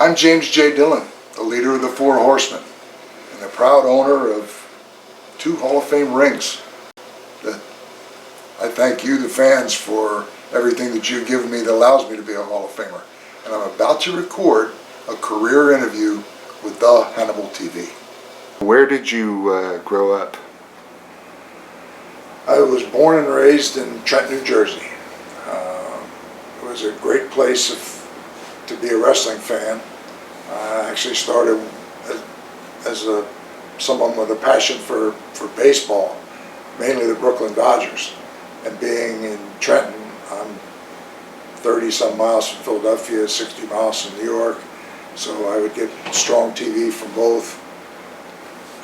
I'm James J. Dillon, the leader of the Four Horsemen, and the proud owner of 2 Hall of Fame rings. I thank you, the fans, for everything that you've given me that allows me to be a Hall of Famer. And I'm about to record a career interview with the HANNIBAL TV. Where did you grow up? I was born and raised in Trenton, New Jersey. It was a great place to be a wrestling fan. I actually started as someone with a passion for baseball, mainly the Brooklyn Dodgers. And being in Trenton, I'm 30-some miles from Philadelphia, 60 miles from New York, so I would get strong TV from both,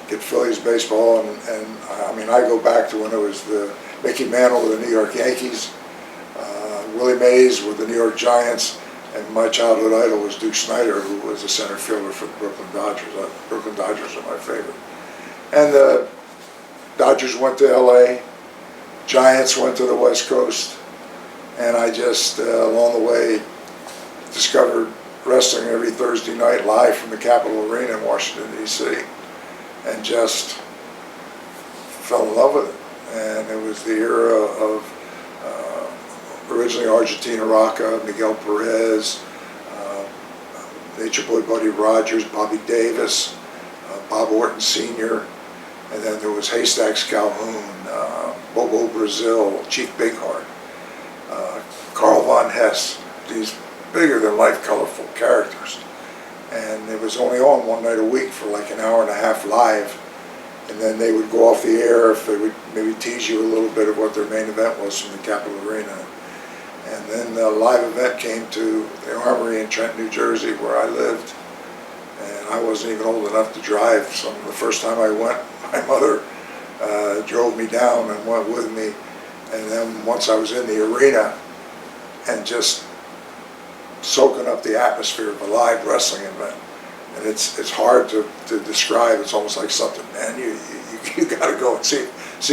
get Phillies baseball, and I mean, I go back to when it was the Mickey Mantle with the New York Yankees, Willie Mays with the New York Giants, and my childhood idol was Duke Snider, who was a center fielder for the Brooklyn Dodgers. Brooklyn Dodgers are my favorite. And the Dodgers went to LA, Giants went to the West Coast, and I just, along the way, discovered wrestling every Thursday night live from the Capitol Arena in Washington, D.C., and just fell in love with it. And it was the era of originally Argentina Rocca, Miguel Perez, Nature Boy Buddy Rogers, Bobby Davis, Bob Orton Sr., and then there was Haystacks Calhoun, Bobo Brazil, Chief Bigheart, Carl Von Hess, these bigger-than-life colorful characters. And it was only on one night a week for like an hour and a half live, and then they would go off the air if they would maybe tease you a little bit of what their main event was from the Capitol Arena. And then the live event came to the Armory in Trenton, New Jersey, where I lived, and I wasn't even old enough to drive, so the first time I went, my mother drove me down and went with me, and then once I was in the arena and just soaking up the atmosphere of a live wrestling event, and it's hard to describe. It's almost like something, man, you got to go and see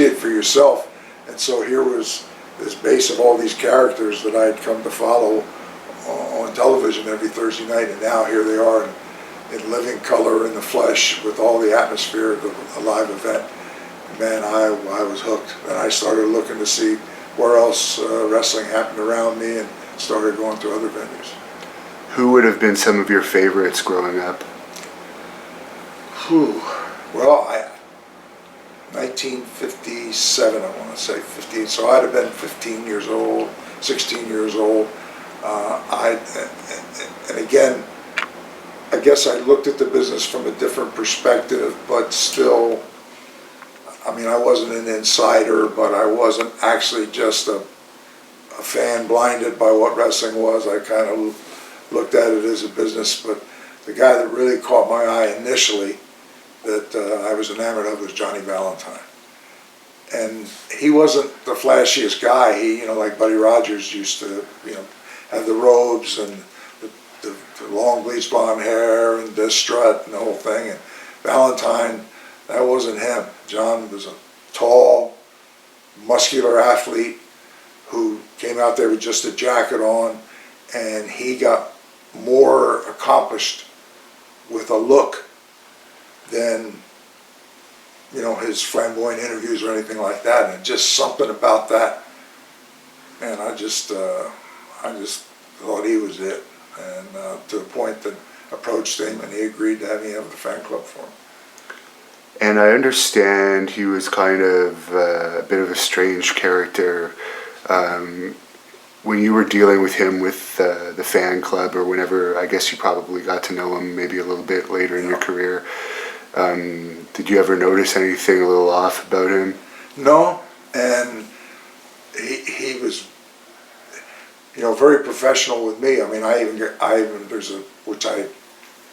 it for yourself. And so here was this base of all these characters that I had come to follow on television every Thursday night, and now here they are in living color in the flesh with all the atmosphere of a live event. Man, I was hooked, and I started looking to see where else wrestling happened around me, and started going to other venues. Who would have been some of your favorites growing up? Well, 1957, I want to say 15. So I'd have been 15 years old, 16 years old. And again, I guess I looked at the business from a different perspective, but still, I mean, I wasn't an insider, but I wasn't actually just a fan blinded by what wrestling was. I kind of looked at it as a business, but the guy that really caught my eye initially that I was enamored of was Johnny Valentine. And he wasn't the flashiest guy. He, like Buddy Rogers used to, have the robes and the long bleached blonde hair and the strut and the whole thing. And Valentine, that wasn't him. John was a tall, muscular athlete who came out there with just a jacket on, and he got more accomplished with a look than his flamboyant interviews or anything like that. And just something about that, man, I just thought he was it, and to the point that approached him and he agreed to have me have the fan club for him. And I understand he was kind of a bit of a strange character. When you were dealing with him with the fan club, or whenever, I guess you probably got to know him maybe a little bit later in your career, did you ever notice anything a little off about him? No, and he was, very professional with me. I mean,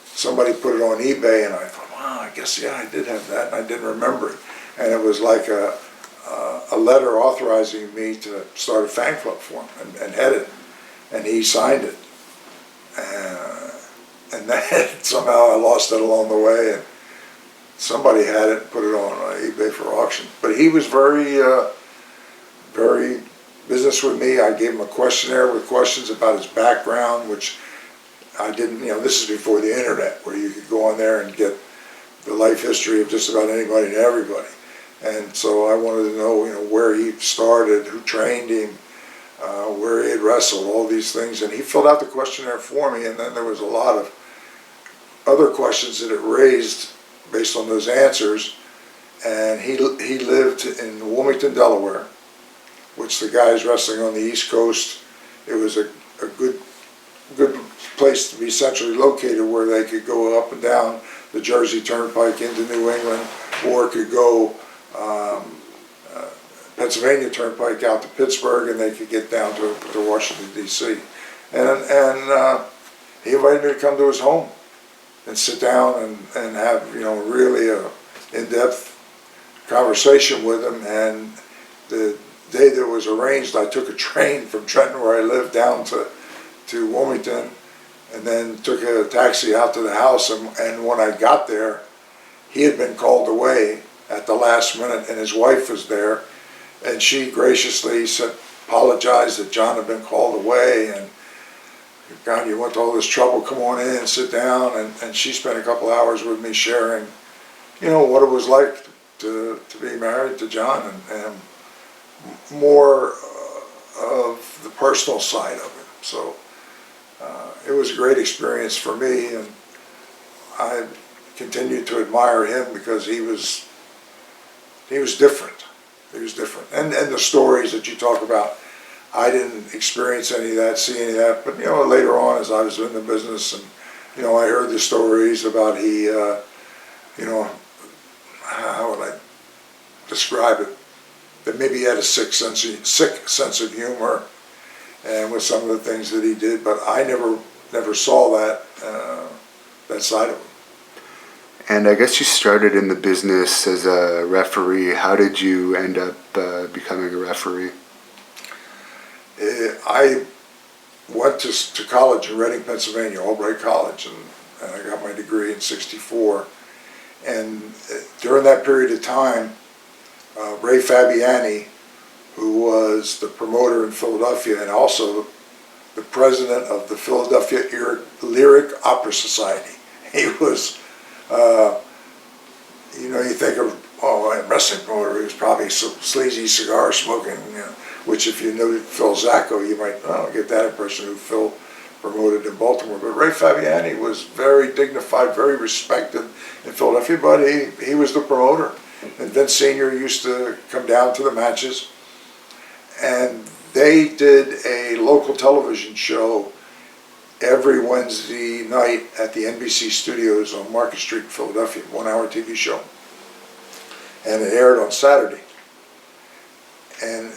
somebody put it on eBay, and I thought, wow, I guess, yeah, I did have that, and I didn't remember it. And it was like a letter authorizing me to start a fan club for him and head it, and he signed it. And then somehow I lost it along the way, and somebody had it and put it on eBay for auction. But he was very business with me. I gave him a questionnaire with questions about his background, which I didn't, this is before the internet, where you could go on there and get the life history of just about anybody and everybody. And so I wanted to know, where he started, who trained him, where he had wrestled, all these things. And he filled out the questionnaire for me, and then there was a lot of other questions that it raised based on those answers. And he lived in Wilmington, Delaware, which the guys wrestling on the East Coast, it was a good place to be centrally located, where they could go up and down the Jersey Turnpike into New England, or could go Pennsylvania Turnpike out to Pittsburgh, and they could get down to Washington, D.C. And he invited me to come to his home and sit down and have, really a in-depth conversation with him. And the day that was arranged, I took a train from Trenton, where I lived, down to Wilmington, and then took a taxi out to the house. And when I got there, he had been called away at the last minute, and his wife was there, and she graciously apologized that John had been called away, and God, you went to all this trouble, come on in and sit down. And she spent a couple hours with me sharing, what it was like to be married to John, and more of the personal side of it. So it was a great experience for me, and I continued to admire him because he was different. He was different. And the stories that you talk about, I didn't experience any of that, see any of that, but later on, as I was in the business, and I heard the stories about he, how would I describe it? That maybe he had a sick sense of humor, and with some of the things that he did, but I never saw that side of him. And I guess you started in the business as a referee. How did you end up becoming a referee? I went to college in Reading, Pennsylvania, Albright College, and I got my degree in '64. And during that period of time, Ray Fabiani, who was the promoter in Philadelphia and also the president of the Philadelphia Lyric Opera Society, he was, you think of, a wrestling promoter, he was probably some sleazy cigar smoking, which if you knew Phil Zacco, you might get that impression, who Phil promoted in Baltimore. But Ray Fabiani was very dignified, very respected in Philadelphia, but he was the promoter. And Vince Sr. used to come down to the matches, and they did a local television show every Wednesday night at the NBC studios on Market Street in Philadelphia, 1-hour TV show. And it aired on Saturday. And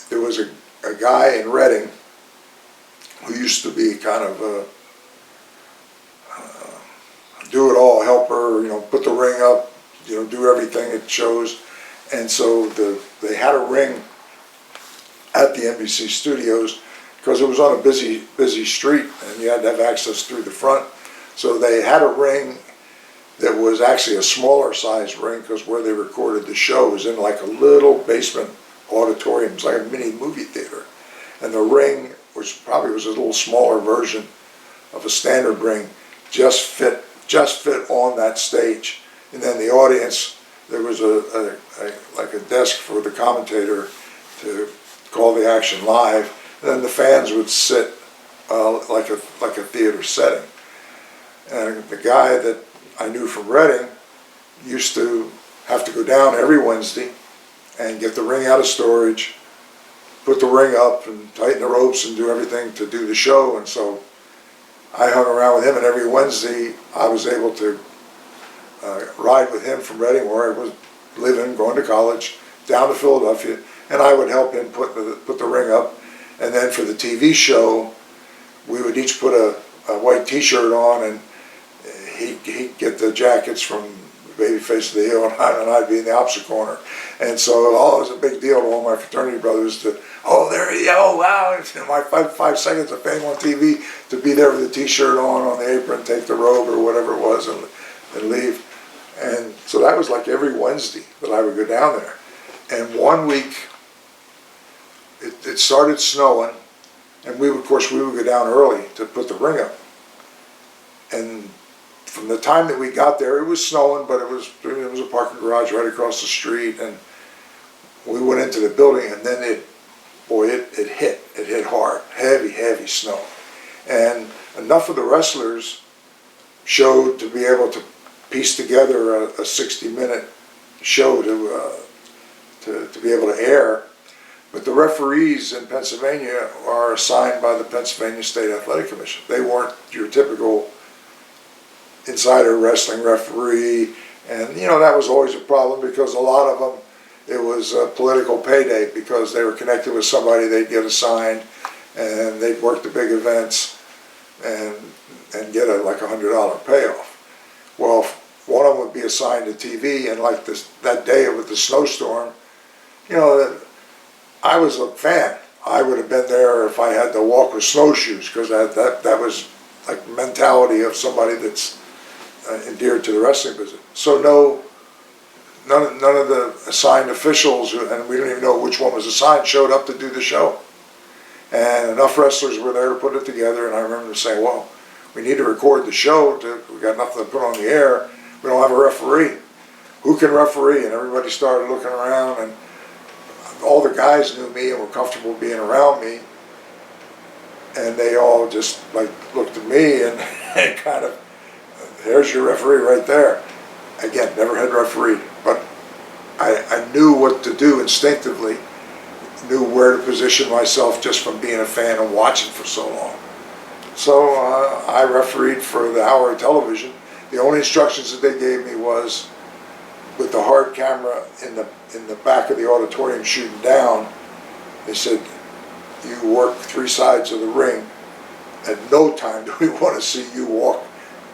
there was a guy in Reading who used to be kind of a do-it-all helper, put the ring up, do everything it shows. And so they had a ring at the NBC studios because it was on a busy street, and you had to have access through the front. So they had a ring that was actually a smaller size ring, because where they recorded the show was in like a little basement auditorium. It was like a mini movie theater. And the ring, which probably was a little smaller version of a standard ring, just fit on that stage. And then the audience, there was like a desk for the commentator to call the action live. And then the fans would sit like a theater setting. And the guy that I knew from Reading used to have to go down every Wednesday and get the ring out of storage, put the ring up and tighten the ropes and do everything to do the show. And so I hung around with him, and every Wednesday I was able to ride with him from Reading, where I was living, going to college, down to Philadelphia, and I would help him put the ring up. And then for the TV show, we would each put a white T-shirt on, and he'd get the jackets from Babyface of the Hill, and I'd be in the opposite corner. And so it was a big deal to all my fraternity brothers to, there he is, wow, my 5 seconds of fame on TV, to be there with the T-shirt on the apron, take the robe or whatever it was, and leave. And so that was like every Wednesday that I would go down there. And one week, it started snowing, and we would go down early to put the ring up. from the time that we got there, it was snowing, but it was a parking garage right across the street, and we went into the building, and then it hit hard, heavy snow. And enough of the wrestlers showed to be able to piece together a 60-minute show to be able to air. But the referees in Pennsylvania are assigned by the Pennsylvania State Athletic Commission. They weren't your typical insider wrestling referee, and that was always a problem because a lot of them, it was a political payday because they were connected with somebody. They'd get assigned, and they'd work the big events and get like $100 payoff. Well, one of them would be assigned to TV, and like that day with the snowstorm, I was a fan. I would have been there if I had to walk with snowshoes, because that was like mentality of somebody that's endeared to the wrestling business. So none of the assigned officials, and we didn't even know which one was assigned, showed up to do the show. And enough wrestlers were there to put it together, and I remember saying, well, we need to record the show. We got nothing to put on the air. We don't have a referee. Who can referee? And everybody started looking around, and all the guys knew me and were comfortable being around me. And they all just like looked at me and kind of, there's your referee right there. Again, never had refereed, but I knew what to do instinctively, knew where to position myself just from being a fan and watching for so long. So I refereed for the hour of television. The only instructions that they gave me was, with the hard camera in the back of the auditorium shooting down, they said, you work 3 sides of the ring. At no time do we want to see you walk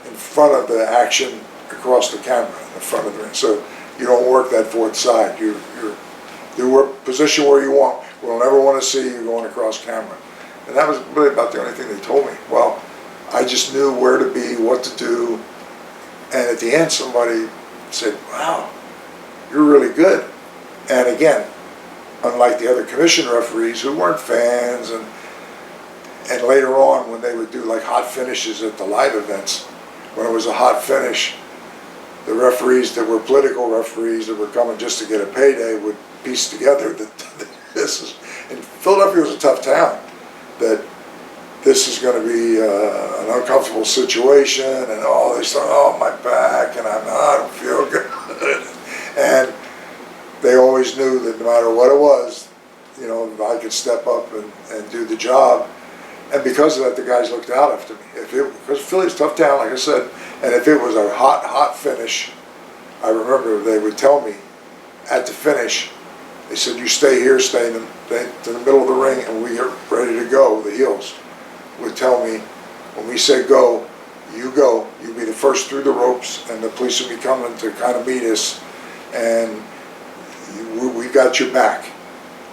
in front of the action across the camera, in the front of the ring. So you don't work that 4th side. You work position where you want. We'll never want to see you going across camera. And that was really about the only thing they told me. Well, I just knew where to be, what to do. And at the end, somebody said, wow, you're really good. And again, unlike the other commission referees who weren't fans, and later on when they would do like hot finishes at the live events, when it was a hot finish, the referees that were political referees that were coming just to get a payday would piece together that this is, and Philadelphia was a tough town, that this is going to be an uncomfortable situation, and they start, my back, and I don't feel good. And they always knew that no matter what it was, I could step up and do the job. And because of that, the guys looked out after me. Because Philly's a tough town, like I said, and if it was a hot finish, I remember they would tell me at the finish, they said, you stay here, stay in the middle of the ring, and we are ready to go. The heels would tell me, when we say go, you be the first through the ropes, and the police will be coming to kind of meet us, and we got your back.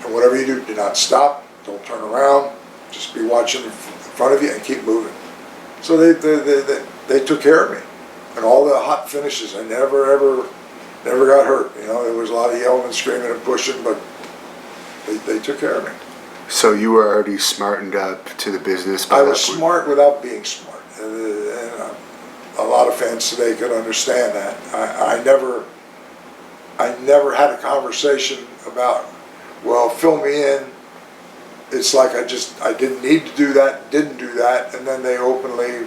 And whatever you do not stop, don't turn around, just be watching in front of you and keep moving. So they took care of me. And all the hot finishes, I never got hurt. There was a lot of yelling and screaming and pushing, but they took care of me. So you were already smartened up to the business by I was smart without being smart. And a lot of fans today could understand that. I never had a conversation about, well, fill me in. It's like I didn't need to do that, didn't do that, and then they openly,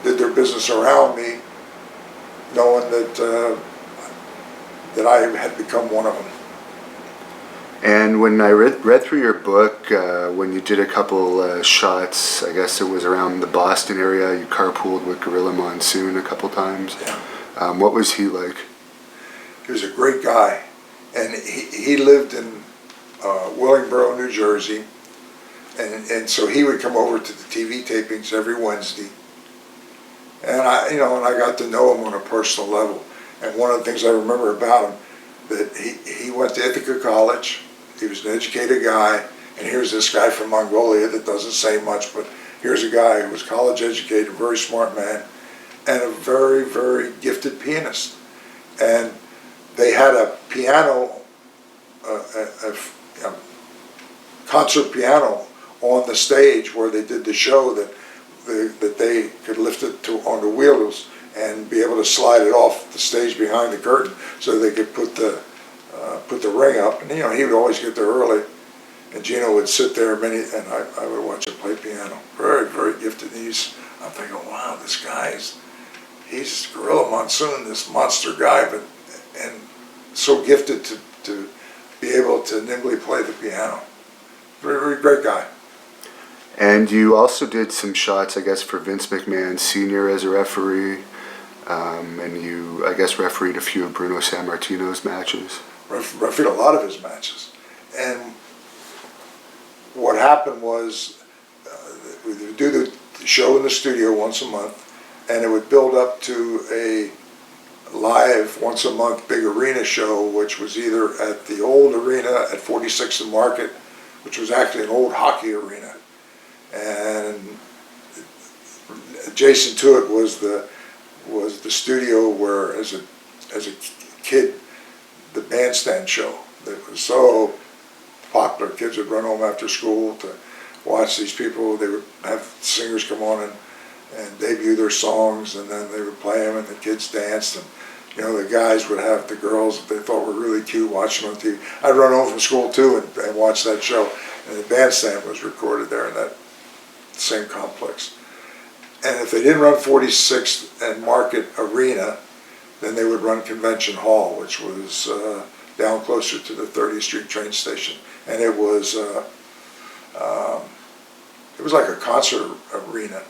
did their business around me, knowing that I had become one of them. And when I read through your book, when you did a couple shots, I guess it was around the Boston area, you carpooled with Gorilla Monsoon a couple times. Yeah. What was he like? He was a great guy, and he lived in Willingboro, New Jersey, and so he would come over to the TV tapings every Wednesday, and I got to know him on a personal level. And one of the things I remember about him, that he went to Ithaca College. He was an educated guy, and here's this guy from Mongolia that doesn't say much, but here's a guy who was college educated, very smart man, and a very, very gifted pianist. And they had a piano, a concert piano on the stage where they did the show, that they could lift it onto wheels and be able to slide it off the stage behind the curtain so they could put the ring up. And he would always get there early, and Gino would sit there and I would watch him play piano. Very, very gifted. I'm thinking, wow, this he's Gorilla Monsoon, this monster guy, and so gifted to be able to nimbly play the piano. Very, very great guy. And you also did some shots, I guess, for Vince McMahon Sr. as a referee, and you, I guess, refereed a few of Bruno Sammartino's matches. Refereed a lot of his matches. And what happened was we would do the show in the studio once a month, and it would build up to a live once a month big arena show, which was either at the old arena at 46th and Market, which was actually an old hockey arena, and adjacent to it was the studio where, as a kid, the bandstand show that was so popular. Kids would run home after school to watch these people. They would have singers come on and debut their songs, and then they would play them, and the kids danced, and the guys would have the girls that they thought were really cute watching on TV. I'd run home from school too and watch that show, and the bandstand was recorded there in that same complex. And if they didn't run 46th and Market Arena, then they would run Convention Hall, which was down closer to the 30th Street train station, and it was like a concert arena,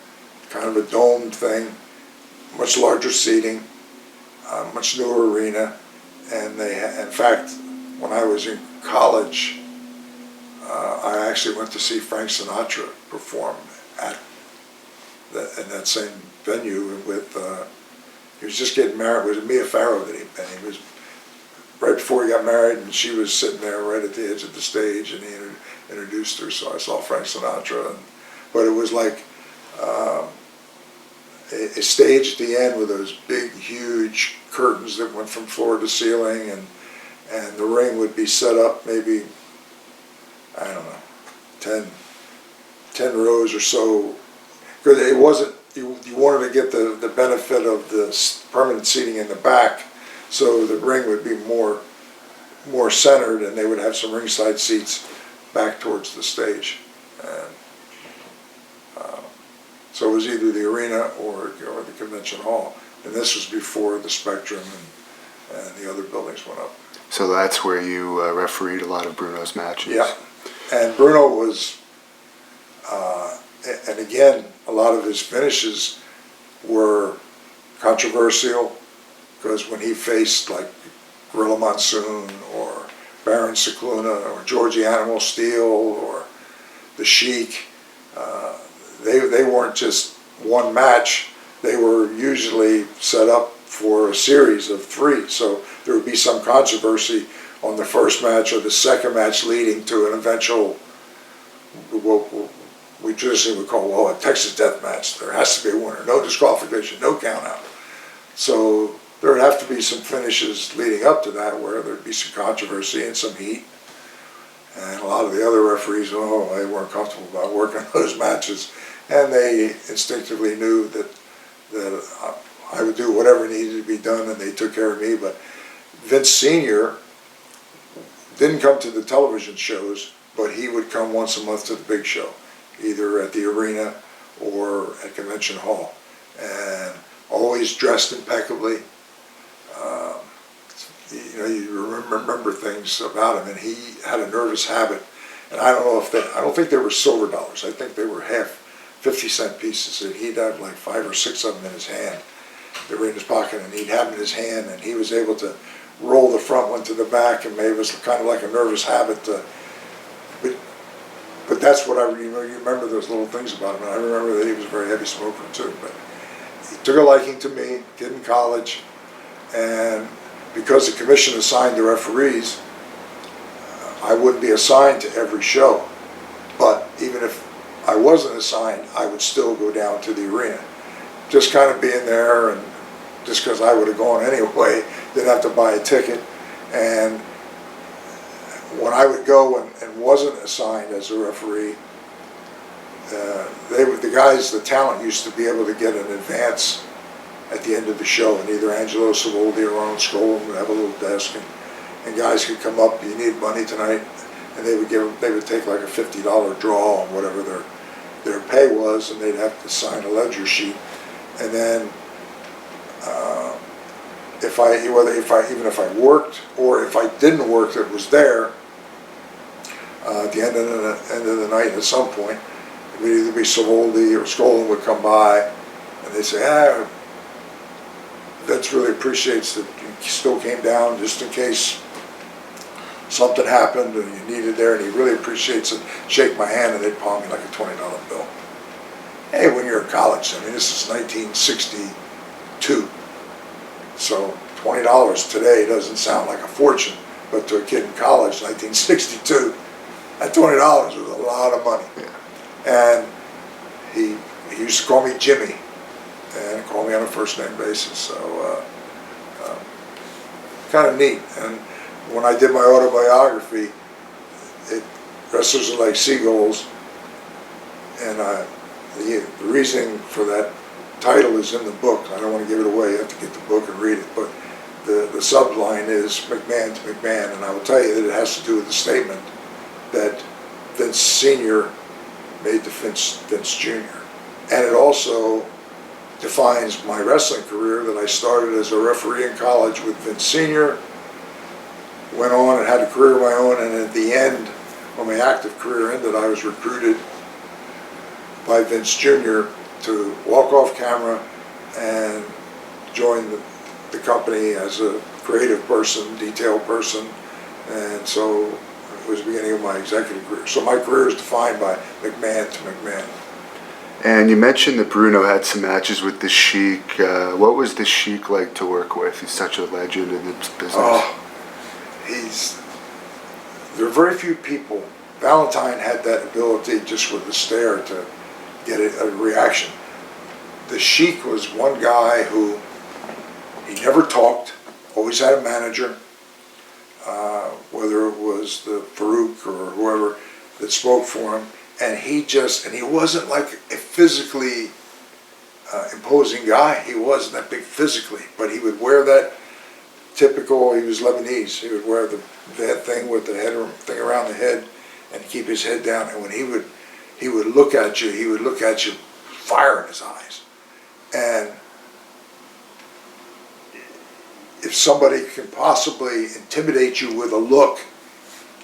kind of a domed thing, much larger seating, much newer arena. And in fact, when I was in college, I actually went to see Frank Sinatra perform in that same venue with. He was just getting married. It was Mia Farrow that he was right before he got married, and she was sitting there right at the edge of the stage, and he introduced her. So I saw Frank Sinatra, but it was like a stage at the end with those big, huge curtains that went from floor to ceiling, and the ring would be set up maybe, I don't know, 10 rows or so, because it wasn't. You wanted to get the benefit of the permanent seating in the back, so the ring would be more centered, and they would have some ringside seats back towards the stage. And so it was either the arena or the convention hall, and this was before the Spectrum and the other buildings went up. So that's where you refereed a lot of Bruno's matches. Yeah, and Bruno was. And again, a lot of his finishes were controversial, because when he faced like Gorilla Monsoon or Baron Cicluna or Georgie Animal Steel or the Sheik, they weren't just one match. They were usually set up for a series of 3. So there would be some controversy on the first match or the second match leading to an eventual, we traditionally would call, a Texas death match. There has to be a winner, no disqualification, no count out. So there would have to be some finishes leading up to that where there'd be some controversy and some heat. And a lot of the other referees, they weren't comfortable about working those matches. And they instinctively knew that I would do whatever needed to be done, and they took care of me. But Vince Sr. didn't come to the television shows, but he would come once a month to the big show, either at the arena or at Convention Hall, and always dressed impeccably. You remember things about him, and he had a nervous habit. And I don't think they were silver dollars. I think they were half 50-cent pieces, and he'd have like 5 or 6 of them in his hand. They were in his pocket, and he'd have them in his hand, and he was able to roll the front one to the back, and maybe it was kind of like a nervous habit to. But that's what you remember those little things about him. And I remember that he was a very heavy smoker too. But he took a liking to me, kid in college, and because the commission assigned the referees, I wouldn't be assigned to every show. But even if I wasn't assigned, I would still go down to the arena. Just kind of being there, and just because I would have gone anyway, didn't have to buy a ticket. And when I would go and wasn't assigned as a referee, the guys, the talent used to be able to get an advance at the end of the show, and either Angelo Savoldi or Ronald Skolin would have a little desk, and guys could come up, you need money tonight, and they would take like a $50 draw on whatever their pay was, and they'd have to sign a ledger sheet, and then even if I worked or if I didn't work that was there, at the end of the night at some point, it would either be Savoldi or Skolin would come by, and they'd say, Vince really appreciates that you still came down just in case something happened and you needed there, and he really appreciates it. Shake my hand, and they'd palm me like a $20 bill. Hey, when you're in college, I mean, this is 1962, so $20 today doesn't sound like a fortune, but to a kid in college, 1962, that $20 was a lot of money. And he used to call me Jimmy, and call me on a first name basis, so kind of neat. And when I did my autobiography, Wrestlers Are Like Seagulls, and the reasoning for that title is in the book. I don't want to give it away, you have to get the book and read it, but the subline is McMahon to McMahon, and I will tell you that it has to do with the statement that Vince Sr. made to Vince Jr. And it also defines my wrestling career, that I started as a referee in college with Vince Sr., went on and had a career of my own, and at the end, when my active career ended, I was recruited by Vince Jr. to walk off camera and join the company as a creative person, detail person, and so it was the beginning of my executive career. So my career is defined by McMahon to McMahon. And you mentioned that Bruno had some matches with the Sheik. What was the Sheik like to work with? He's such a legend in the business. Oh, there are very few people. Valentine had that ability just with a stare to get a reaction. The Sheik was one guy who, he never talked, always had a manager, whether it was the Farouk or whoever that spoke for him. And he wasn't like a physically imposing guy. He wasn't that big physically, but he would wear that typical, he was Lebanese, he would wear the thing with the head thing around the head and keep his head down. And when he would look at you, he would look at you, fire in his eyes. And if somebody can possibly intimidate you with a look,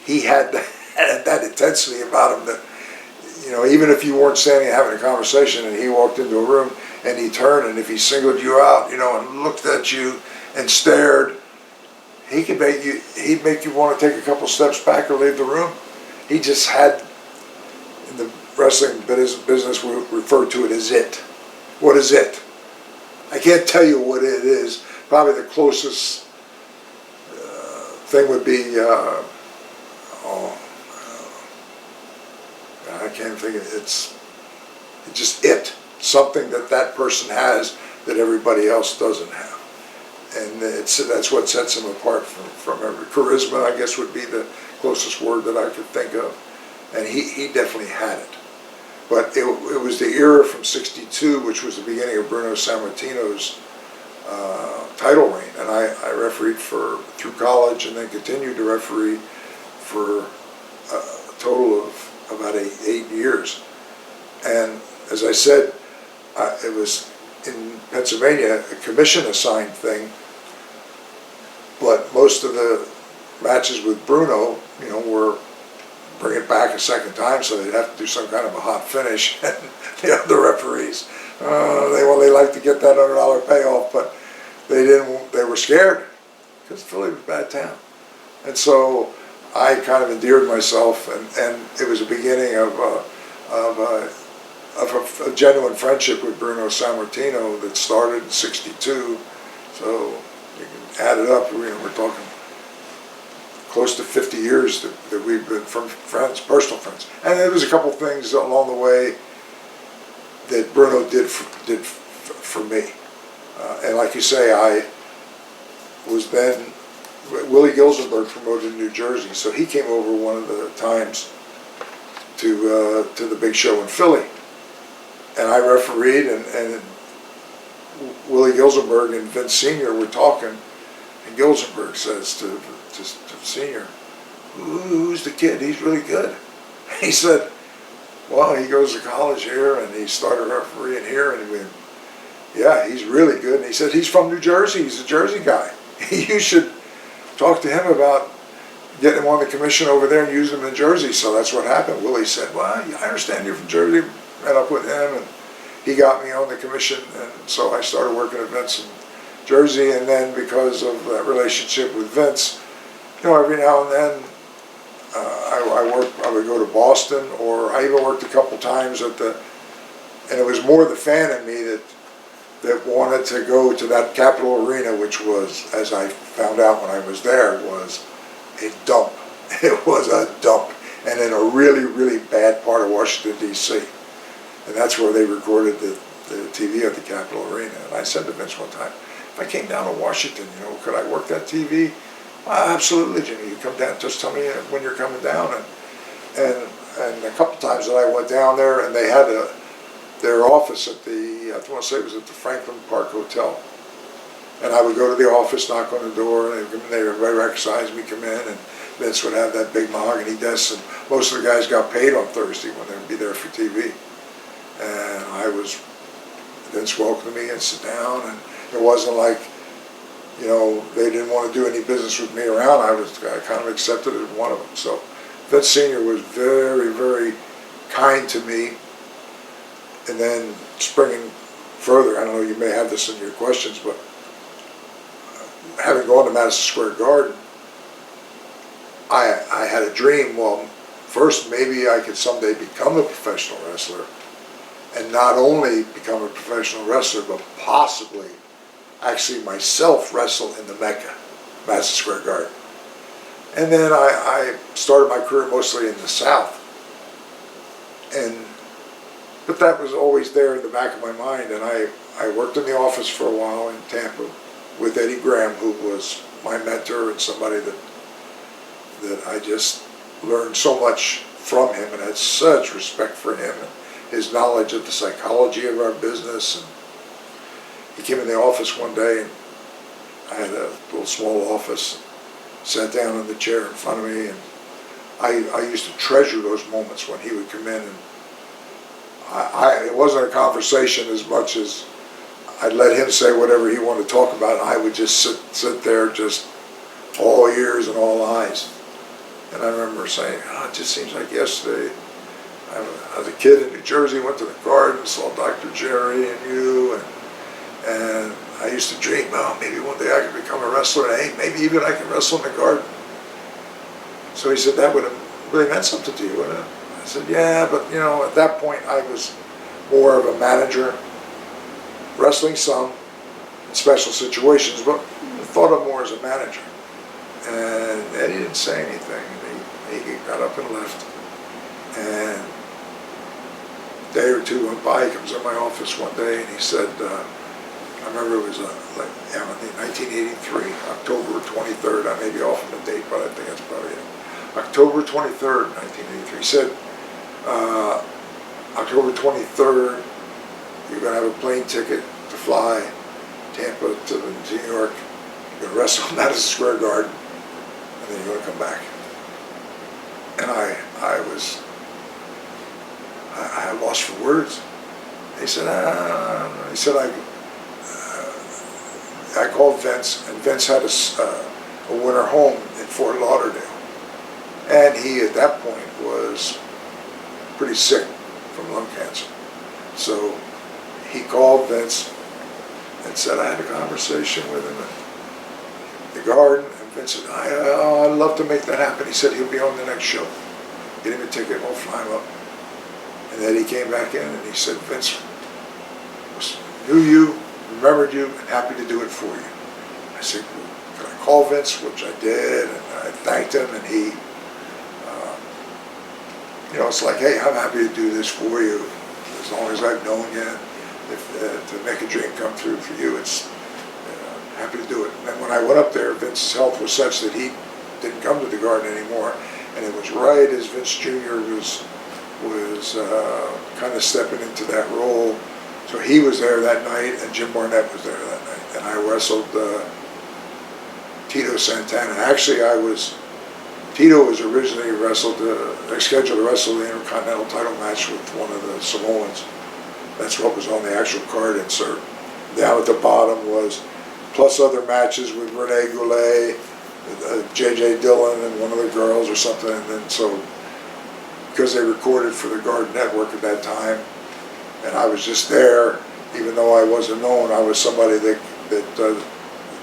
he had that intensity about him that, you know, even if you weren't standing and having a conversation and he walked into a room and he turned, and if he singled you out, you know, and looked at you and stared, he'd make you want to take a couple steps back or leave the room. He just had, in the wrestling business, we refer to it as it. What is it? I can't tell you what it is. Probably the closest thing would be, I can't think of it. It's just it. Something that person has that everybody else doesn't have. And that's what sets him apart from every. Charisma, I guess, would be the closest word that I could think of. And he definitely had it. But it was the era from '62, which was the beginning of Bruno Sammartino's title reign. And I refereed through college and then continued to referee for a total of about eight years. And as I said, it was in Pennsylvania a commission assigned thing, but most of the matches with Bruno, you know, were bring it back a second time, so they'd have to do some kind of a hot finish. And the other referees, they like to get that $100 payoff, but they didn't. They were scared because Philly was a bad town, and so I kind of endeared myself, and it was a beginning of a genuine friendship with Bruno Sammartino that started in '62. So you can add it up. We're talking close to 50 years that we've been friends, personal friends. And there was a couple things along the way that Bruno did for me. And like you say, I was then, Willie Gilzenberg promoted in New Jersey, so he came over one of the times to the big show in Philly. And I refereed, and Willie Gilzenberg and Vince Sr. were talking, and Gilzenberg says to Sr., "Who's the kid? He's really good." He said, "Well, he goes to college here, and he started refereeing here, and yeah, he's really good." And he said, "He's from New Jersey. He's a Jersey guy. You should talk to him about getting him on the commission over there and use him in Jersey." So that's what happened. Willie said, "Well, I understand you're from Jersey." Met up with him, and he got me on the commission, and so I started working at Vince in Jersey. And then because of that relationship with Vince, every now and then I would go to Boston, or I even worked a couple times and it was more the fan in me that wanted to go to that Capitol Arena, which was, as I found out when I was there, was a dump. It was a dump, and in a really, really bad part of Washington, D.C. And that's where they recorded the TV at the Capitol Arena. And I said to Vince one time, "If I came down to Washington, could I work that TV?" "Well, absolutely, Jimmy. You come down, just tell me when you're coming down." And a couple times that I went down there, and they had their office at I want to say it was at the Franklin Park Hotel. And I would go to the office, knock on the door, and they would recognize me, come in, and Vince would have that big mahogany desk, and most of the guys got paid on Thursday when they would be there for TV. And Vince welcomed me and sit down, and it wasn't like, they didn't want to do any business with me around. I kind of accepted it as one of them. So Vince Sr. was very, very kind to me. And then springing further, I don't know, you may have this in your questions, but having gone to Madison Square Garden, I had a dream. Well, first, maybe I could someday become a professional wrestler, and not only become a professional wrestler, but possibly actually myself wrestle in the Mecca, Madison Square Garden. And then I started my career mostly in the South. But that was always there in the back of my mind, and I worked in the office for a while in Tampa with Eddie Graham, who was my mentor and somebody that I just learned so much from him and had such respect for him and his knowledge of the psychology of our business. And he came in the office one day, and I had a little small office, sat down in the chair in front of me, and I used to treasure those moments when he would come in, and it wasn't a conversation as much as I'd let him say whatever he wanted to talk about, and I would just sit there just all ears and all eyes. And I remember saying, "Oh, it just seems like yesterday. I was a kid in New Jersey, went to the Garden, saw Dr. Jerry and you, and I used to dream, oh, maybe one day I could become a wrestler, and hey, maybe even I can wrestle in the Garden." So he said, "That would have really meant something to you, wouldn't it?" I said, "Yeah, but at that point I was more of a manager, wrestling some in special situations, but thought of more as a manager." And Eddie didn't say anything. He got up and left. And a day or two went by. He comes in my office one day, and he said, I remember it was like 1983, October 23rd. I may be off on the date, but I think that's probably it. October 23rd, 1983. He said, October 23rd, you're going to have a plane ticket to fly Tampa to New York. You're going to wrestle in Madison Square Garden, and then you're going to come back. And I lost for words. He said, I called Vince, and Vince had a winter home in Fort Lauderdale. And he, at that point, was pretty sick from lung cancer. So he called Vince and said, I had a conversation with him at the Garden, and Vince said, I'd love to make that happen. He said he'll be on the next show. Get him a ticket, we'll fly him up. And then he came back in and he said, Vince knew you, remembered you, and happy to do it for you. I said, well, can I call Vince? Which I did, and I thanked him, and he, it's like, hey, I'm happy to do this for you. As long as I've known you, to make a dream come true for you, it's happy to do it. And then when I went up there, Vince's health was such that he didn't come to the Garden anymore. And it was right as Vince Jr. was kind of stepping into that role So he was there that night, and Jim Barnett was there that night, and I wrestled Tito Santana. Actually, Tito was originally scheduled to wrestle the Intercontinental title match with one of the Samoans. That's what was on the actual card insert. Down at the bottom was plus other matches with Rene Goulet, J.J. Dillon, and one of the girls or something. And then so, because they recorded for the Garden Network at that time, and I was just there, even though I wasn't known, I was somebody that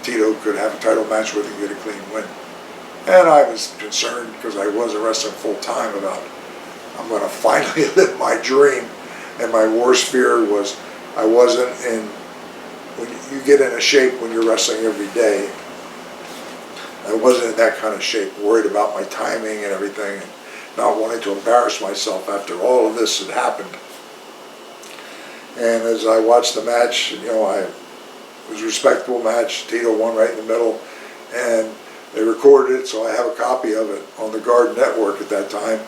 Tito could have a title match with and get a clean win. And I was concerned because I wasn't wrestling full time about, I'm going to finally live my dream. And my worst fear was I wasn't in, when you get in a shape when you're wrestling every day, I wasn't in that kind of shape, worried about my timing and everything, and not wanting to embarrass myself after all of this had happened. And as I watched the match, it was a respectable match. Tito won right in the middle, and they recorded it, so I have a copy of it on the Garden Network at that time.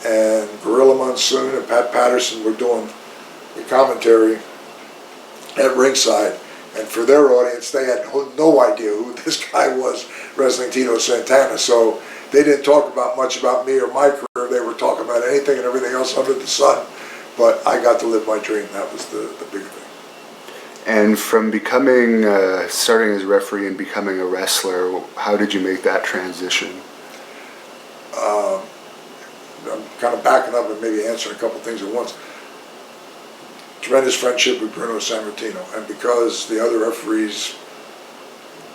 And Gorilla Monsoon and Pat Patterson were doing the commentary at ringside. And for their audience, they had no idea who this guy was, wrestling Tito Santana. So they didn't talk much about me or my career. They were talking about anything and everything else under the sun. But I got to live my dream. That was the big thing. And from starting as a referee and becoming a wrestler, how did you make that transition? I'm kind of backing up and maybe answering a couple things at once. Tremendous friendship with Bruno Sammartino, and because the other referees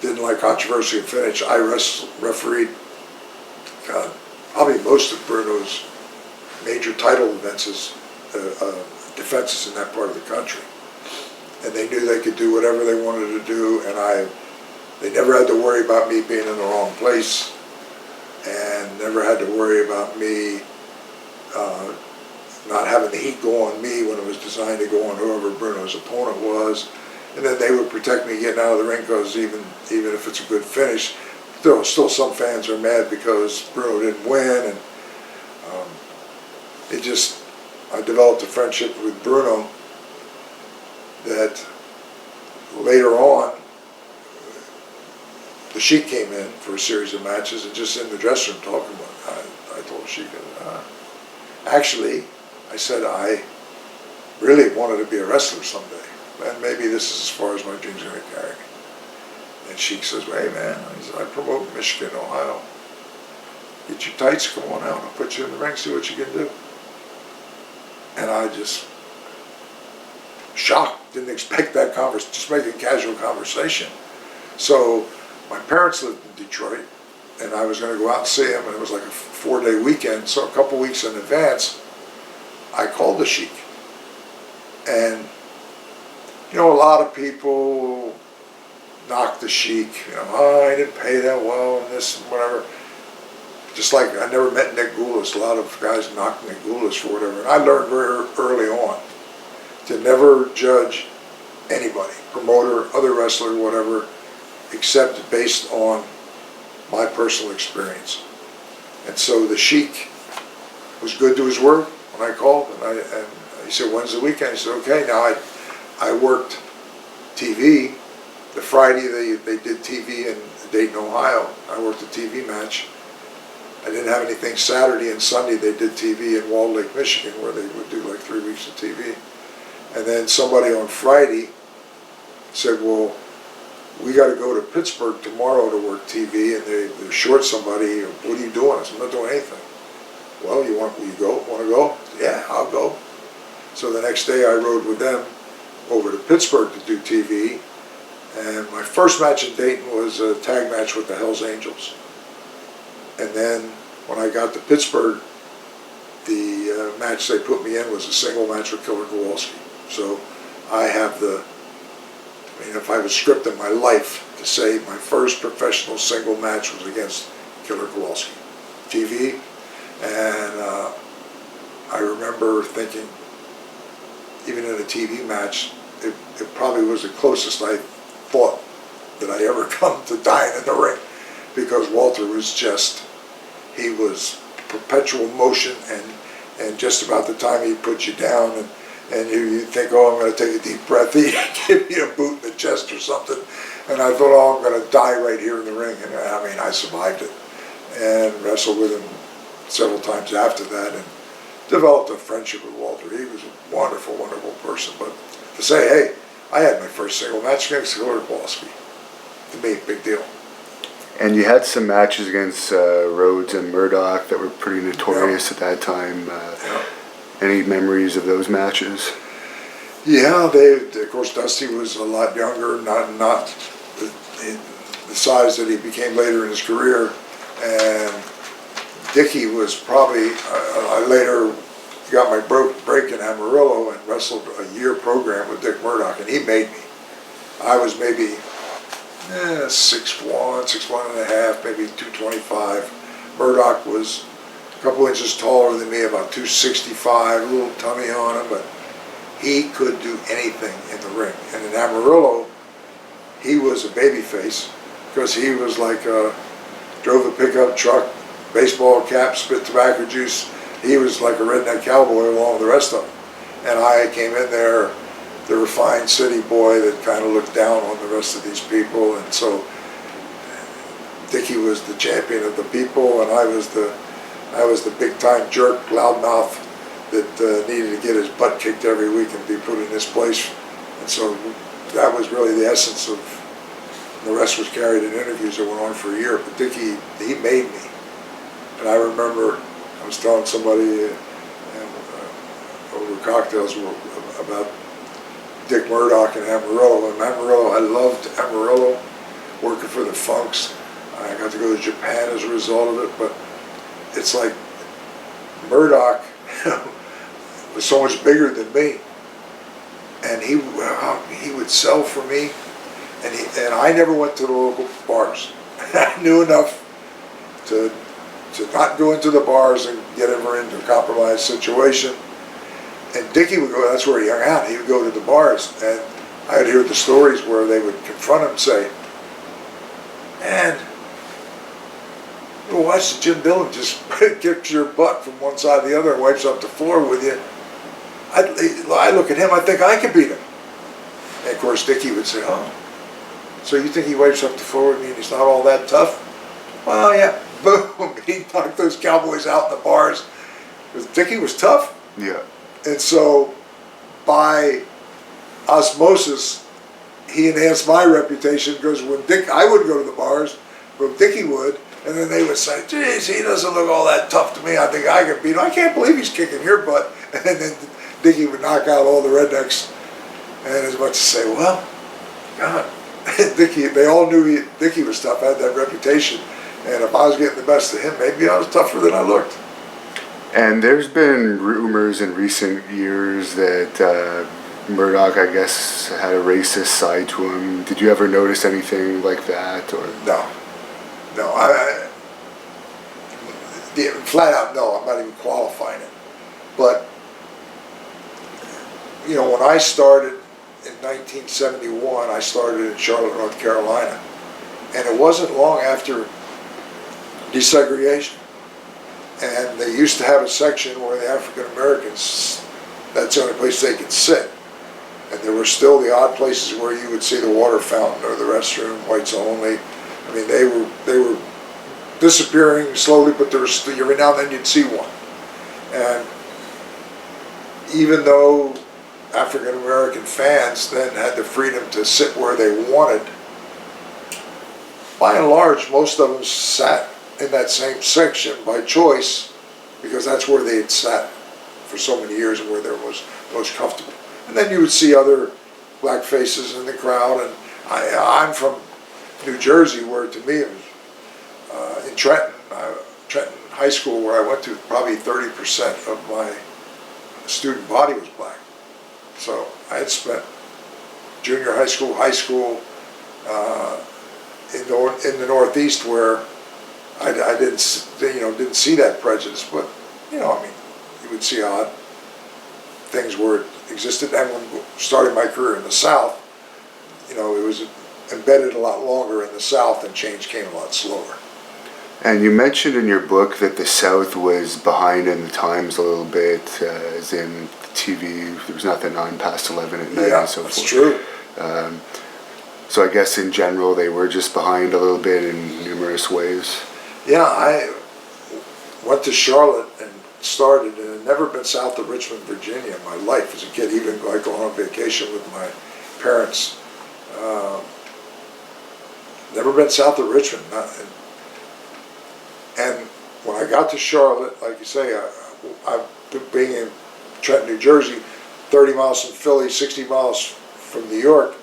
didn't like controversy and finish, I refereed probably most of Bruno's major title defenses in that part of the country. And they knew they could do whatever they wanted to do, and they never had to worry about me being in the wrong place, and never had to worry about me not having the heat go on me when it was designed to go on whoever Bruno's opponent was. And then they would protect me getting out of the ring, because even if it's a good finish, still some fans are mad because Bruno didn't win. And I developed a friendship with Bruno that later on, the Sheik came in for a series of matches, and just in the dressing room talking about it, I told Sheik, actually, I said I really wanted to be a wrestler someday, and maybe this is as far as my dreams are going to carry me. And Sheik says, hey man, I promote Michigan, Ohio. Get your tights, come on out, I'll put you in the ring, see what you can do. And I just, shocked, didn't expect that conversation, just making casual conversation. So my parents lived in Detroit, and I was going to go out and see them, and it was like a 4-day weekend, so a couple weeks in advance, I called the Sheik. And, a lot of people knock the Sheik, I didn't pay that well, and this and whatever. Just like I never met Nick Goulas, a lot of guys knocked Nick Goulas for whatever. And I learned very early on to never judge anybody, promoter, other wrestler, whatever, except based on my personal experience. And so the Sheik was good to his word when I called, and he said, when's the weekend? I said, okay. Now I worked TV. The Friday they did TV in Dayton, Ohio. I worked a TV match. I didn't have anything Saturday, and Sunday they did TV in Walled Lake, Michigan, where they would do like 3 weeks of TV. And then somebody on Friday said, well, we got to go to Pittsburgh tomorrow to work TV, and they're short somebody. What are you doing? I said, I'm not doing anything. Well, will you go? Want to go? Yeah, I'll go. So the next day I rode with them over to Pittsburgh to do TV. And my first match in Dayton was a tag match with the Hells Angels. And then when I got to Pittsburgh, the match they put me in was a single match with Killer Kowalski. So I have if I was scripting my life to say my first professional single match was against Killer Kowalski, TV. And I remember thinking, even in a TV match, it probably was the closest I thought that I ever come to dying in the ring, because Walter was he was perpetual motion, and just about the time he put you down, and and you think, oh, I'm going to take a deep breath, he'd give me a boot in the chest or something, and I thought, oh, I'm going to die right here in the ring, and I mean, I survived it, and wrestled with him several times after that, and developed a friendship with Walter. He was a wonderful, wonderful person, but to say, hey, I had my first single match against Hillary Kowalski, to me, big deal. And you had some matches against Rhodes and Murdoch that were pretty notorious at that time. Any memories of those matches? Yeah, of course, Dusty was a lot younger, not the size that he became later in his career, and Dickie was probably, I later got my break in Amarillo and wrestled a year program with Dick Murdoch, and he made me. I was maybe 6'1", 6'1.5", maybe 225. Murdoch was a couple inches taller than me, about 265, a little tummy on him, but he could do anything in the ring. And in Amarillo, he was a baby face because he was like, drove a pickup truck, baseball cap, spit tobacco juice. He was like a redneck cowboy along with the rest of them. And I came in there, the refined city boy that kind of looked down on the rest of these people. And so Dickie was the champion of the people, and I was the big time jerk, loudmouth that needed to get his butt kicked every week and be put in his place. And so that was really the essence of, the rest was carried in interviews that went on for a year. But Dickie, he made me. And I remember I was telling somebody over cocktails about Dick Murdoch in Amarillo. And Amarillo, I loved Amarillo, working for the Funks. I got to go to Japan as a result of it. But it's like Murdoch was so much bigger than me, and he would sell for me, and I never went to the local bars. I knew enough to not go into the bars and get ever into a compromised situation. And Dickie would go, that's where he hung out, he would go to the bars, and I would hear the stories where they would confront him and say, man, well, watch Jim Dillon just kicks your butt from one side to the other and wipes up the floor with you. I look at him, I think I could beat him. And of course Dickie would say, oh, so you think he wipes up the floor with me and he's not all that tough? Well, yeah, boom, he knocked those cowboys out in the bars. Because Dickie was tough. Yeah. And so by osmosis, he enhanced my reputation, because when I wouldn't go to the bars, but Dickie would, and then they would say, geez, he doesn't look all that tough to me, I think I can beat him. I can't believe he's kicking your butt. And then Dickie would knock out all the rednecks, and as much as say, well, God, Dickie, they all knew Dickie was tough, I had that reputation, and if I was getting the best of him, maybe I was tougher than I looked. And there's been rumors in recent years that Murdoch, I guess, had a racist side to him. Did you ever notice anything like that? Or no, flat out no. I'm not even qualifying it. But you know, when I started in 1971, I started in Charlotte, North Carolina, and it wasn't long after desegregation. And they used to have a section where the African Americans, that's the only place they could sit. And there were still the odd places where you would see the water fountain or the restroom, whites only. I mean, they were disappearing slowly, but there was still, every now and then you'd see one. And even though African American fans then had the freedom to sit where they wanted, by and large, most of them sat in that same section by choice, because that's where they had sat for so many years and where they were most comfortable. And then you would see other black faces in the crowd. And I'm from New Jersey, where to me it was in Trenton High School, where I went to, probably 30% of my student body was black. So I had spent junior high school in the Northeast, where I didn't see that prejudice, but I mean, you would see odd things where it existed. And when I started my career in the South, it was embedded a lot longer in the South, and change came a lot slower. And you mentioned in your book that the South was behind in the times a little bit, as in TV, there was nothing on past 11 at night and so forth. That's true. So I guess in general they were just behind a little bit in numerous ways. Yeah, I went to Charlotte and started, and had never been south of Richmond, Virginia in my life as a kid, even like going on vacation with my parents. Never been south of Richmond. And when I got to Charlotte, like you say, being in Trenton, New Jersey, 30 miles from Philly, 60 miles from New York,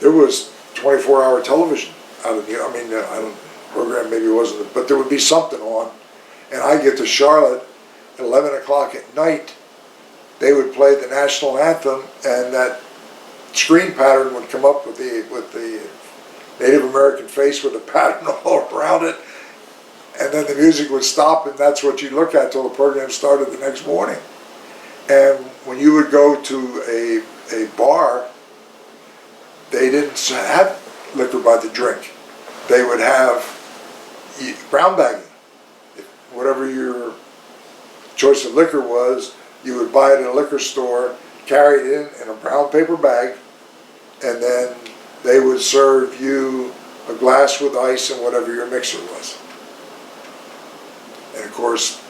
there was 24-hour television out of New York. I mean, I don't program maybe it wasn't, but there would be something on. And I get to Charlotte at 11 o'clock at night, they would play the national anthem, and that screen pattern would come up with the Native American face with a pattern all around it, and then the music would stop, and that's what you look at till the program started the next morning. And when you would go to a bar, they didn't have liquor by the drink. They would have brown bagging. Whatever your choice of liquor was, you would buy it in a liquor store, carry it in a brown paper bag, and then they would serve you a glass with ice and whatever your mixer was. And of course,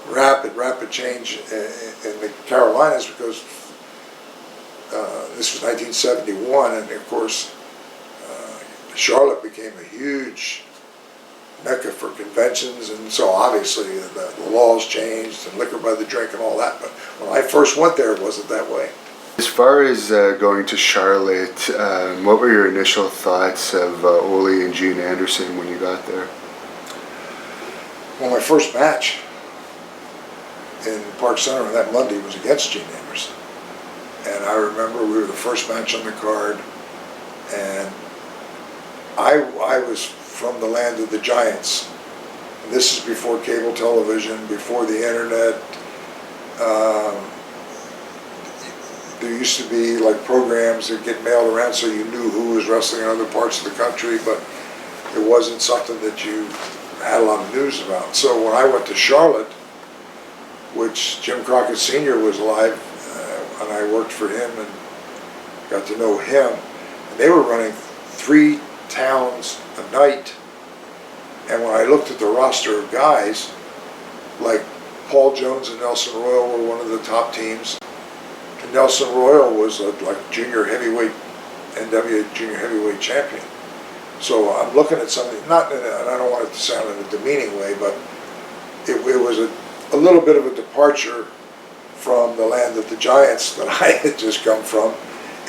rapid change in the Carolinas, because this was 1971, and of course Charlotte became a huge mecca for conventions, and so obviously the laws changed and liquor by the drink and all that, but when I first went there it wasn't that way. As far as going to Charlotte, what were your initial thoughts of Ole and Gene Anderson when you got there? Well, my first match in Park Center on that Monday was against Gene Anderson. And I remember we were the first match on the card, and I was from the land of the Giants. And this is before cable television, before the internet. There used to be like programs that get mailed around so you knew who was wrestling in other parts of the country, but it wasn't something that you had a lot of news about. So when I went to Charlotte, which Jim Crockett Sr. was alive, and I worked for him and got to know him, and they were running 3 towns a night, and when I looked at the roster of guys, like Paul Jones and Nelson Royal were one of the top teams, and Nelson Royal was a junior heavyweight, NWA junior heavyweight champion. So I'm looking at something, not, and I don't want it to sound in a demeaning way, but it was a little bit of a departure from the land of the Giants that I had just come from,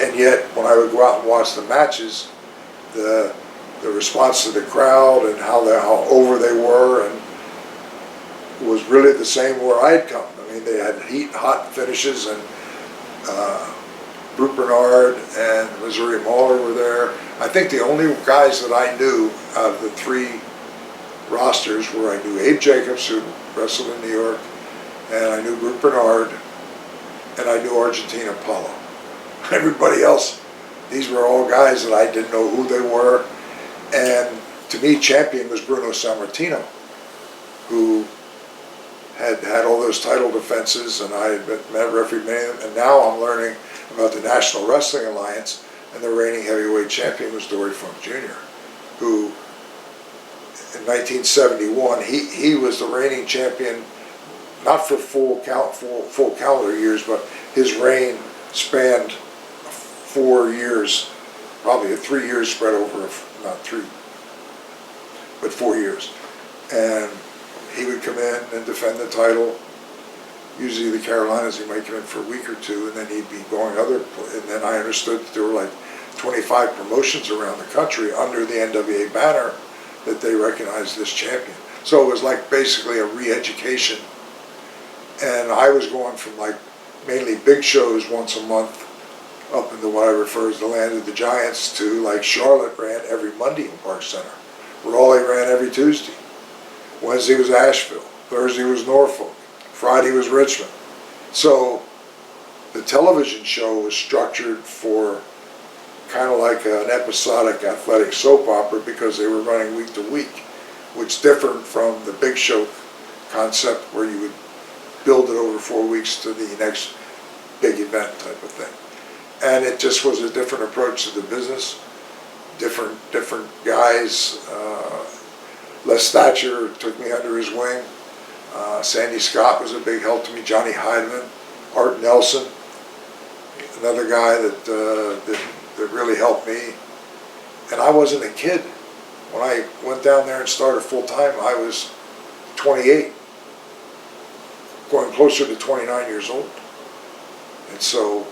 and yet when I would go out and watch the matches, the response to the crowd and how over they were, and was really the same where I'd come. I mean, they had hot finishes, and Brute Bernard and Missouri Mauler were there. I think the only guys that I knew out of the 3 rosters were, I knew Abe Jacobs, who wrestled in New York, and I knew Brute Bernard, and I knew Argentina Apollo. Everybody else, these were all guys that I didn't know who they were. And to me, champion was Bruno Sammartino, who had all those title defenses, and I had met referee many of them, and now I'm learning about the National Wrestling Alliance, and the reigning heavyweight champion was Dory Funk Jr., who in 1971, he was the reigning champion, not for full calendar years, but his reign spanned 4 years, probably a 3 years spread over, not 3, but 4 years. And he would come in and defend the title. Usually the Carolinas, he might come in for a week or 2, and then he'd be going and then I understood that there were like 25 promotions around the country under the NWA banner that they recognized this champion. So it was like basically a re-education. And I was going from like mainly big shows once a month up into what I refer as the land of the Giants to like Charlotte ran every Monday in Park Center. Raleigh ran every Tuesday. Wednesday was Asheville. Thursday was Norfolk. Friday was Richmond. So the television show was structured for kind of like an episodic athletic soap opera because they were running week to week. which differed from the big show concept where you would build it over 4 weeks to the next big event type of thing. And it just was a different approach to the business, different guys. Les Thatcher took me under his wing. Sandy Scott was a big help to me. Johnny Heidemann, Art Nelson, another guy that really helped me. And I wasn't a kid. When I went down there and started full time, I was 28, going closer to 29 years old. And so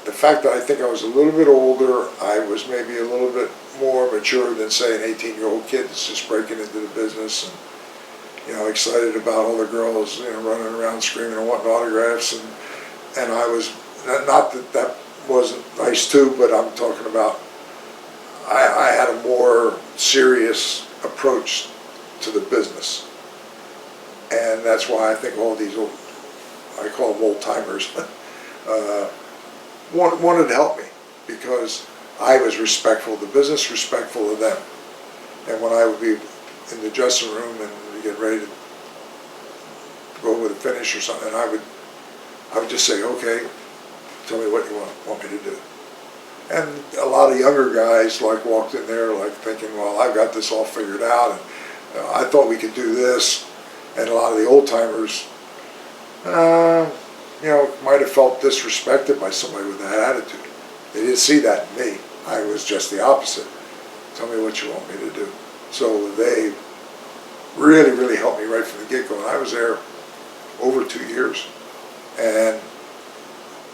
the fact that I think I was a little bit older, I was maybe a little bit more mature than, say, an 18-year-old kid that's just breaking into the business and, you know, excited about all the girls, you know, running around screaming and wanting autographs. And I was, not that that wasn't nice too, but I'm talking about, I had a more serious approach to the business. And that's why I think all these old, I call them old timers, wanted to help me, because I was respectful of the business, respectful of them. And when I would be in the dressing room and we get ready to go with a finish or something, I would just say, okay, tell me what you want me to do. And a lot of younger guys like walked in there like thinking, well, I've got this all figured out, and I thought we could do this. And a lot of the old timers, you know, might have felt disrespected by somebody with that attitude. They didn't see that in me. I was just the opposite. Tell me what you want me to do. So they really, really helped me right from the get-go. And I was there over 2 years and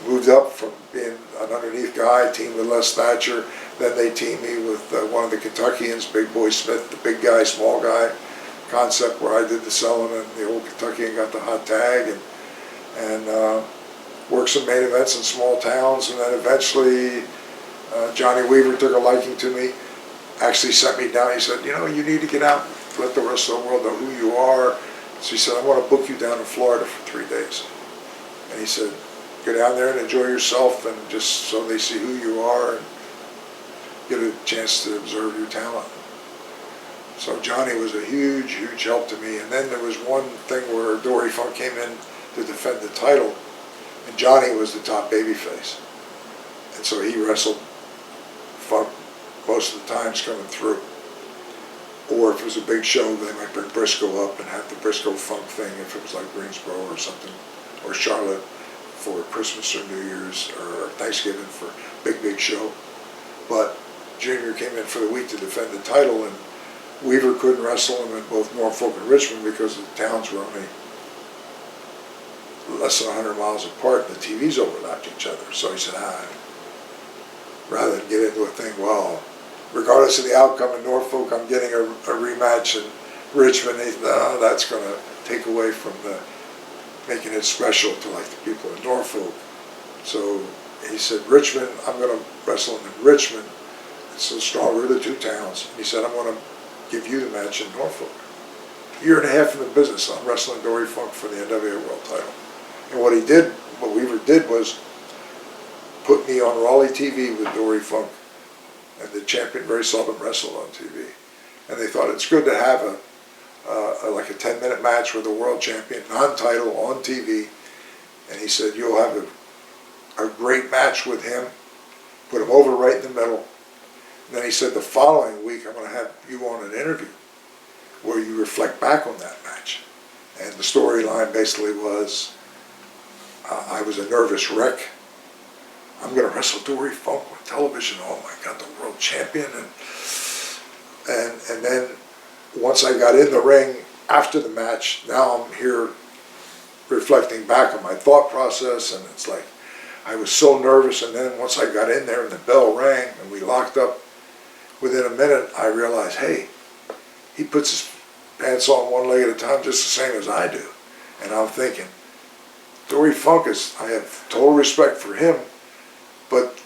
moved up from being an underneath guy, teamed with Les Thatcher. Then they teamed me with one of the Kentuckians, Big Boy Smith, the big guy, small guy concept, where I did the selling and the old Kentuckian got the hot tag, and worked some main events in small towns. And then eventually Johnny Weaver took a liking to me, actually sent me down. He said, you know, you need to get out, let the rest of the world know who you are. So he said, I want to book you down in Florida for 3 days. And he said, go down there and enjoy yourself, and just so they see who you are and get a chance to observe your talent. So Johnny was a huge, huge help to me. And then there was one thing where Dory Funk came in to defend the title, and Johnny was the top babyface. And so he wrestled Funk most of the times coming through. Or if it was a big show, they might bring Briscoe up and have the Briscoe Funk thing, if it was like Greensboro or something, or Charlotte for Christmas or New Year's or Thanksgiving for big show. But Junior came in for the week to defend the title, and Weaver couldn't wrestle him in both Norfolk and Richmond because the towns were only less than 100 miles apart and the TVs overlapped each other. So he said, rather than get into a thing, well, regardless of the outcome in Norfolk, I'm getting a rematch in Richmond. He said, no, that's going to take away from the making it special to like the people in Norfolk. So he said, Richmond, I'm going to wrestle in Richmond. It's the stronger of the two towns. And he said, I'm going to give you the match in Norfolk. A year and a half in the business, I'm wrestling Dory Funk for the NWA World title. And what Weaver did was put me on Raleigh TV with Dory Funk, and the champion very seldom wrestled on TV. And they thought it's good to have like a 10-minute match with a world champion, non-title, on TV. And he said, you'll have a great match with him, put him over right in the middle. And then he said, the following week, I'm going to have you on an interview where you reflect back on that match. And the storyline basically was, I was a nervous wreck. I'm going to wrestle Dory Funk on television. Oh my God, the world champion. And then once I got in the ring after the match, now I'm here reflecting back on my thought process, and it's like, I was so nervous. And then once I got in there and the bell rang and we locked up, within a minute I realized, hey, he puts his pants on one leg at a time just the same as I do. And I'm thinking, Dory Funk I have total respect for him, but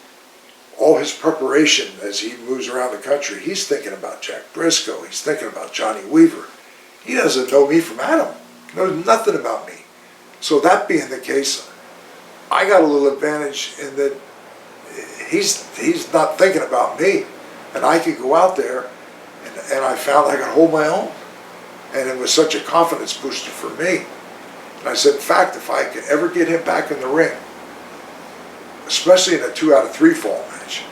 all his preparation as he moves around the country, he's thinking about Jack Briscoe, he's thinking about Johnny Weaver. He doesn't know me from Adam, he knows nothing about me. So that being the case, I got a little advantage in that he's not thinking about me, and I could go out there And I found I could hold my own. And it was such a confidence booster for me. And I said, in fact, if I could ever get him back in the ring, especially in a 2 out of 3 fall match,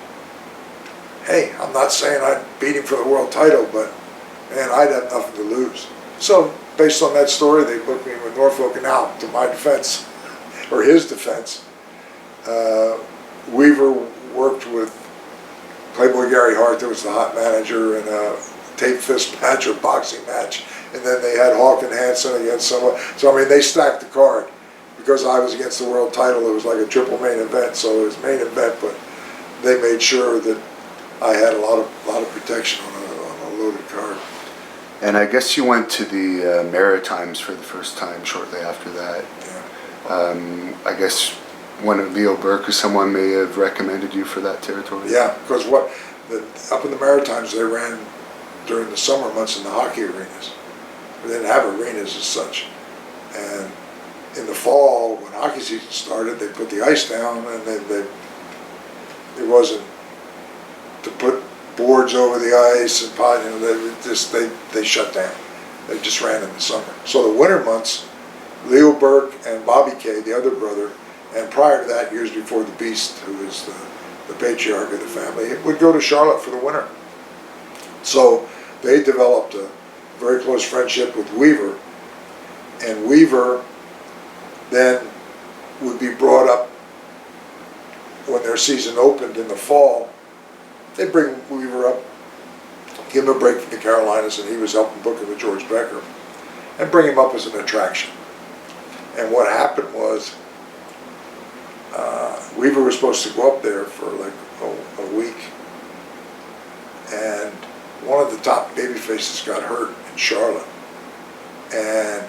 hey, I'm not saying I'd beat him for the world title, but man, I'd have nothing to lose. So based on that story, they booked me with Norfolk, and now to my defense, or his defense, Weaver worked with Playboy Gary Hart, that was the hot manager, in a tape fist match or boxing match. And then they had Hawk and Hansen against someone. So, I mean, they stacked the card. Because I was against the world title, it was like a triple main event. So it was main event, but they made sure that I had a lot of protection on a loaded card. And I guess you went to the Maritimes for the first time shortly after that. Yeah. I guess one of Leo Burke or someone may have recommended you for that territory. Yeah, because up in the Maritimes, they ran during the summer months in the hockey arenas. They didn't have arenas as such. And in the fall, when hockey season started, they put the ice down, and it wasn't to put boards over the ice and pot. You know, they shut down. They just ran in the summer. So the winter months, Leo Burke and Bobby Kay, the other brother, and prior to that, years before the Beast, who is the patriarch of the family, would go to Charlotte for the winter. So they developed a very close friendship with Weaver, and Weaver then would be brought up when their season opened in the fall. They'd bring Weaver up, give him a break from the Carolinas, and he was helping book him with George Becker, and bring him up as an attraction. And what happened was, Weaver was supposed to go up there for like a week, and one of the top babyfaces got hurt in Charlotte, and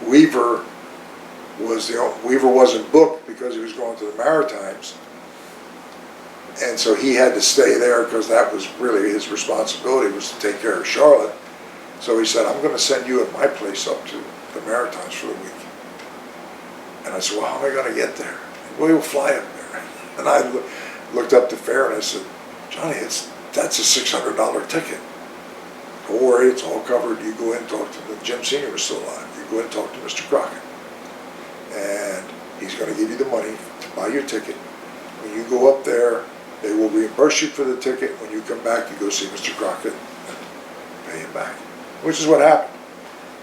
Weaver wasn't booked because he was going to the Maritimes, and so he had to stay there because that was really his responsibility, was to take care of Charlotte. So he said, I'm going to send you at my place up to the Maritimes for the week. And I said, well, how am I going to get there? Well, you'll fly up there. And I looked up the fare and I said, Johnny, that's a $600 ticket. Don't worry, it's all covered. You go in and talk to Jim Sr. was still alive. You go in and talk to Mr. Crockett. And he's going to give you the money to buy your ticket. When you go up there, they will reimburse you for the ticket. When you come back, you go see Mr. Crockett and pay him back, which is what happened.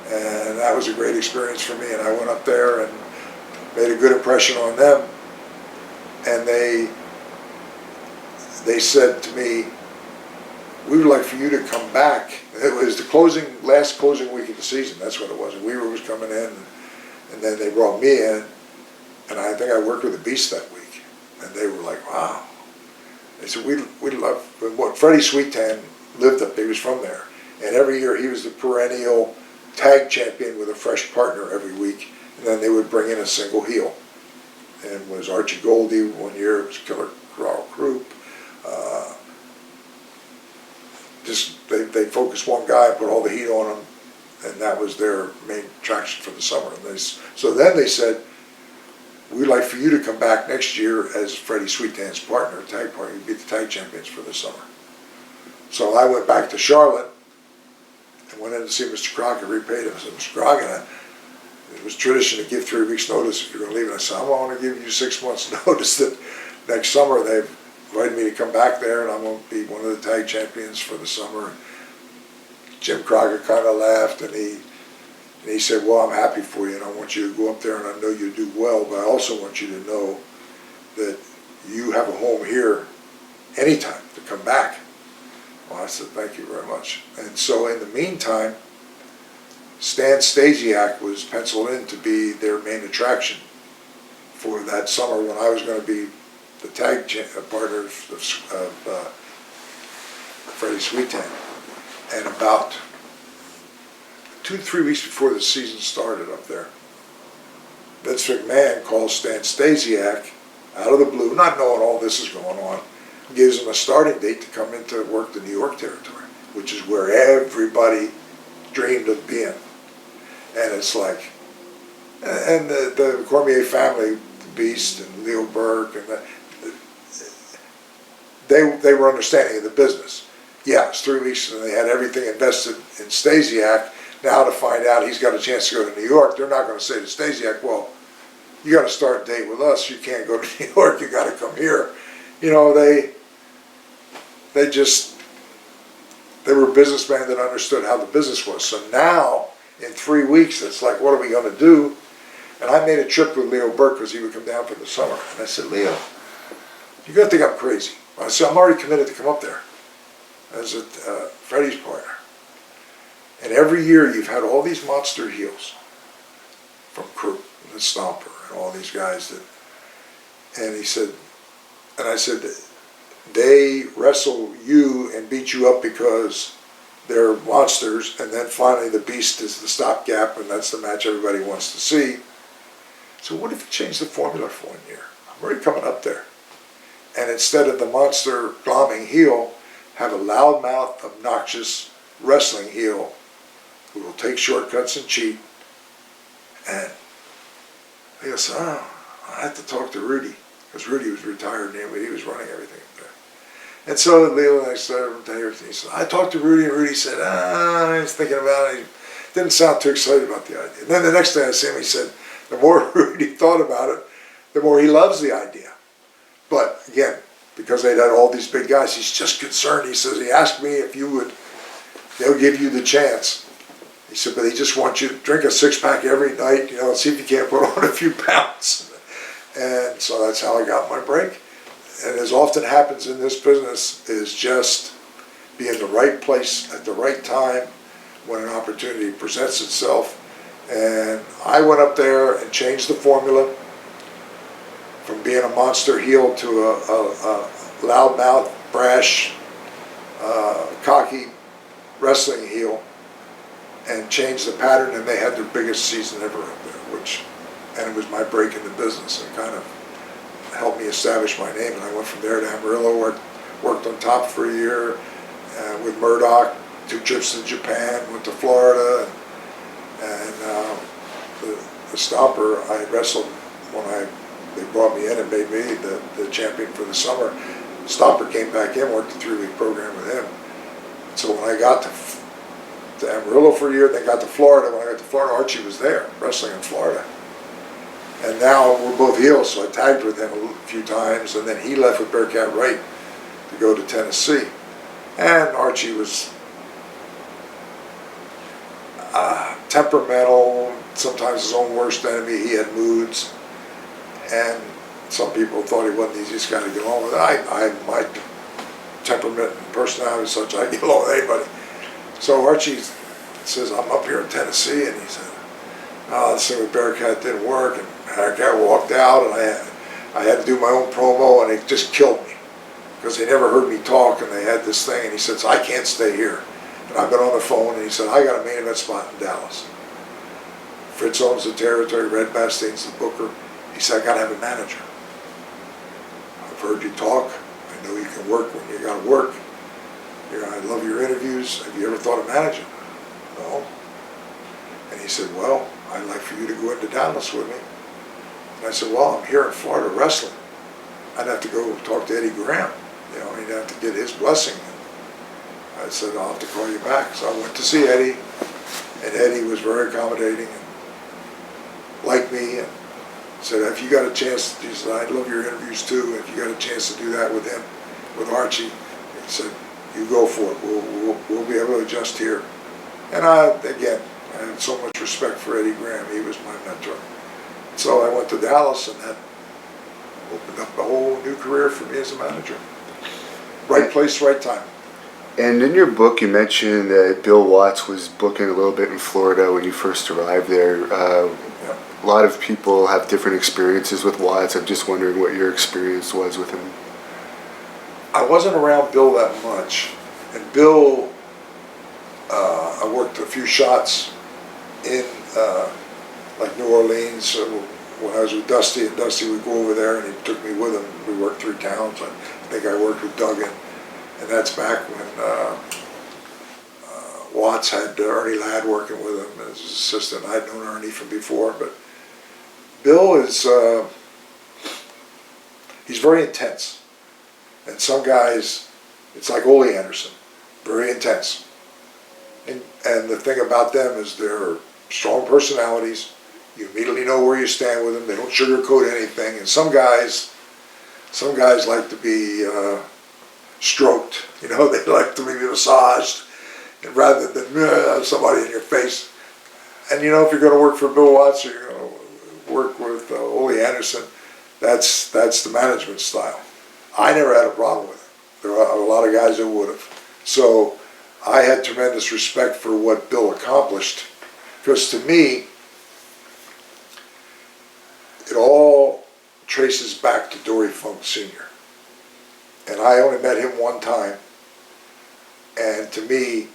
And that was a great experience for me. And I went up there and made a good impression on them. And they said to me, we would like for you to come back. It was the last closing week of the season. That's what it was. Weaver was coming in, and then they brought me in, and I think I worked with the Beast that week. And they were like, wow. They said, we love, what Freddie Sweetan lived up there. He was from there. And every year he was the perennial tag champion with a fresh partner every week. And then they would bring in a single heel. And it was Archie Goldie one year, it was Killer Carl Krupp. They focused one guy, put all the heat on him, and that was their main attraction for the summer. And so then they said, we'd like for you to come back next year as Freddie Sweetan's partner, tag partner. You'd be the tag champions for the summer. So I went back to Charlotte and went in to see Mr. Crockett, repaid him. I said, Mr. Crockett, it was tradition to give 3 weeks notice if you're going to leave. And I said, I want to give you 6 months notice that next summer they've invited me to come back there and I'm going to be one of the tag champions for the summer. Jim Crockett kind of laughed, and he said, well, I'm happy for you, and I want you to go up there, and I know you do well, but I also want you to know that you have a home here anytime to come back. Well, I said, thank you very much. And so in the meantime, Stan Stasiak was penciled in to be their main attraction for that summer when I was going to be the tag partner of Freddie Sweetan. And about 2 to 3 weeks before the season started up there, Vince McMahon calls Stan Stasiak out of the blue, not knowing all this is going on, gives him a starting date to come in to work the New York territory, which is where everybody dreamed of being. And it's like, and the Cormier family, the Beast and Leo Burke, and they were understanding of the business. Yeah, it's 3 weeks, and they had everything invested in Stasiak. Now to find out he's got a chance to go to New York, they're not going to say to Stasiak, well, you got to start a date with us. You can't go to New York. You got to come here. You know, they were businessmen that understood how the business was. So now, in 3 weeks, it's like, what are we going to do? And I made a trip with Leo Burke because he would come down for the summer. And I said, Leo, you're going to think I'm crazy. I said, I'm already committed to come up there as Freddie's partner. And every year you've had all these monster heels from Crew, the Stomper, and all these guys that, and he said, and I said, they wrestle you and beat you up because they're monsters, and then finally the Beast is the stopgap, and that's the match everybody wants to see. So what if you change the formula for 1 year? I'm already coming up there. And instead of the monster glomming heel, have a loudmouth, obnoxious wrestling heel who will take shortcuts and cheat. And I guess, I had to talk to Rudy, because Rudy was retired and he was running everything up there. And so Leo and I started everything. He said, I talked to Rudy, and Rudy said, I was thinking about it. He didn't sound too excited about the idea. And then the next day I saw him, he said, the more Rudy thought about it, the more he loves the idea. But again, because they'd had all these big guys, he's just concerned. He says, he asked me if you would, they'll give you the chance. He said, but they just want you to drink a 6-pack every night, you know, and see if you can't put on a few pounds. And so that's how I got my break. And as often happens in this business, is just be in the right place at the right time when an opportunity presents itself. And I went up there and changed the formula from being a monster heel to a loudmouth, brash, cocky wrestling heel, and changed the pattern, and they had their biggest season ever up there, and it was my break in the business, and kind of helped me establish my name. And I went from there to Amarillo, worked on top for a year with Murdoch, 2 trips to Japan, went to Florida, and the Stomper, I wrestled when they brought me in and made me the champion for the summer. The Stomper came back in, worked a 3-week program with him. So when I got to Amarillo for a year, then got to Florida. When I got to Florida, Archie was there, wrestling in Florida. And now we're both heels, so I tagged with him a few times, and then he left with Bearcat Wright to go to Tennessee. And Archie was temperamental, sometimes his own worst enemy. He had moods, and some people thought he wasn't the easiest guy to get along with. My temperament and personality is such, I get along with anybody. So Archie says, I'm up here in Tennessee, and he said, this thing with Bearcat didn't work, and Bearcat walked out, and I had to do my own promo, and it just killed me, because they never heard me talk, and they had this thing, and he says, I can't stay here. And I've been on the phone, and he said, I got a main event spot in Dallas. Fritz owns the territory, Red Bastian's the booker. He said, I got to have a manager. I've heard you talk. I know you can work when you got to work. I love your interviews. Have you ever thought of managing? No. And he said, well, I'd like for you to go into Dallas with me. And I said, well, I'm here in Florida wrestling. I'd have to go talk to Eddie Graham. You know, he'd have to get his blessing. I said, I'll have to call you back. So I went to see Eddie, and Eddie was very accommodating and liked me, and said, if you got a chance, he said, I love your interviews too. If you got a chance to do that with him, with Archie, he said, you go for it. We'll be able to adjust here. And again, I had so much respect for Eddie Graham. He was my mentor. So I went to Dallas, and that opened up a whole new career for me as a manager. Right place, right time. And in your book, you mentioned that Bill Watts was booking a little bit in Florida when you first arrived there. Yeah. A lot of people have different experiences with Watts. I'm just wondering what your experience was with him. I wasn't around Bill that much. And Bill, I worked a few shots in like New Orleans when I was with Dusty, and Dusty would go over there, and he took me with him. We worked 3 towns. I think I worked with Duggan. And that's back when Watts had Ernie Ladd working with him as his assistant. I'd known Ernie from before, but Bill is, he's very intense. And some guys, it's like Ole Anderson. very intense. And the thing about them is they're strong personalities. You immediately know where you stand with them. They don't sugarcoat anything. And some guys like to be stroked. You know, they like to be massaged, and rather than somebody in your face. And you know, if you're going to work for Bill Watts or you're going to work with Ole Anderson, that's the management style. I never had a problem with it. There are a lot of guys that would have. So I had tremendous respect for what Bill accomplished, because to me, it all traces back to Dory Funk Sr. And I only met him one time, and to me,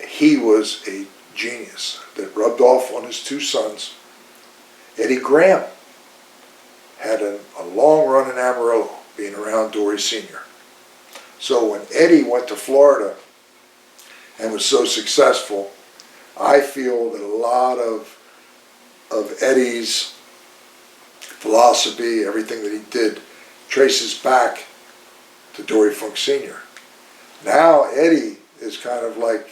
he was a genius that rubbed off on his two sons. Eddie Graham had a long run in Amarillo, being around Dory Sr. So when Eddie went to Florida and was so successful, I feel that a lot of Eddie's philosophy, everything that he did, traces back to Dory Funk Sr. Now Eddie is kind of like,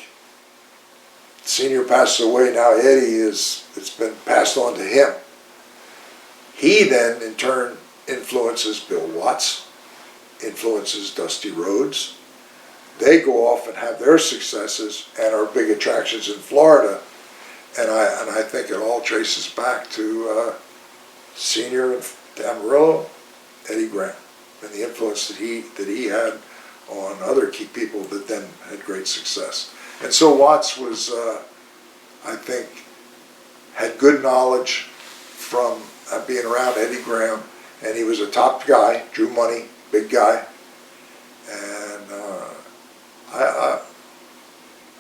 Senior passes away, now Eddie it's been passed on to him. He then in turn influences Bill Watts, influences Dusty Rhodes. They go off and have their successes and are big attractions in Florida, and I think it all traces back to Senior in Amarillo, Eddie Graham, and the influence that he had on other key people that then had great success. And so Watts was, I think, had good knowledge from being around Eddie Graham, and he was a top guy, drew money, big guy, and I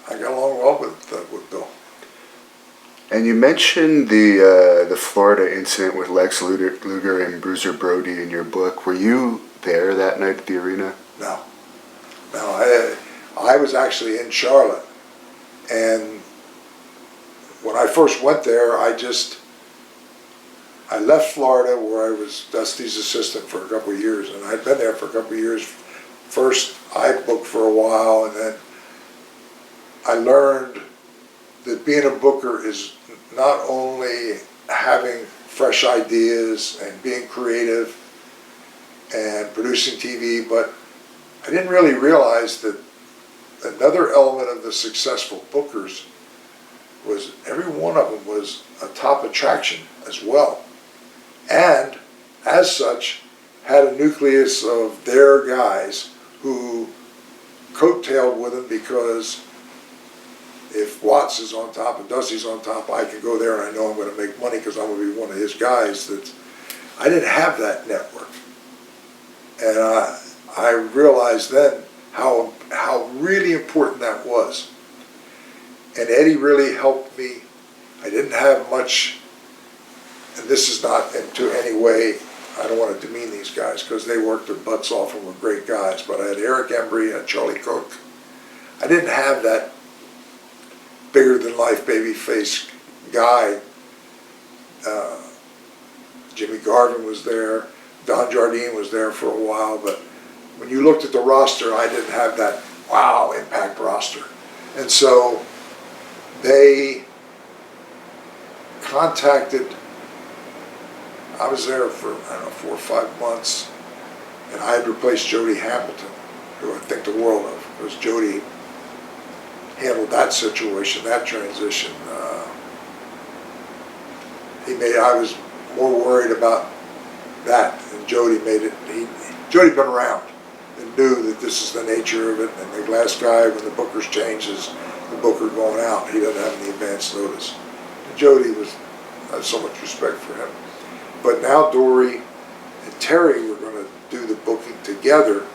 got along well with Bill. And you mentioned the Florida incident with Lex Luger and Bruiser Brody in your book. Were you there that night at the arena? No. I was actually in Charlotte, and when I first went there, I left Florida, where I was Dusty's assistant for a couple of years, and I'd been there for a couple of years. First, I booked for a while, and then I learned that being a booker is not only having fresh ideas and being creative and producing TV, but I didn't really realize that another element of the successful bookers was every one of them was a top attraction as well, and as such had a nucleus of their guys who coattailed with them, because if Watts is on top and Dusty's on top, I can go there and I know I'm going to make money because I'm going to be one of his guys. That I didn't have that network, and I realized then how really important that was. And Eddie really helped me. I didn't have much, and this is not into any way, I don't want to demean these guys because they worked their butts off and were great guys, but I had Eric Embry, I had Charlie Cook. I didn't have that bigger than life baby face guy. Jimmy Garvin was there, Don Jardine was there for a while, but when you looked at the roster, I didn't have that wow Impact roster. And so they contacted, I was there for, I don't know, 4 or 5 months, and I had replaced Jody Hamilton, who I think the world of, because Jody handled that situation, that transition. I was more worried about that, and Jody made it. Jody'd been around and knew that this is the nature of it, and the last guy, when the booker's changes, the booker going out, he doesn't have any advance notice. And Jody I had so much respect for him. But now Dory and Terry were going to do the booking together,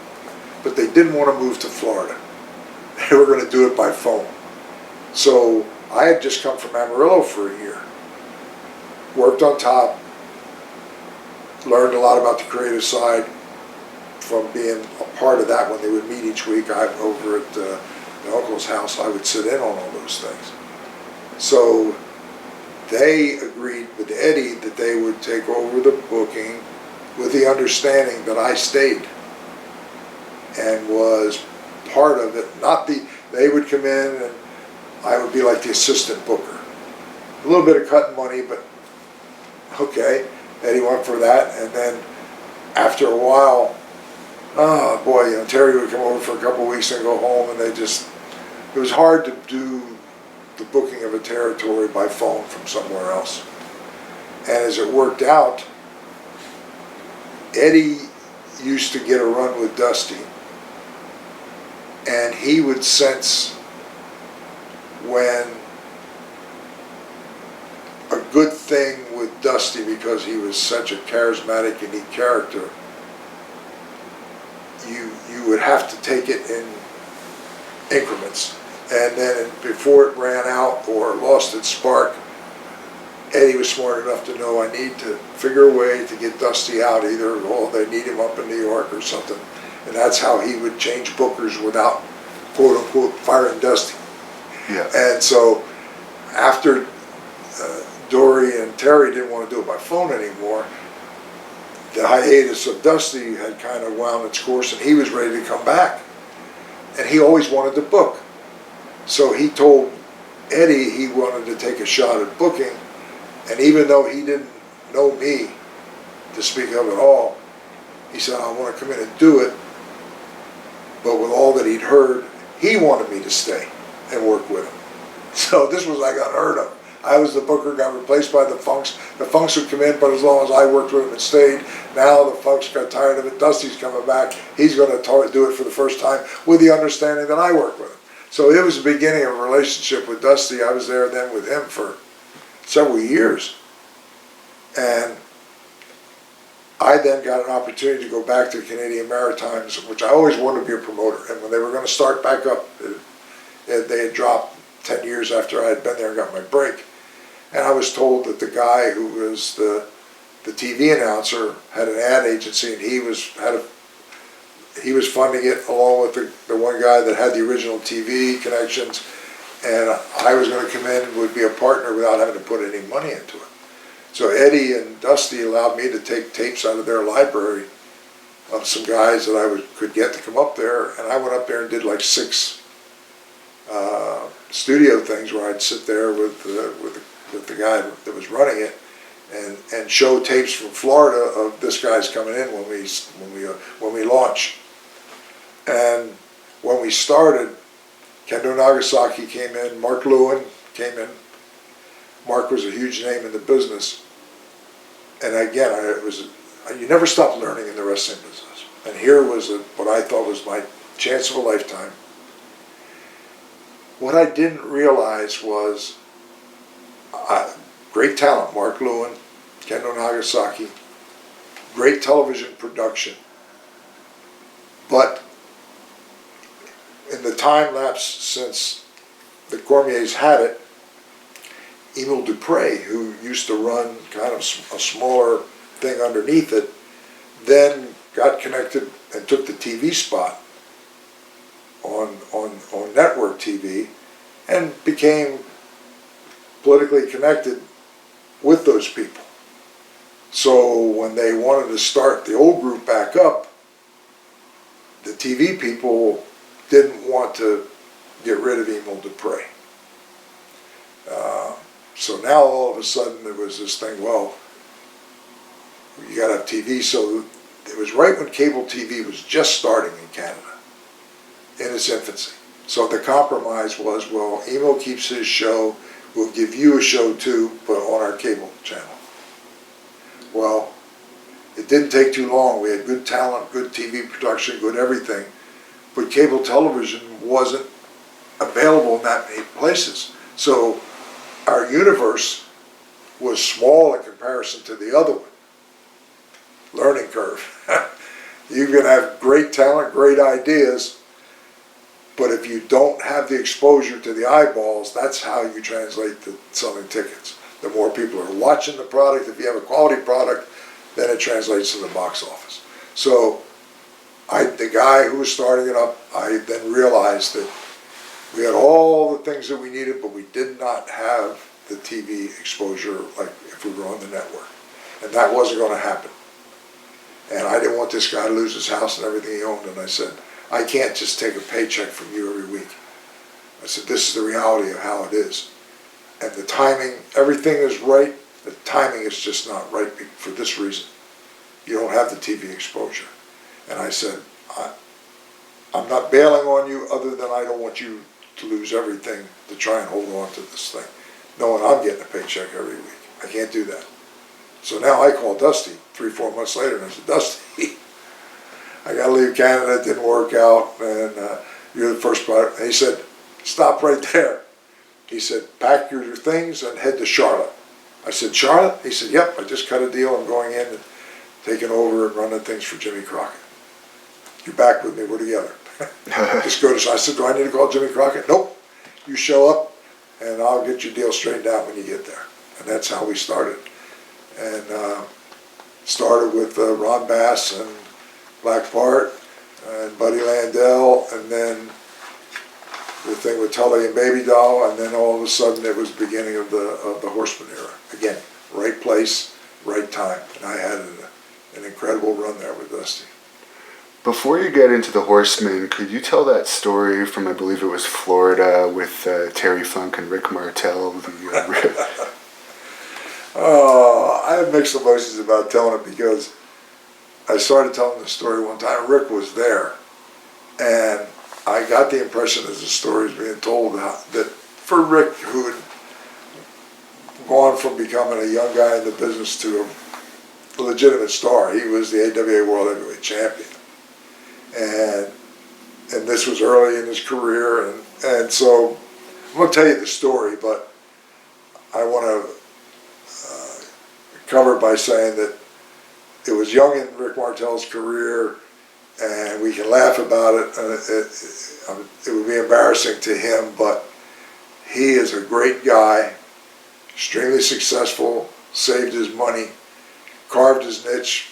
but they didn't want to move to Florida. They were going to do it by phone. So I had just come from Amarillo for a year, worked on top, learned a lot about the creative side from being a part of that. When they would meet each week, I'm over at the uncle's house, I would sit in on all those things. So they agreed with Eddie that they would take over the booking with the understanding that I stayed and was part of it. They would come in and I would be like the assistant booker. A little bit of cutting money, but okay. Eddie went for that, and then after a while, oh boy, you know, Terry would come over for a couple of weeks and go home, and it was hard to do the booking of a territory by phone from somewhere else. And as it worked out, Eddie used to get a run with Dusty, and he would sense when a good thing with Dusty, because he was such a charismatic, unique character, you would have to take it in increments. And then before it ran out or lost its spark, Eddie was smart enough to know I need to figure a way to get Dusty out, either they need him up in New York or something. And that's how he would change bookers without, quote unquote, firing Dusty. Yeah. And so after Dory and Terry didn't want to do it by phone anymore, the hiatus of Dusty had kind of wound its course, and he was ready to come back. And he always wanted to book. So he told Eddie he wanted to take a shot at booking, and even though he didn't know me to speak of at all, he said, I want to come in and do it. But with all that he'd heard, he wanted me to stay and work with him. So this was like unheard of. I was the booker, got replaced by the Funks. The Funks would come in, but as long as I worked with him and stayed, now the Funks got tired of it. Dusty's coming back. He's going to do it for the first time with the understanding that I work with him. So it was the beginning of a relationship with Dusty. I was there then with him for several years. And I then got an opportunity to go back to the Canadian Maritimes, which I always wanted to be a promoter. And when they were going to start back up, they had dropped 10 years after I had been there and got my break. And I was told that the guy who was the TV announcer had an ad agency, and he was funding it along with the one guy that had the original TV connections. And I was going to come in and would be a partner without having to put any money into it. So Eddie and Dusty allowed me to take tapes out of their library of some guys that I could get to come up there. And I went up there and did like 6 studio things where I'd sit there with the guy that was running it and show tapes from Florida of this guy's coming in when we launch. And when we started, Kendo Nagasaki came in, Mark Lewin came in. Mark was a huge name in the business. And again, you never stop learning in the wrestling business. And here was what I thought was my chance of a lifetime. What I didn't realize was great talent, Mark Lewin, Kendo Nagasaki, great television production. But in the time lapse since the Cormiers had it, Emil Dupre, who used to run kind of a smaller thing underneath it, then got connected and took the TV spot on network TV and became politically connected with those people. So when they wanted to start the old group back up, the TV people didn't want to get rid of Emil Dupre. So now all of a sudden there was this thing, well, you got to have TV. So it was right when cable TV was just starting in Canada, in its infancy. So the compromise was, well, Emil keeps his show, we'll give you a show too, but on our cable channel. Well, it didn't take too long. We had good talent, good TV production, good everything, but cable television wasn't available in that many places. So our universe was small in comparison to the other one. Learning curve. You can have great talent, great ideas, but if you don't have the exposure to the eyeballs, that's how you translate to selling tickets. The more people are watching the product, if you have a quality product, then it translates to the box office. So the guy who was starting it up, I then realized that we had all the things that we needed, but we did not have the TV exposure like if we were on the network. And that wasn't going to happen. And I didn't want this guy to lose his house and everything he owned. And I said, I can't just take a paycheck from you every week. I said, this is the reality of how it is. And the timing, everything is right. The timing is just not right for this reason. You don't have the TV exposure. And I said, I'm not bailing on you other than I don't want you to lose everything to try and hold on to this thing, knowing I'm getting a paycheck every week. I can't do that. So now I call Dusty 3-4 months later and I said, Dusty, I got to leave Canada. It didn't work out, and you're the first part. And he said, stop right there. He said, pack your things and head to Charlotte. I said, Charlotte? He said, yep, I just cut a deal. I'm going in and taking over and running things for Jimmy Crockett. You're back with me. We're together. Just go to. I said, do I need to call Jimmy Crockett? Nope. You show up, and I'll get your deal straightened out when you get there. And that's how we started. And started with Ron Bass and Black Bart and Buddy Landell, and then the thing with Tully and Baby Doll, and then all of a sudden it was the beginning of the Horsemen era. Again, right place, right time. And I had an incredible run there with Dusty. Before you get into the Horsemen, could you tell that story from, I believe it was Florida, with Terry Funk and Rick Martel? I have mixed emotions about telling it because I started telling the story one time. Rick was there, and I got the impression as the story was being told that for Rick, who had gone from becoming a young guy in the business to a legitimate star, he was the AWA World Heavyweight Champion. And this was early in his career, and so I'm going to tell you the story, but I want to cover it by saying that it was young in Rick Martel's career, and we can laugh about it, and it would be embarrassing to him, but he is a great guy, extremely successful, saved his money, carved his niche.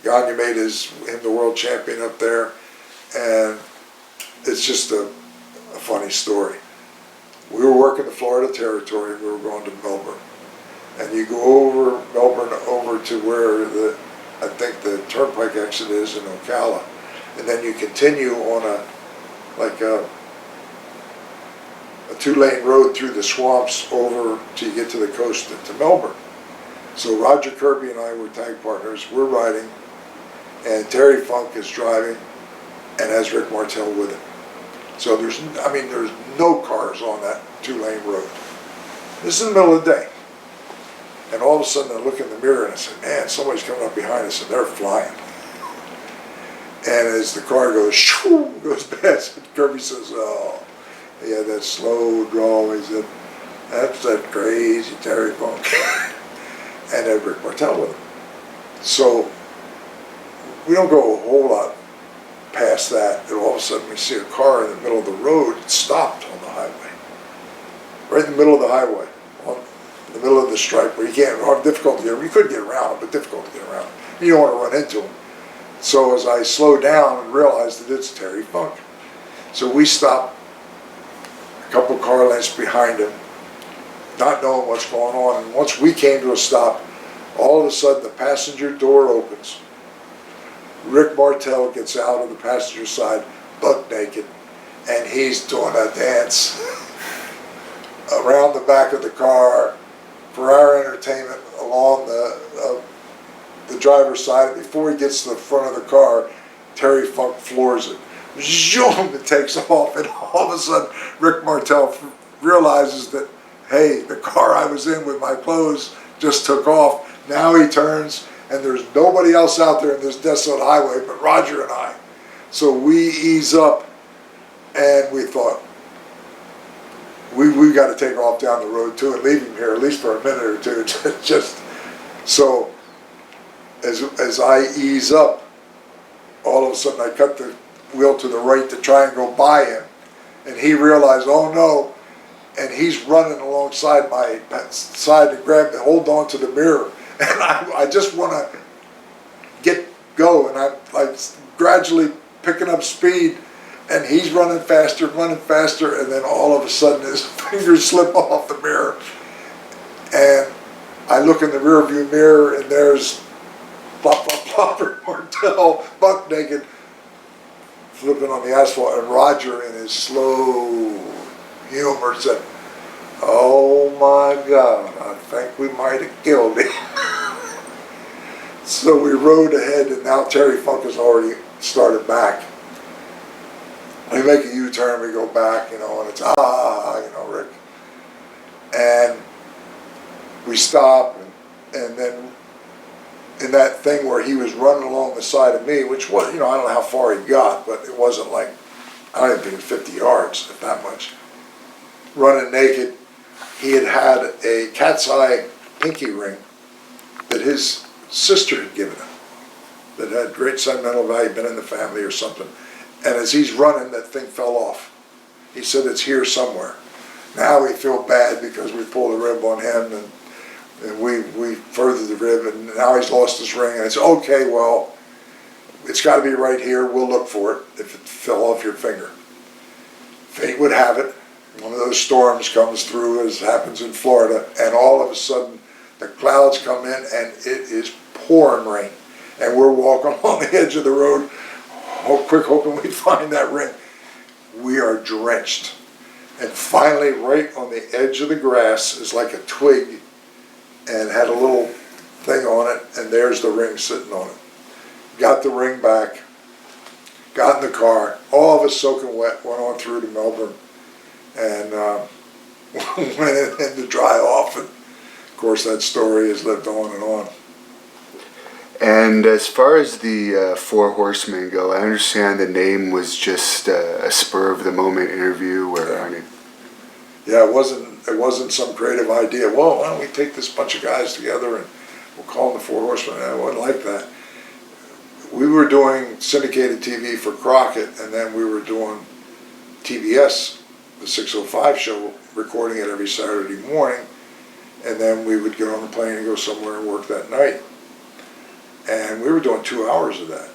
Gagne made him the world champion up there, and it's just a funny story. We were working the Florida territory, and we were going to Melbourne. And you go over Melbourne over to where I think the turnpike exit is in Ocala, and then you continue on a 2-lane road through the swamps over till you get to the coast to Melbourne. So Roger Kirby and I were tag partners. We're riding, and Terry Funk is driving and has Rick Martel with him. So there's no cars on that 2-lane road. This is in the middle of the day. And all of a sudden I look in the mirror and I said, man, somebody's coming up behind us and they're flying. And as the car goes, shoo, goes past, Kirby says, oh, he had that slow drawl. He said, that's that crazy Terry Funk. And had Rick Martel with him. So we don't go a whole lot past that, and all of a sudden we see a car in the middle of the road stopped on the highway. Right in the middle of the highway, in the middle of the stripe where you can't, difficult to get, you could get around, but difficult to get around. You don't want to run into him. So as I slow down and realize that it's Terry Funk. So we stop a couple car lengths behind him, not knowing what's going on. And once we came to a stop, all of a sudden the passenger door opens. Rick Martel gets out of the passenger side, buck naked, and he's doing a dance around the back of the car for our entertainment along the driver's side. Before he gets to the front of the car, Terry Funk floors it. Zoom, it takes off, and all of a sudden Rick Martel realizes that, hey, the car I was in with my clothes just took off. Now he turns, and there's nobody else out there in this desolate highway but Roger and I. So we ease up, and we thought, we got to take off down the road too and leave him here at least for a minute or two. Just so as I ease up, all of a sudden I cut the wheel to the right to try and go by him, and he realized, oh no, and he's running alongside my side to hold on to the mirror, and I just want to go, and I'm like gradually picking up speed, and he's running faster, and then all of a sudden his fingers slip off the mirror, and I look in the rearview mirror, and there's Plop, Plop, Plop, Rick Martel, buck naked, flipping on the asphalt, and Roger in his slow humor, said, "Oh my God, I think we might have killed him." So we rode ahead, and now Terry Funk has already started back. We make a U-turn, we go back, and it's Rick. And we stop, and then in that thing where he was running along the side of me, which was, I don't know how far he got, but it wasn't like, I don't even think 50 yards, if that much. Running naked, he had a cat's eye pinky ring that his sister had given him that had great sentimental value, been in the family or something. And as he's running, that thing fell off. He said, "It's here somewhere." Now we feel bad because we pulled the rib on him, and we furthered the rib, and now he's lost his ring. And I said, "Okay, well, it's got to be right here. We'll look for it if it fell off your finger." Fate would have it, one of those storms comes through, as happens in Florida, and all of a sudden the clouds come in and it is pouring rain. And we're walking along the edge of the road, quick hoping we find that ring. We are drenched. And finally, right on the edge of the grass is like a twig and had a little thing on it, and there's the ring sitting on it. Got the ring back, got in the car, all of us soaking wet, went on through to Melbourne, and went in to dry off. And of course, that story has lived on and on. And as far as the Four Horsemen go, I understand the name was just a spur of the moment interview where Yeah, it wasn't some creative idea. Well, why don't we take this bunch of guys together and we'll call them the Four Horsemen? I wasn't like that. We were doing syndicated TV for Crockett, and then we were doing TBS, the 605 show, recording it every Saturday morning, and then we would get on the plane and go somewhere and work that night. And we were doing 2 hours of that.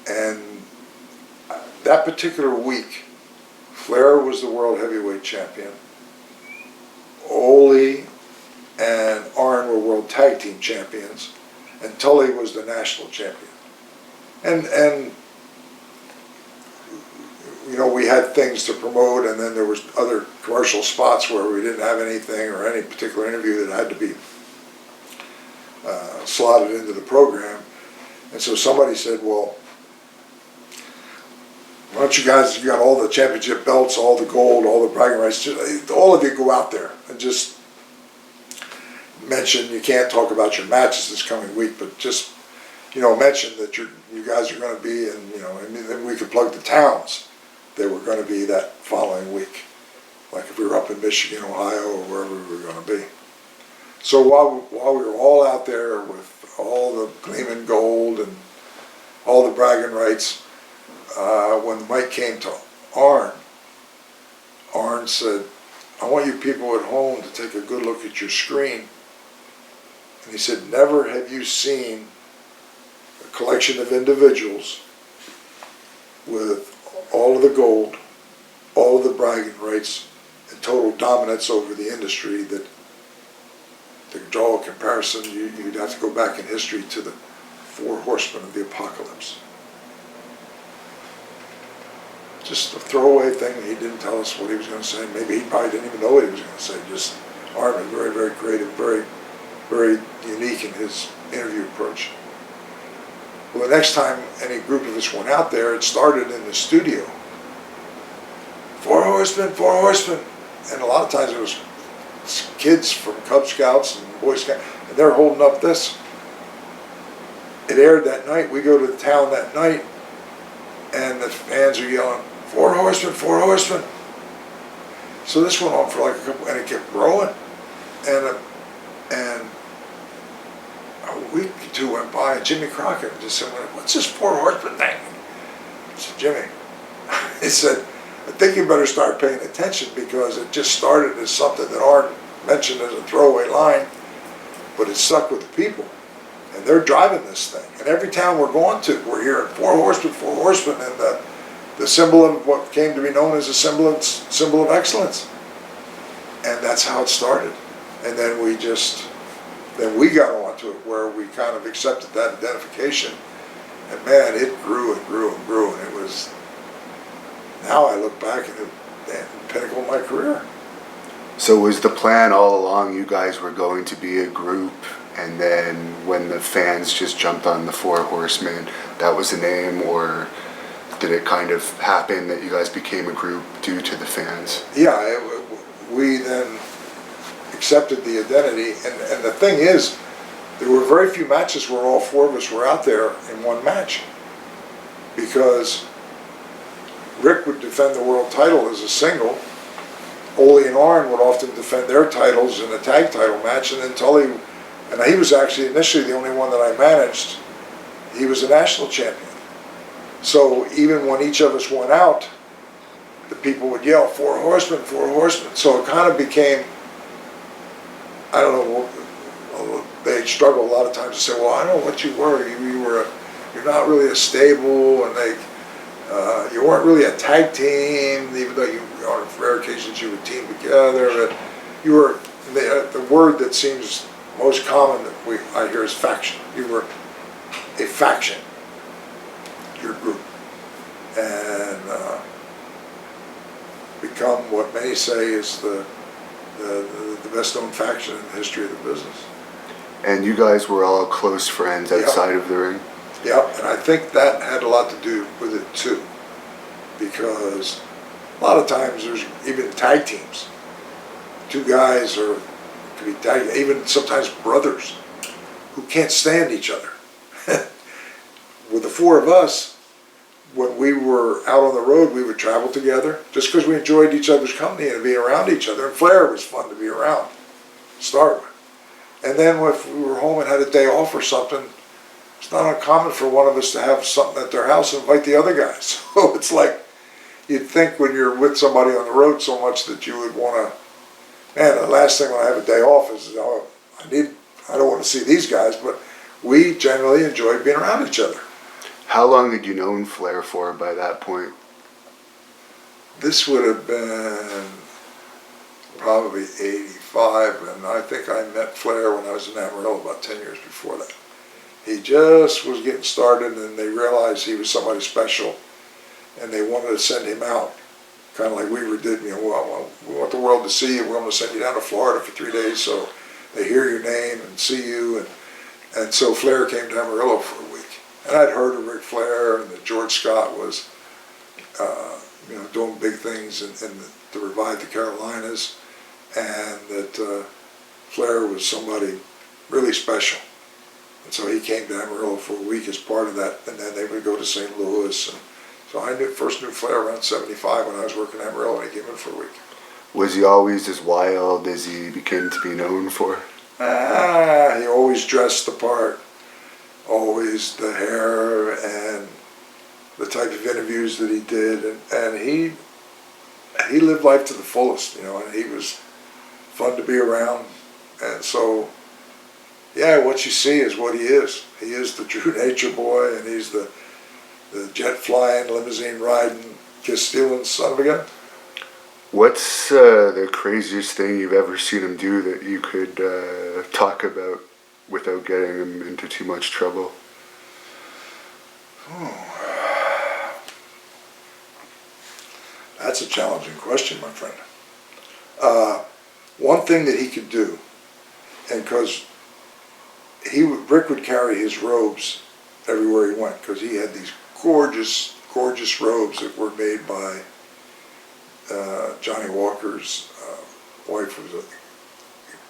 And that particular week, Flair was the world heavyweight champion. Ole and Arn were world tag team champions. And Tully was the national champion. And we had things to promote, and then there was other commercial spots where we didn't have anything or any particular interview that had to be slotted into the program. And so somebody said, "Well, why don't you guys, you got all the championship belts, all the gold, all the bragging rights, just, all of you go out there and just mention, you can't talk about your matches this coming week, but just, mention that you guys are going to be, and then we could plug the towns that were going to be that following week. Like if we were up in Michigan, Ohio, or wherever we were going to be." So while we were all out there with all the gleaming gold and all the bragging rights, when the mic came to Arn said, "I want you people at home to take a good look at your screen." And he said, "Never have you seen a collection of individuals with all of the gold, all of the bragging rights, and total dominance over the industry that, to draw a comparison, you'd have to go back in history to the Four Horsemen of the Apocalypse." Just a throwaway thing. He didn't tell us what he was going to say. Maybe he probably didn't even know what he was going to say. Just Arn was very, very creative, very, very unique in his interview approach. Well, the next time any group of us went out there, it started in the studio. Four Horsemen, Four Horsemen. And a lot of times it was kids from Cub Scouts and Boy Scouts, and they're holding up this. It aired that night. We go to the town that night, and the fans are yelling, "Four Horsemen, Four Horsemen." So this went on for like a couple, and it kept growing. And a week or two went by, and Jimmy Crockett just said, "What's this Four Horsemen thing?" I said, "Jimmy," he said, "I think you better start paying attention, because it just started as something that Arn mentioned as a throwaway line, but it stuck with the people. And they're driving this thing. And every town we're going to, we're hearing Four Horsemen, and the symbol of what came to be known as a symbol of excellence." And that's how it started. And then we got onto it, where we kind of accepted that identification. And man, it grew and grew and grew, and now I look back and the pinnacle of my career. So was the plan all along you guys were going to be a group, and then when the fans just jumped on the Four Horsemen, that was the name, or did it kind of happen that you guys became a group due to the fans? Yeah, we then accepted the identity, and the thing is, there were very few matches where all four of us were out there in one match, because Rick would defend the world title as a single. Ole and Arn would often defend their titles in a tag title match, and then Tully, and he was actually initially the only one that I managed, he was a national champion. So even when each of us went out, the people would yell, Four Horsemen, Four Horsemen. So it kind of became, I don't know, they struggle a lot of times to say, well, I know what you were. You're not really a stable, and you weren't really a tag team, even though on rare occasions you would team together. But you were, the word that seems most common that I hear is faction. You were a faction, your group, and become what many say is the best known faction in the history of the business. And you guys were all close friends outside of the ring? Yeah, and I think that had a lot to do with it too, because a lot of times there's even tag teams. Two guys or could be tag, even sometimes brothers, who can't stand each other. With the four of us, when we were out on the road, we would travel together just because we enjoyed each other's company and being around each other. And Flair was fun to be around, to start with. And then if we were home and had a day off or something, it's not uncommon for one of us to have something at their house and invite the other guys. So it's like, you'd think when you're with somebody on the road so much that you would want to, man, the last thing when I have a day off is, oh, I don't want to see these guys, but we generally enjoyed being around each other. How long had you known Flair for by that point? This would have been probably 85, and I think I met Flair when I was in Amarillo about 10 years before that. He just was getting started, and they realized he was somebody special, and they wanted to send him out, kind of like Weaver did. Well, we want the world to see you. We're going to send you down to Florida for 3 days so they hear your name and see you. And so Flair came to Amarillo for a week. And I'd heard of Ric Flair, and that George Scott was doing big things to revive the Carolinas, and that Flair was somebody really special. And so he came to Amarillo for a week as part of that, and then they would go to St. Louis. And so I first knew Flair around 75 when I was working in Amarillo, and he came in for a week. Was he always as wild as he became to be known for? He always dressed the part, always the hair and the type of interviews that he did, and he lived life to the fullest, and he was fun to be around. And so, yeah, what you see is what he is. He is the true nature boy, and he's the jet flying, limousine riding, kiss stealing son of a gun. What's the craziest thing you've ever seen him do that you could talk about without getting him into too much trouble? That's a challenging question, my friend. One thing that he could do, and because Rick would carry his robes everywhere he went, because he had these gorgeous, gorgeous robes that were made by Johnny Walker's wife, was a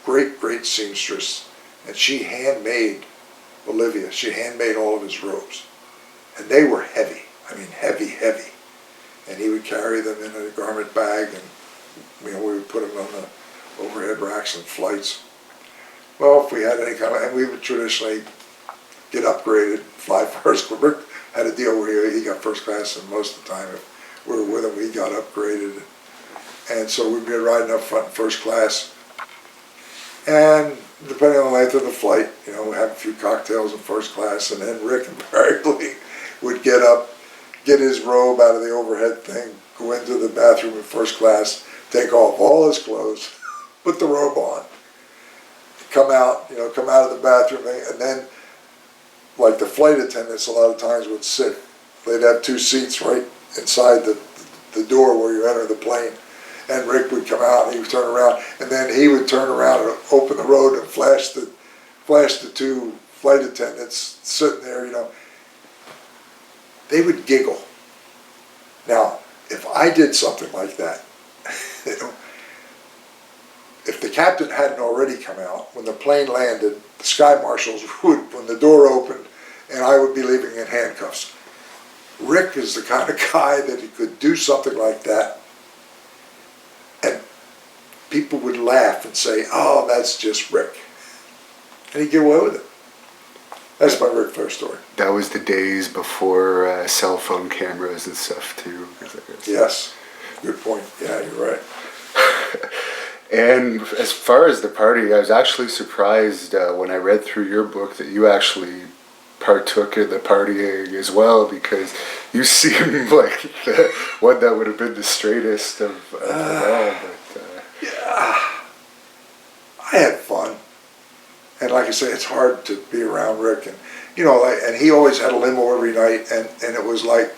great, great seamstress, and she handmade, Olivia, she handmade all of his robes. And they were heavy, I mean heavy, heavy. And he would carry them in a garment bag, and we would put them on the overhead racks and flights. Well, if we had any kind of, and we would traditionally get upgraded, fly first. But Rick had a deal where he got first class, and most of the time if we were with him, we got upgraded. And so we'd be riding up front in first class. And depending on the length of the flight, we'd have a few cocktails in first class, and then Rick invariably would get up, get his robe out of the overhead thing, go into the bathroom in first class, take off all his clothes, put the robe on, come out of the bathroom, and then, like the flight attendants a lot of times would sit, they'd have two seats right inside the the door where you enter the plane. And Rick would come out and he would turn around, and then he would turn around and open the road and flash the two flight attendants sitting there, you know. They would giggle. Now, if I did something like that, you know, if the captain hadn't already come out, when the plane landed, the sky marshals would, when the door opened, and I would be leaving in handcuffs. Rick is the kind of guy that he could do something like that, and people would laugh and say, "Oh, that's just Rick," and he'd get away with it. That's my Ric Flair story. That was the days before cell phone cameras and stuff too. Yes, good point. Yeah, you're right. And as far as the party, I was actually surprised when I read through your book that you actually partook in the partying as well, because you seem like the one that would have been the straightest of them all. But, yeah, I had fun. And like I say, it's hard to be around Rick, and you know, like, and he always had a limo every night, and it was like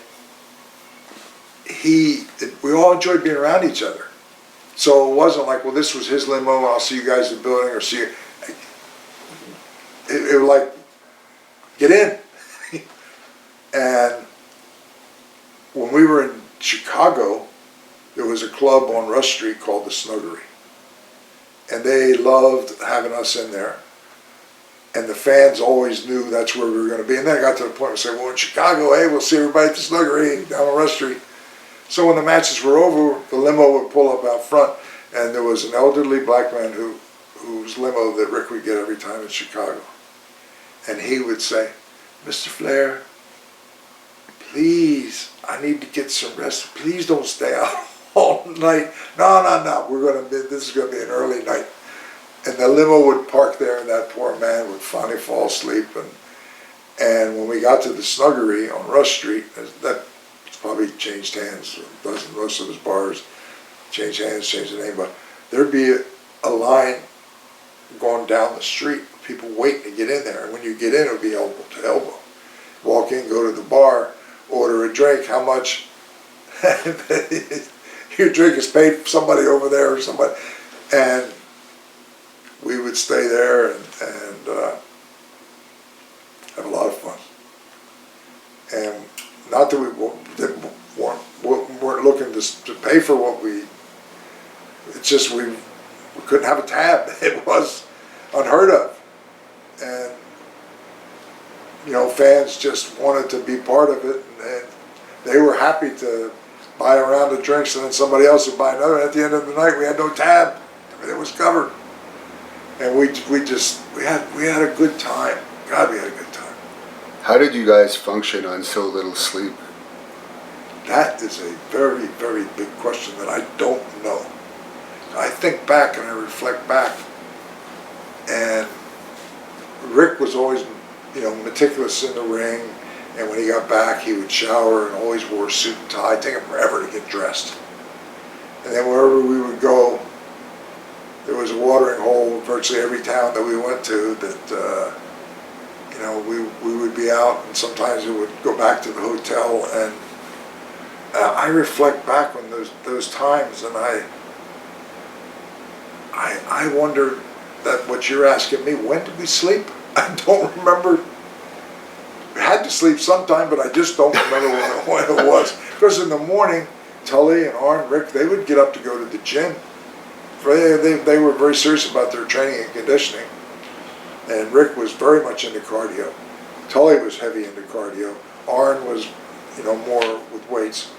we all enjoyed being around each other. So it wasn't like, well, this was his limo, I'll see you guys in the building, or see you. It was like, get in. And when we were in Chicago, there was a club on Rush Street called the Snuggery, and they loved having us in there. And the fans always knew that's where we were going to be. And then I got to the point where I said, well, in Chicago, hey, we'll see everybody at the Snuggery down on Rush Street. So when the matches were over, the limo would pull up out front, and there was an elderly black man whose limo that Rick would get every time in Chicago. And he would say, Mr. Flair, please, I need to get some rest. Please don't stay out all night. No, this is going to be an early night. And the limo would park there, and that poor man would finally fall asleep. And when we got to the Snuggery on Rush Street, that probably changed hands. Most of his bars changed hands, changed the name, but there'd be a line going down the street, people waiting to get in there. And when you get in, it would be elbow to elbow. Walk in, go to the bar, order a drink. How much? Your drink is paid for somebody over there or somebody. And we would stay there and have a lot of fun. And not that we weren't looking to pay for what it's just we couldn't have a tab. It was unheard of. And, you know, fans just wanted to be part of it, and they were happy to buy a round of drinks, and then somebody else would buy another. At the end of the night, we had no tab. Everything was covered. And we had a good time. God, we had a good time. how did you guys function on so little sleep? That is a very, very big question that I don't know. I think back and I reflect back, and Rick was always, you know, meticulous in the ring, and when he got back, he would shower and always wore a suit and tie. It'd take him forever to get dressed. And then wherever we would go, there was a watering hole in virtually every town that we went to that, you know, we would be out, and sometimes we would go back to the hotel, and I reflect back on those times, and I wonder that what you're asking me, when did we sleep? I don't remember. We had to sleep sometime, but I just don't remember when it was. Because in the morning, Tully and Arn, Rick, they would get up to go to the gym. They were very serious about their training and conditioning. And Rick was very much into cardio. Tully was heavy into cardio. Arn was, you know, more with weights.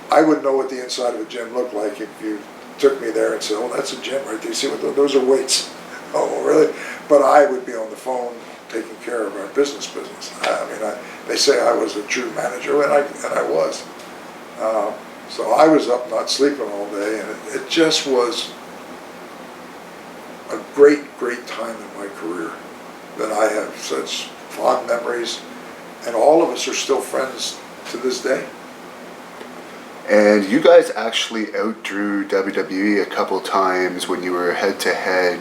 I wouldn't know what the inside of a gym looked like if you took me there and said, oh, that's a gym right there. See what those are weights. Oh, really? But I would be on the phone taking care of our business. I mean, they say I was a true manager, and I was. So I was up not sleeping all day, and it just was a great, great time in my career that I have such fond memories, and all of us are still friends to this day. And you guys actually outdrew WWE a couple times when you were head-to-head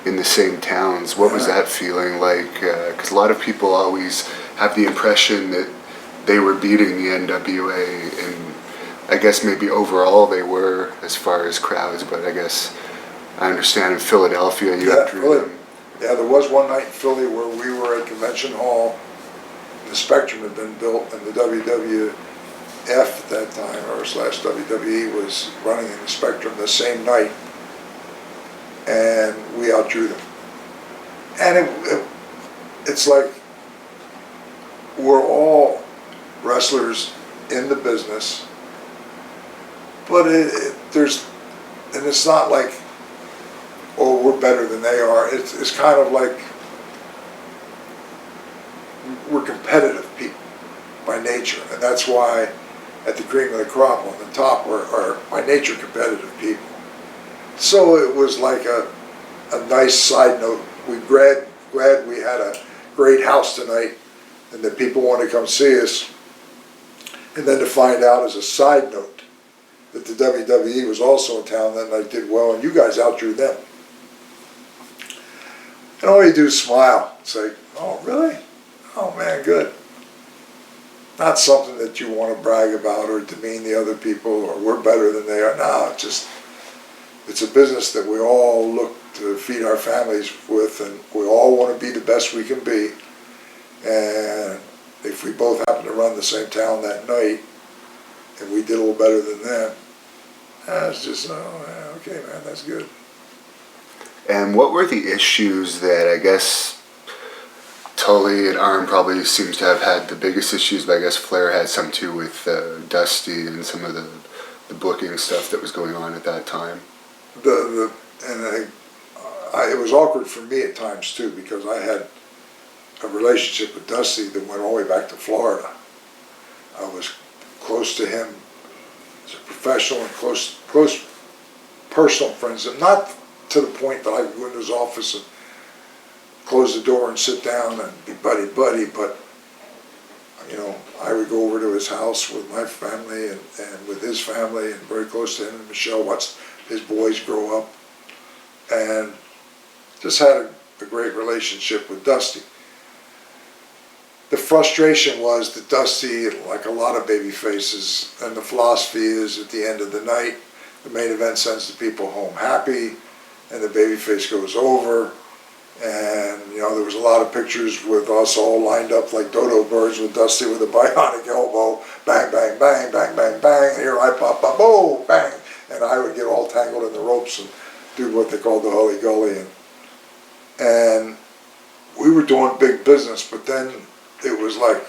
in the same towns. What was that feeling like? Because a lot of people always have the impression that they were beating the NWA I guess maybe overall they were as far as crowds, but I guess I understand in Philadelphia you Yeah, drew Philly. them. Yeah, there was one night in Philly where we were at Convention Hall. The Spectrum had been built, and the WWF at that time, or slash WWE, was running in the Spectrum the same night, and we outdrew them. And it's like we're all wrestlers in the business, but and it's not like, oh, we're better than they are. It's kind of like we're competitive people by nature, and that's why at the cream of the crop on the top are by nature competitive people. So it was like a nice side note. We're glad we had a great house tonight and that people want to come see us. And then to find out as a side note that the WWE was also in town that night, did well, and you guys outdrew them. And all you do is smile. It's like, oh, really? Oh, man, good. Not something that you want to brag about or demean the other people or we're better than they are. No, it's a business that we all look to feed our families with, and we all want to be the best we can be. And if we both happen to run the same town that night and we did a little better than them, it's just, oh, yeah, okay, man, that's good. And what were the issues that I guess Tully and Arn probably seems to have had the biggest issues, but I guess Flair had some too with Dusty and some of the booking stuff that was going on at that time? It was awkward for me at times too, because I had a relationship with Dusty that went all the way back to Florida. I was close to him as a professional and close personal friends, and not to the point that I would go into his office and close the door and sit down and be buddy-buddy, but you know, I would go over to his house with my family and with his family, and very close to him and Michelle, watched his boys grow up, and just had a great relationship with Dusty. The frustration was that Dusty, like a lot of baby faces, and the philosophy is at the end of the night, the main event sends the people home happy, and the baby face goes over. And you know, there was a lot of pictures with us all lined up like dodo birds with Dusty with a bionic elbow, bang, bang, bang, bang, bang, bang, and here I pop, pop, oh, bang, and I would get all tangled in the ropes and do what they called the Hully Gully, and we were doing big business. But then it was like,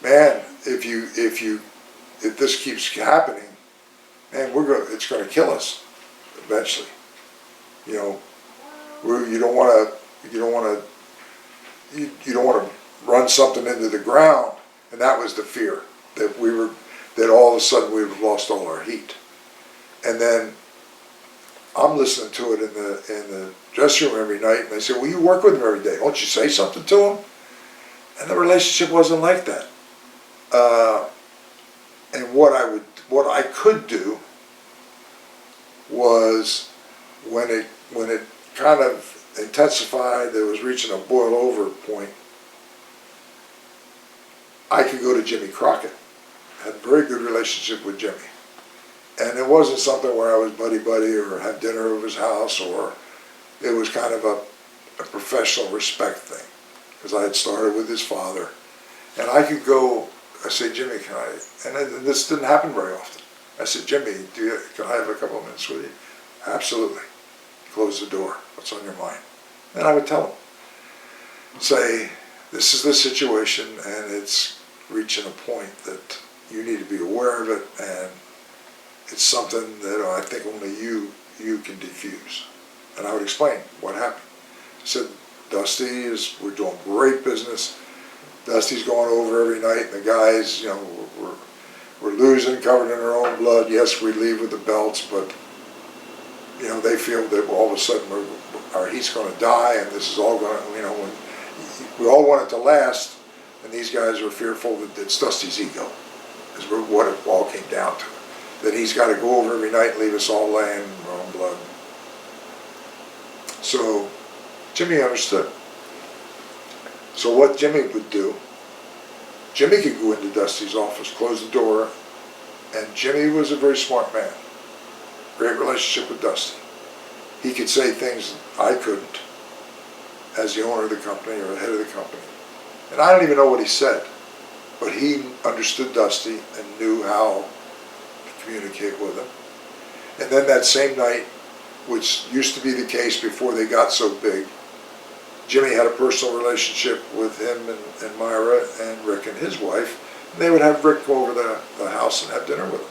man, if this keeps happening, man, it's going to kill us eventually, you know. You don't want to run something into the ground, and that was the fear, that all of a sudden we would have lost all our heat. And then I'm listening to it in the dressing room every night, and they say, well, you work with him every day, don't you say something to him? And the relationship wasn't like that. And what I could do was when it kind of intensified, it was reaching a boil over point, I could go to Jimmy Crockett. I had a very good relationship with Jimmy. And it wasn't something where I was buddy-buddy or had dinner over his house, or it was kind of a professional respect thing, because I had started with his father. And I could go, I say, Jimmy, can I, and this didn't happen very often. I said, Jimmy, can I have a couple of minutes with you? Absolutely. Close the door. What's on your mind? And I would tell him, say, this is the situation, and it's reaching a point that you need to be aware of it, and it's something that I think only you can diffuse. And I would explain what happened. I said, we're doing great business. Dusty's going over every night, and the guys, you know, we're losing, covered in our own blood. Yes, we leave with the belts, but you know, they feel that all of a sudden our heat's going to die, and this is all going to, you know, when we all want it to last, and these guys are fearful that it's Dusty's ego, is what it all came down to. That he's got to go over every night and leave us all laying in our own blood. So Jimmy understood. So what Jimmy would do, Jimmy could go into Dusty's office, close the door, And Jimmy was a very smart man. Great relationship with Dusty. He could say things I couldn't as the owner of the company or the head of the company. And I don't even know what he said, but he understood Dusty and knew how to communicate with him. And then that same night, which used to be the case before they got so big, Jimmy had a personal relationship with him and Myra and Rick and his wife. And they would have Rick go over the house and have dinner with him.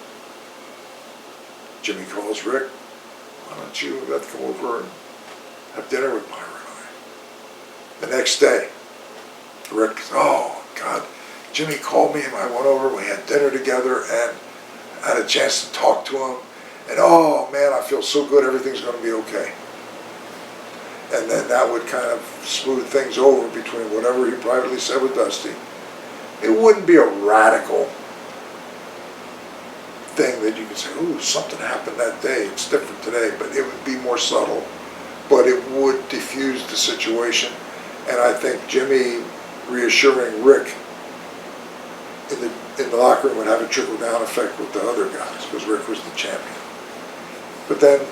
Jimmy calls Rick, why don't you come over and have dinner with Myra and I? The next day, Rick, oh God, Jimmy called me and I went over, we had dinner together and I had a chance to talk to him. And oh man, I feel so good, everything's going to be okay. And then that would kind of smooth things over between whatever he privately said with Dusty. It wouldn't be a radical thing that you could say, ooh, something happened that day, it's different today, but it would be more subtle. But it would diffuse the situation. And I think Jimmy reassuring Rick in the locker room would have a trickle-down effect with the other guys, because Rick was the champion. But then,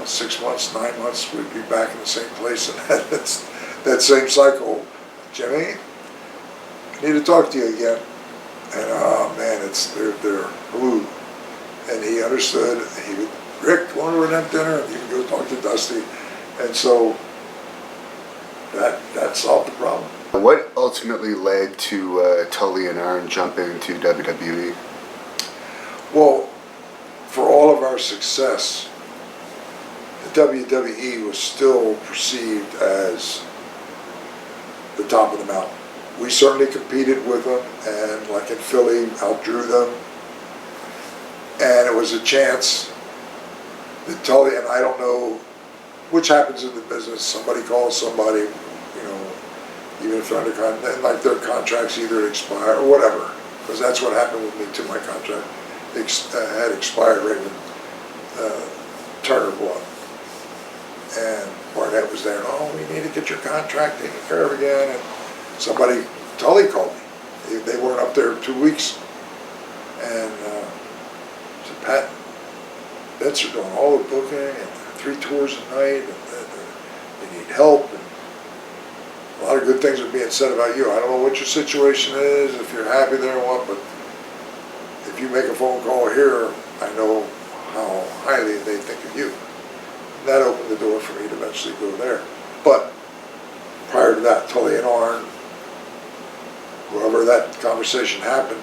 6 months, 9 months, we'd be back in the same place, and that same cycle. Jimmy, I need to talk to you again. And oh man, they're blue. And he understood. He would, Rick, want to have dinner? And he would go talk to Dusty. And so that solved the problem. What ultimately led to Tully and Arn jumping to WWE? Well, for all of our success, the WWE was still perceived as the top of the mountain. We certainly competed with them, and like in Philly, outdrew them. And it was a chance that Tully, and I don't know which happens in the business, somebody calls somebody, even if they're under contract, and like their contracts either expire or whatever, because that's what happened with me too. My contract had expired right when Turner won. And Barnett was there, and oh, we need to get your contract taken care of again. And somebody, Tully called me. They weren't up there 2 weeks. And said, Pat, Vets are doing all the booking and 3 tours a night, and they need help. And a lot of good things are being said about you. I don't know what your situation is, if you're happy there or what, but if you make a phone call here, I know how highly they think of you. That opened the door for me to eventually go there. But prior to that, Tully and Arn, whoever that conversation happened,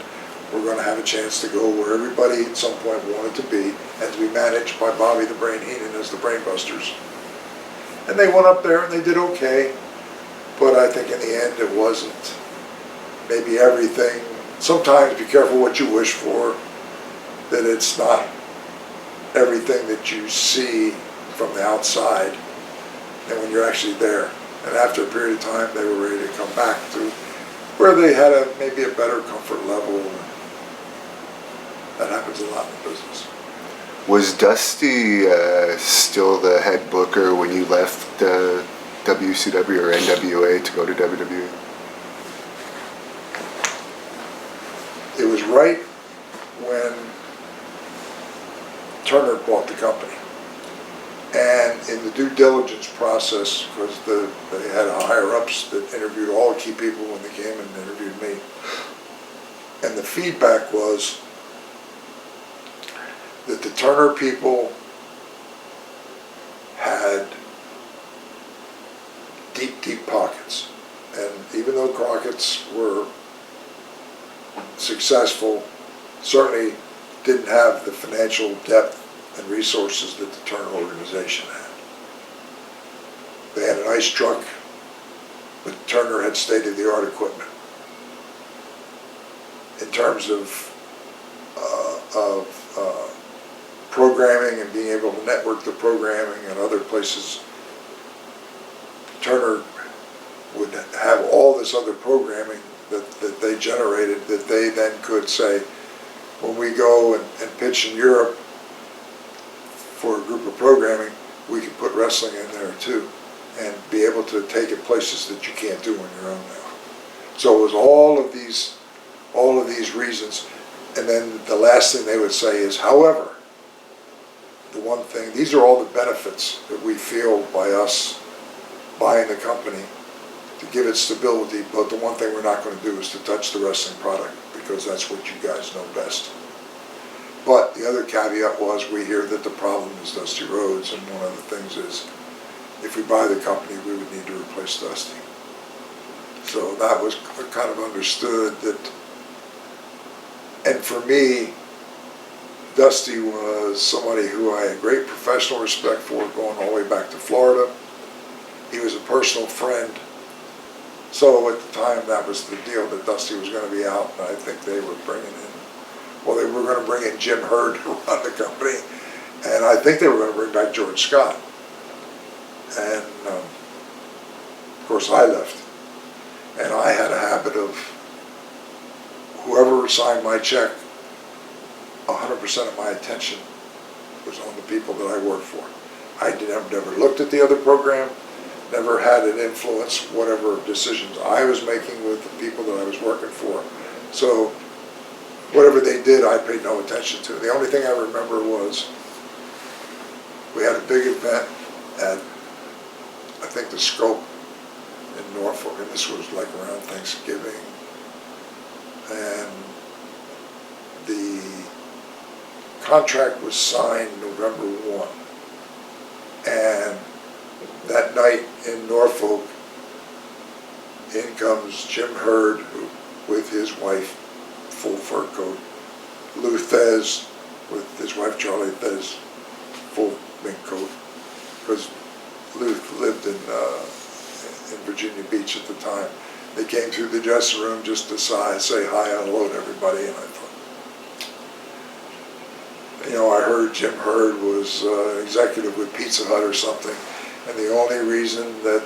we're going to have a chance to go where everybody at some point wanted to be, and to be managed by Bobby the Brain Heenan as the Brainbusters. And they went up there and they did okay, but I think in the end it wasn't maybe everything. Sometimes be careful what you wish for, that it's not everything that you see from the outside, and when you're actually there. And after a period of time, they were ready to come back to where they had maybe a better comfort level. That happens a lot in the business. Was Dusty still the head booker when you left WCW or NWA to go to WWE? It was right when Turner bought the company. And in the due diligence process, because they had higher-ups that interviewed all the key people when they came and interviewed me, and the feedback was that the Turner people had deep, deep pockets. And even though Crockett's were successful, certainly didn't have the financial depth and resources that the Turner organization had. They had an ice truck, but Turner had state-of-the-art equipment. In terms of programming and being able to network the programming and other places, Turner would have all this other programming that they generated, that they then could say, when we go and pitch in Europe for a group of programming, we can put wrestling in there too, and be able to take it places that you can't do on your own now. So it was all of these reasons, And then the last thing they would say is, however, the one thing, these are all the benefits that we feel by us buying the company to give it stability, but the one thing we're not going to do is to touch the wrestling product, because that's what you guys know best. But the other caveat was, we hear that the problem is Dusty Rhodes, and one of the things is, if we buy the company, we would need to replace Dusty. So that was kind of understood that, and for me, Dusty was somebody who I had great professional respect for, going all the way back to Florida. He was a personal friend. So at the time, that was the deal, that Dusty was going to be out, and I think they were bringing in, well, they were going to bring in Jim Herd to run the company, and I think they were going to bring back George Scott. And of course I left, and I had a habit of, whoever signed my check, 100% of my attention was on the people that I worked for. I never looked at the other program, never had an influence whatever decisions I was making with the people that I was working for. So whatever they did, I paid no attention to. The only thing I remember was, we had a big event at, I think, the Scope in Norfolk, and this was like around Thanksgiving, and the contract was signed November 1, and that night in Norfolk, in comes Jim Herd with his wife, full fur coat, Lou Thez with his wife Charlie Thez, full mink coat, because Lou lived in Virginia Beach at the time. They came through the dressing room just to say hi and hello to everybody, and I thought, you know, I heard Jim Herd was an executive with Pizza Hut or something, and the only reason that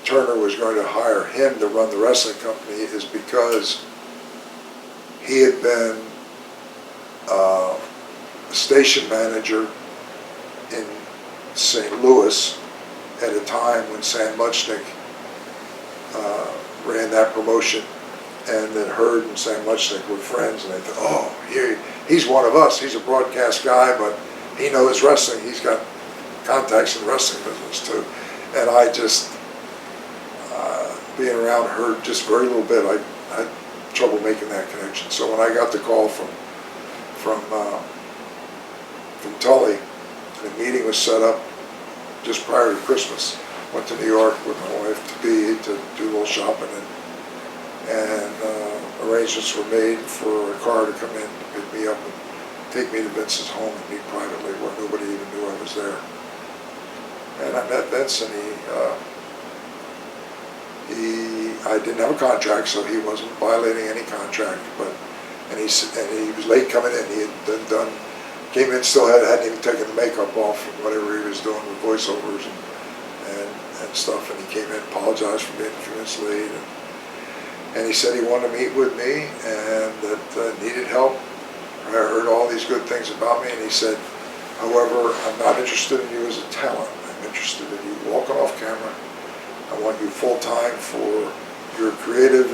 Turner was going to hire him to run the wrestling company is because he had been a station manager in St. Louis at a time when Sam Muchnick ran that promotion, and that Herd and Sam Muchnick were friends, and they thought, oh, he's one of us. He's a broadcast guy, but he knows wrestling. He's got contacts in the wrestling business too. And I just, being around Herd just very little bit, I had trouble making that connection. So when I got the call from Tully, and a meeting was set up just prior to Christmas, went to New York with my wife to do a little shopping, and arrangements were made for a car to come in to pick me up and take me to Vince's home and meet privately, where nobody even knew I was there. And I met Vince, and I didn't have a contract, so he wasn't violating any contract, and he was late coming in. He had came in, still hadn't even taken the makeup off from whatever he was doing with voiceovers and stuff, and he came in, apologized for being a few minutes late, and he said he wanted to meet with me, and that needed help. I heard all these good things about me, and he said, however, I'm not interested in you as a talent. I'm interested in you walking off camera. I want you full-time for your creative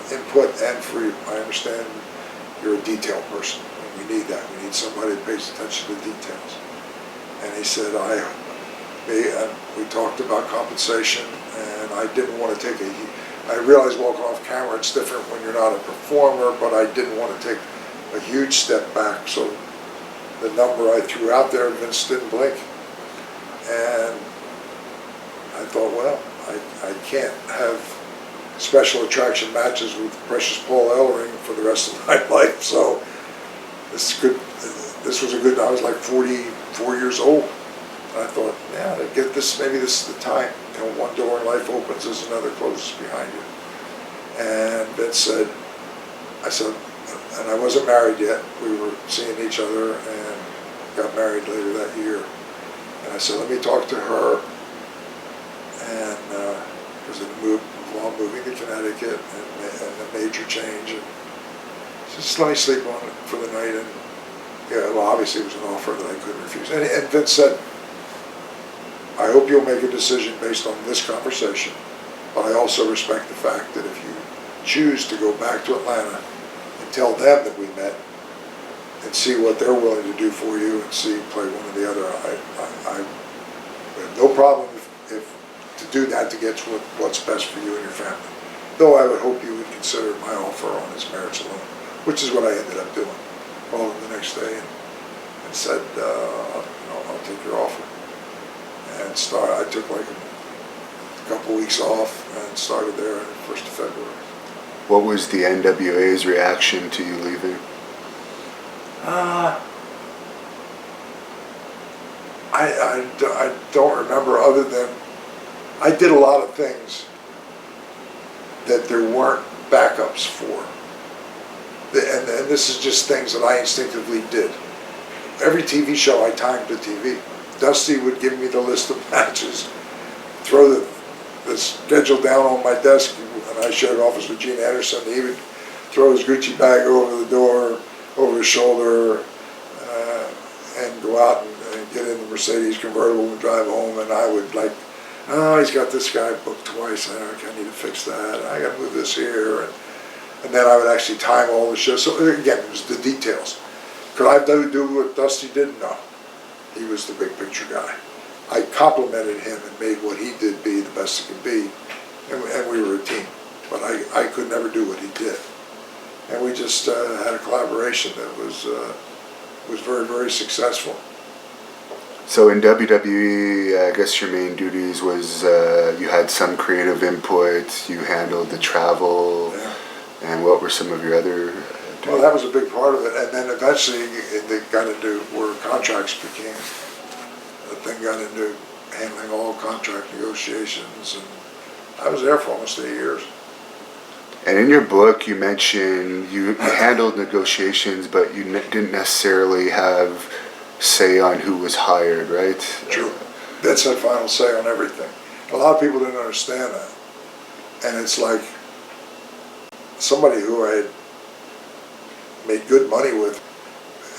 input, and for you. I understand you're a detail person, and we need that. We need somebody that pays attention to details. And he said, we talked about compensation, and I didn't want to take I realized walking off camera, it's different when you're not a performer, but I didn't want to take a huge step back. So the number I threw out there, Vince didn't blink. And I thought, well, I can't have special attraction matches with Precious Paul Ellering for the rest of my life. So this was a good, I was like 44 years old. And I thought, yeah, maybe this is the time. You know, one door in life opens as another closes behind you. And Vince said, and I wasn't married yet. We were seeing each other and got married later that year. And I said, let me talk to her. And because it involved moving to Connecticut and a major change. And just let me sleep on it for the night. And yeah, well, obviously it was an offer that I couldn't refuse. And Vince said, I hope you'll make a decision based on this conversation, but I also respect the fact that if you choose to go back to Atlanta and tell them that we met and see what they're willing to do for you and see play one or the other. I have no problem if to do that to get what's best for you and your family. Though I would hope you would consider my offer on its merits alone, which is what I ended up doing. Called him the next day and said, I'll take your offer. And I took like a couple weeks off and started there on the 1st of February. What was the NWA's reaction to you leaving? I don't remember, other than I did a lot of things that there weren't backups for. And this is just things that I instinctively did. Every TV show I timed the TV. Dusty would give me the list of matches, throw the schedule down on my desk, and I shared office with Gene Anderson. He would throw his Gucci bag over the door, over his shoulder, and go out and get in the Mercedes convertible and drive home. And I would like, oh, he's got this guy booked twice. I need to fix that. I got to move this here. And then I would actually time all the shows. So again, it was the details. Could I do what Dusty did? No. He was the big picture guy. I complimented him and made what he did be the best it could be. And we were a team. But I could never do what he did. And we just had a collaboration that was very, very successful. So in WWE, I guess your main duties was you had some creative input, you handled the travel, Yeah. And what were some of your other duties? Well, that was a big part of it. And then eventually it got into where contracts became, the thing got into handling all contract negotiations. And I was there for almost 8 years. And in your book, you mentioned you handled negotiations, but you didn't necessarily have say on who was hired, right? True. Vince had final say on everything. A lot of people didn't understand that. And it's like somebody who I had made good money with,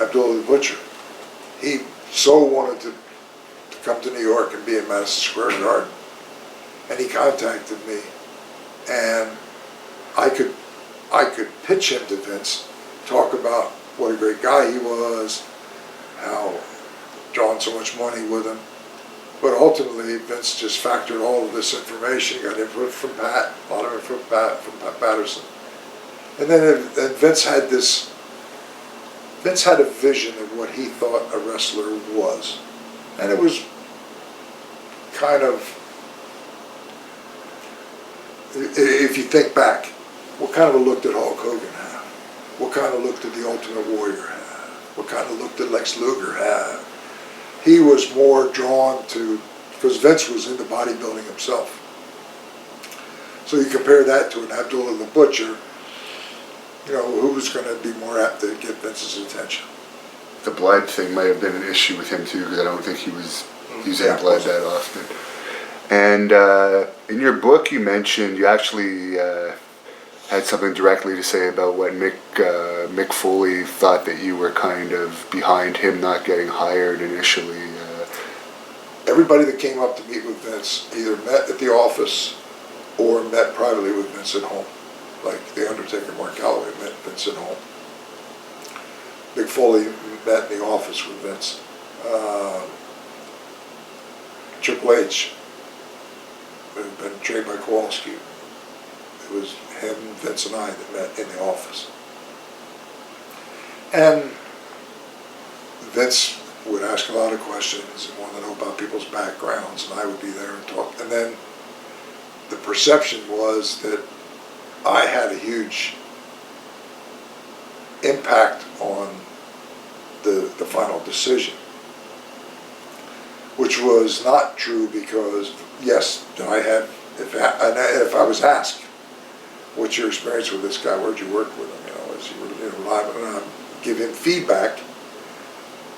Abdullah the Butcher. He so wanted to come to New York and be in Madison Square Garden. And he contacted me. And I could pitch him to Vince, talk about what a great guy he was, how drawing so much money with him. But ultimately, Vince just factored all of this information. He got input from Pat, a lot of input from Pat Patterson. And then Vince had a vision of what he thought a wrestler was. And it was kind of, if you think back, what kind of a look did Hulk Hogan have? What kind of look did the Ultimate Warrior have? What kind of look did Lex Luger have? He was more drawn to, because Vince was into bodybuilding himself. So you compare that to an Abdullah the Butcher, who was going to be more apt to get Vince's attention? The blood thing might have been an issue with him too, because I don't think he was using blood that often. And in your book, you mentioned you actually had something directly to say about what Mick Foley thought that you were kind of behind him not getting hired initially. Everybody that came up to meet with Vince either met at the office or met privately with Vince at home. Like the Undertaker, Mark Calloway met Vince at home. Mick Foley met in the office with Vince. Triple H had been trained by Kowalski. It was him, Vince, and I that met in the office. And Vince would ask a lot of questions and want to know about people's backgrounds, and I would be there and talk. And then the perception was that I had a huge impact on the final decision, which was not true, because yes, I had, if I was asked, what's your experience with this guy, where'd you work with him, is he reliable, and I'd give him feedback,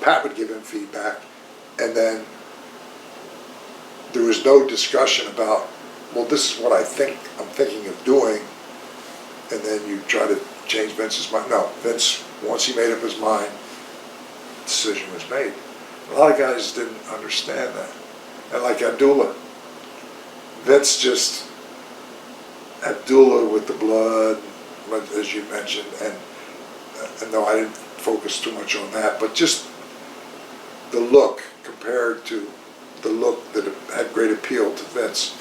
Pat would give him feedback, and then there was no discussion about, well, this is what I'm thinking of doing, and then you try to change Vince's mind. No, Vince, once he made up his mind, the decision was made. A lot of guys didn't understand that. And like Abdullah, Vince Abdullah with the blood, as you mentioned, and and no, I didn't focus too much on that, but just the look compared to the look that had great appeal to Vince.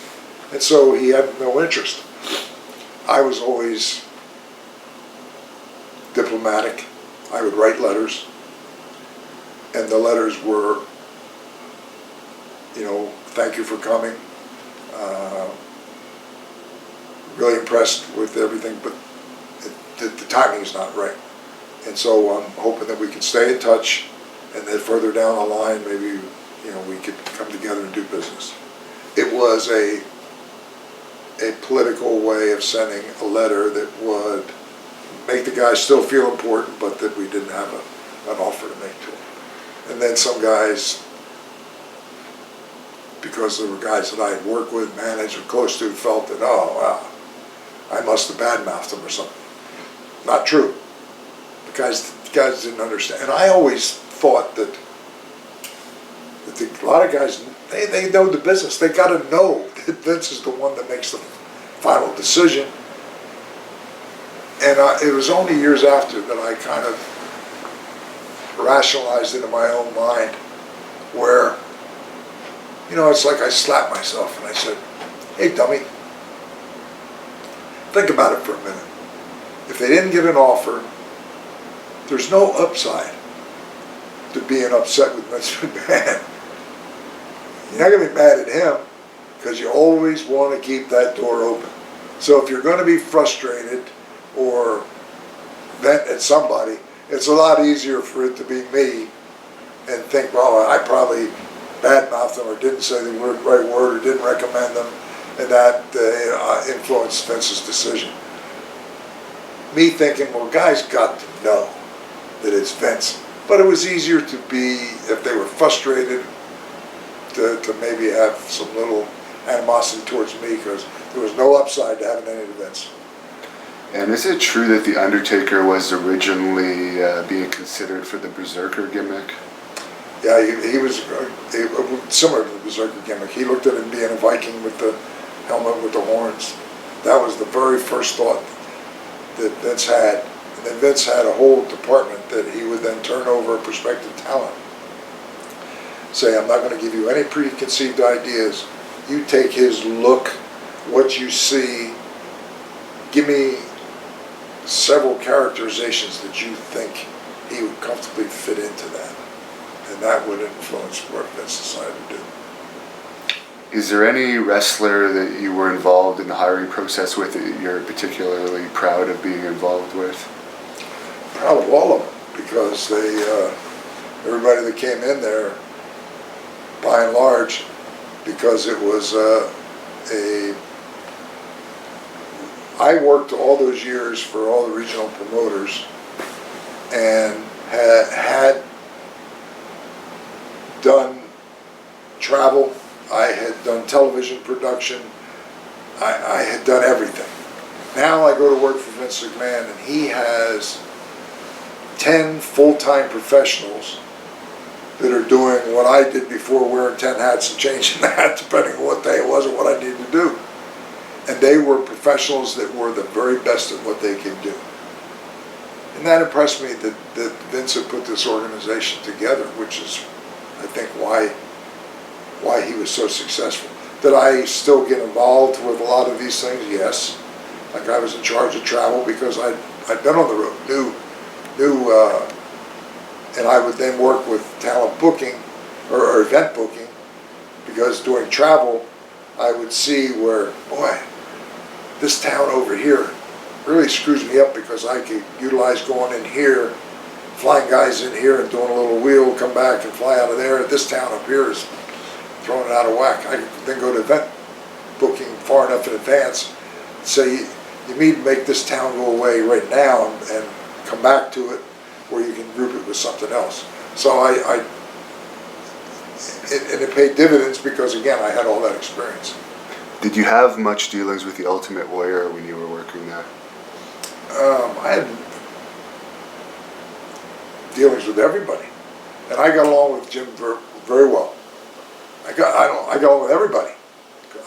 And so he had no interest. I was always diplomatic. I would write letters, and the letters were, thank you for coming. Really impressed with everything, but the timing is not right. And so I'm hoping that we can stay in touch, and then further down the line, maybe, we could come together and do business. It was a political way of sending a letter that would make the guys still feel important, but that we didn't have an offer to make to them. And then some guys, because there were guys that I had worked with, managed, or close to, felt that, oh, wow, I must have badmouthed them or something. Not true. The guys didn't understand. And I always thought that a lot of guys, they know the business. They got to know that Vince is the one that makes the final decision. And it was only years after that I kind of rationalized it in my own mind, where, it's like I slapped myself and I said, hey, dummy, think about it for a minute. If they didn't get an offer, there's no upside to being upset with Vince McMahon. You're not going to be mad at him, because you always want to keep that door open. So if you're going to be frustrated or vent at somebody, it's a lot easier for it to be me and think, well, I probably badmouthed them or didn't say the right word or didn't recommend them, and that influenced Vince's decision. Me thinking, well, guys got to know that it's Vince. But it was easier to be, if they were frustrated, to maybe have some little animosity towards me, because there was no upside to having any of Vince. And is it true that The Undertaker was originally being considered for the Berserker gimmick? Yeah, he was similar to the Berserker gimmick. He looked at him being a Viking with the helmet with the horns. That was the very first thought that Vince had. And then Vince had a whole department that he would then turn over prospective talent. Say, I'm not going to give you any preconceived ideas. You take his look, what you see, give me several characterizations that you think he would comfortably fit into that. And that would influence what Vince decided to do. Is there any wrestler that you were involved in the hiring process with that you're particularly proud of being involved with? Proud of all of them, because everybody that came in there, by and large, because it was I worked all those years for all the regional promoters, and had done travel. I had done television production. I had done everything. Now I go to work for Vince McMahon, and he has 10 full-time professionals that are doing what I did before, wearing 10 hats and changing the hat depending on what day it was and what I needed to do. And they were professionals that were the very best at what they could do. And that impressed me that Vince had put this organization together, which is, I think, why he was so successful. Did I still get involved with a lot of these things? Yes. Like I was in charge of travel because I'd been on the road, knew, and I would then work with talent booking or event booking, because doing travel, I would see where, boy, this town over here really screws me up, because I could utilize going in here, flying guys in here and doing a little wheel, come back and fly out of there. This town up here is throwing it out of whack. I could then go to event booking far enough in advance, say, you need to make this town go away right now and come back to it, where you can group it with something else. So it paid dividends, because again, I had all that experience. Did you have much dealings with the Ultimate Warrior when you were working there? I had dealings with everybody, and I got along with Jim very well. I got along with everybody.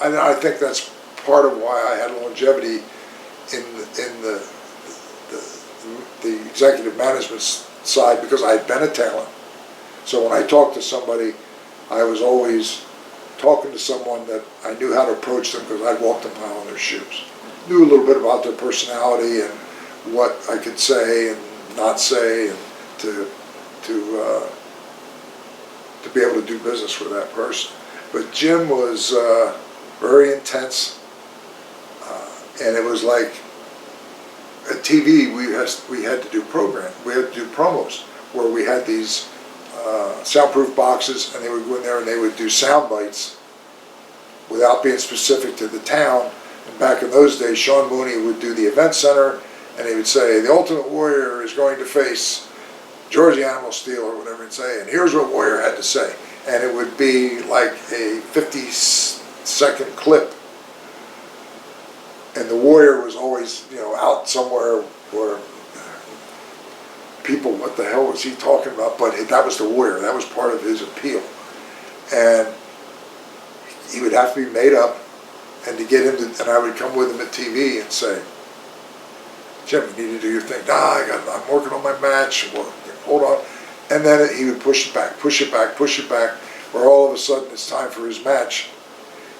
I think that's part of why I had longevity in the executive management side because I had been a talent. So when I talked to somebody, I was always talking to someone that I knew how to approach them because I'd walked a mile in their shoes. Knew a little bit about their personality and what I could say and not say, and to be able to do business with that person. But Jim was very intense, and it was like at TV we had to do promos where we had these soundproof boxes, and they would go in there and they would do sound bites without being specific to the town. And back in those days, Sean Mooney would do the event center, and he would say, the Ultimate Warrior is going to face Georgie Animal Steel, or whatever he'd say, and here's what Warrior had to say. And it would be like a 50-second clip. And the Warrior was always, out somewhere where people, what the hell was he talking about? But that was the Warrior. That was part of his appeal. And he would have to be made up, and to get him to, and I would come with him at TV and say, Jim, you need to do your thing. I'm working on my match. Well, hold on. And then he would push it back, where all of a sudden it's time for his match.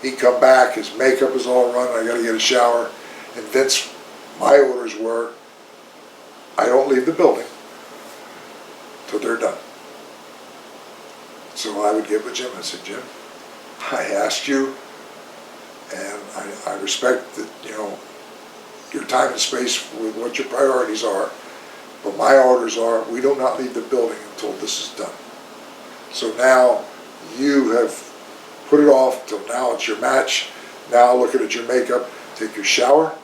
He'd come back, his makeup is all run, I gotta get a shower. And Vince, my orders were, I don't leave the building till they're done. So I would get with Jim and say, Jim, I asked you, and I respect that, your time and space with what your priorities are, but my orders are, we do not leave the building until this is done. So now you have put it off till now it's your match. Now looking at your makeup, take your shower,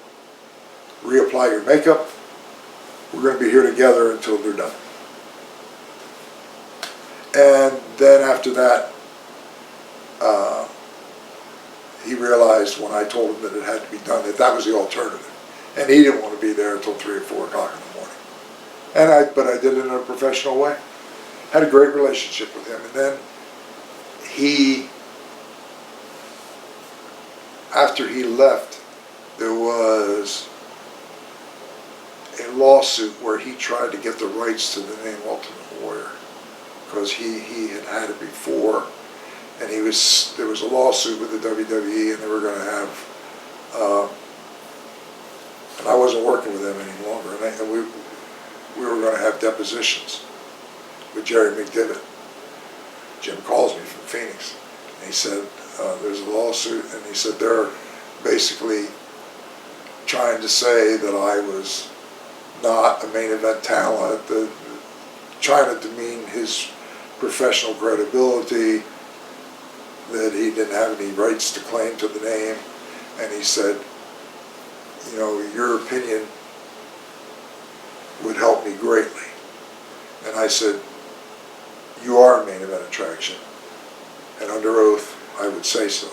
reapply your makeup. We're going to be here together until they're done. And then after that, he realized when I told him that it had to be done, that was the alternative. And he didn't want to be there until 3 or 4 o'clock in the morning. But I did it in a professional way. Had a great relationship with him. And then after he left, there was a lawsuit where he tried to get the rights to the name Ultimate Warrior, because he had it before, and there was a lawsuit with the WWE, and they were going to have, and I wasn't working with them any longer, and we were going to have depositions with Jerry McDivitt. Jim calls me from Phoenix, and he said, there's a lawsuit, and he said they're basically trying to say that I was not a main event talent, trying to demean his professional credibility, that he didn't have any rights to claim to the name. And he said, your opinion would help me greatly. And I said, you are a main event attraction, and under oath I would say so.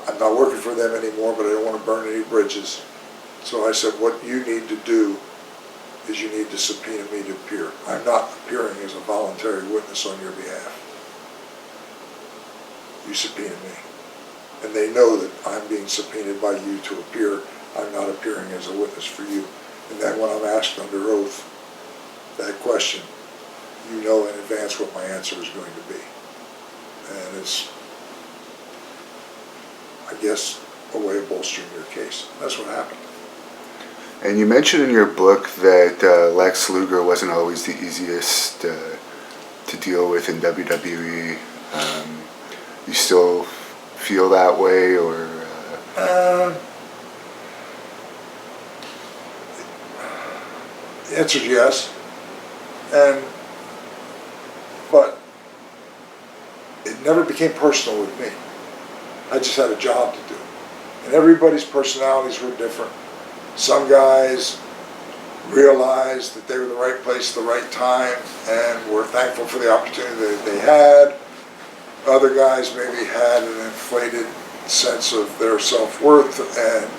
I'm not working for them anymore, but I don't want to burn any bridges. So I said, what you need to do is you need to subpoena me to appear. I'm not appearing as a voluntary witness on your behalf. You subpoena me. And they know that I'm being subpoenaed by you to appear. I'm not appearing as a witness for you. And then when I'm asked under oath that question, you know in advance what my answer is going to be. And it's, I guess, a way of bolstering your case. That's what happened. And you mentioned in your book that Lex Luger wasn't always the easiest to deal with in WWE. You still feel that way, or? The answer is yes. But it never became personal with me. I just had a job to do. And everybody's personalities were different. Some guys realized that they were in the right place at the right time and were thankful for the opportunity that they had. Other guys maybe had an inflated sense of their self-worth, and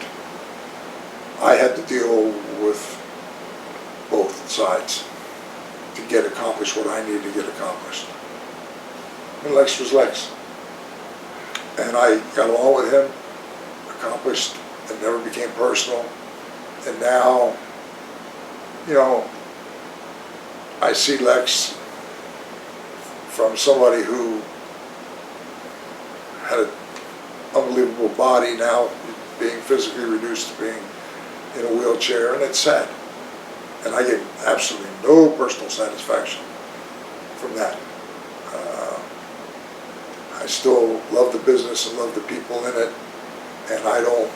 I had to deal with both sides to get accomplished what I needed to get accomplished. And Lex was Lex. And I got along with him, accomplished, and never became personal. And now you know, I see Lex from somebody who had an unbelievable body, now being physically reduced to being in a wheelchair, and it's sad. And I get absolutely no personal satisfaction from that. I still love the business and love the people in it, and I don't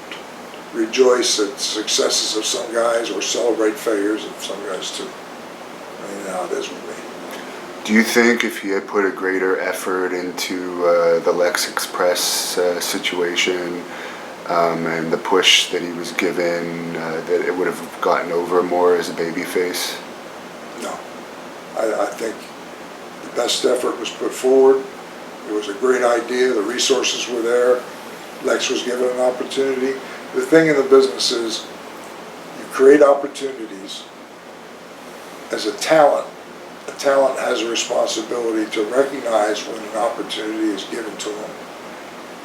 rejoice at successes of some guys or celebrate failures of some guys too. I mean, how it is with me. Do you think if he had put a greater effort into the Lex Express situation and the push that he was given, that it would have gotten over more as a babyface? No. I think the best effort was put forward. It was a great idea. The resources were there. Lex was given an opportunity. The thing in the business is you create opportunities. As a talent has a responsibility to recognize when an opportunity is given to them,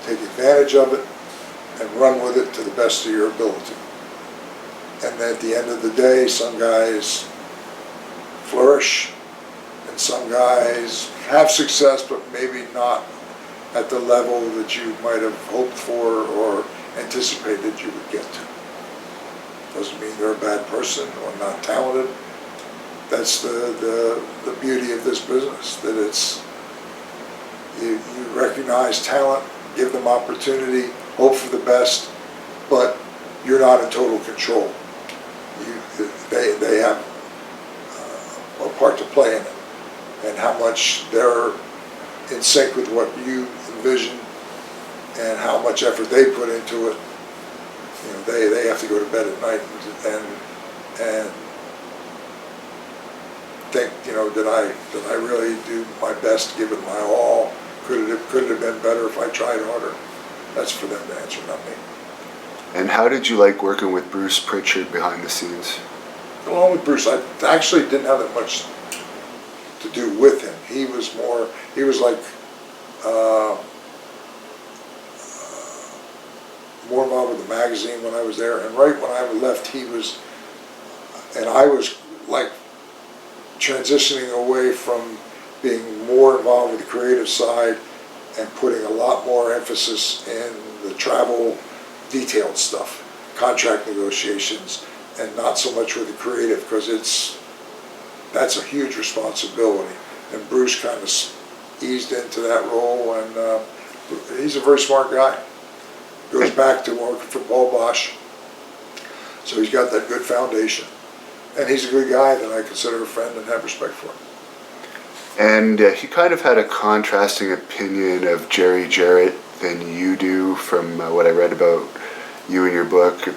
take advantage of it, and run with it to the best of your ability. And at the end of the day, some guys flourish, and some guys have success, but maybe not at the level that you might have hoped for or anticipated you would get to. Doesn't mean they're a bad person or not talented. That's the beauty of this business, that it's, you recognize talent, give them opportunity, hope for the best, but you're not in total control. They have a part to play in it, and how much they're in sync with what you envision and how much effort they put into it. You know, they have to go to bed at night and think, you know, did I really do my best, give it my all? Could it have been better if I tried harder? That's for them to answer, not me. And how did you like working with Bruce Prichard behind the scenes? Along with Bruce, I actually didn't have that much to do with him. He was like more involved with the magazine when I was there. And right when I left, I was like transitioning away from being more involved with the creative side and putting a lot more emphasis in the travel detailed stuff, contract negotiations, and not so much with the creative, because that's a huge responsibility. And Bruce kind of eased into that role, and he's a very smart guy. Goes back to working for Paul Bosch, so he's got that good foundation. And he's a good guy that I consider a friend and have respect for. And he kind of had a contrasting opinion of Jerry Jarrett than you do, from what I read about you in your book.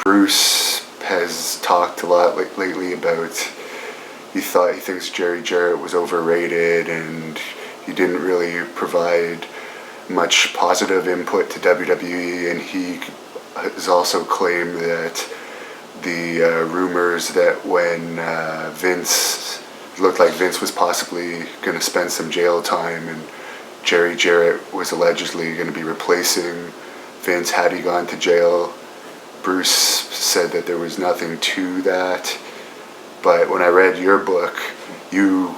Bruce has talked a lot lately about he thinks Jerry Jarrett was overrated and he didn't really provide much positive input to WWE, and he has also claimed that the rumors that when Vince looked like Vince was possibly going to spend some jail time and Jerry Jarrett was allegedly going to be replacing Vince had he gone to jail. Bruce said that there was nothing to that, but when I read your book, you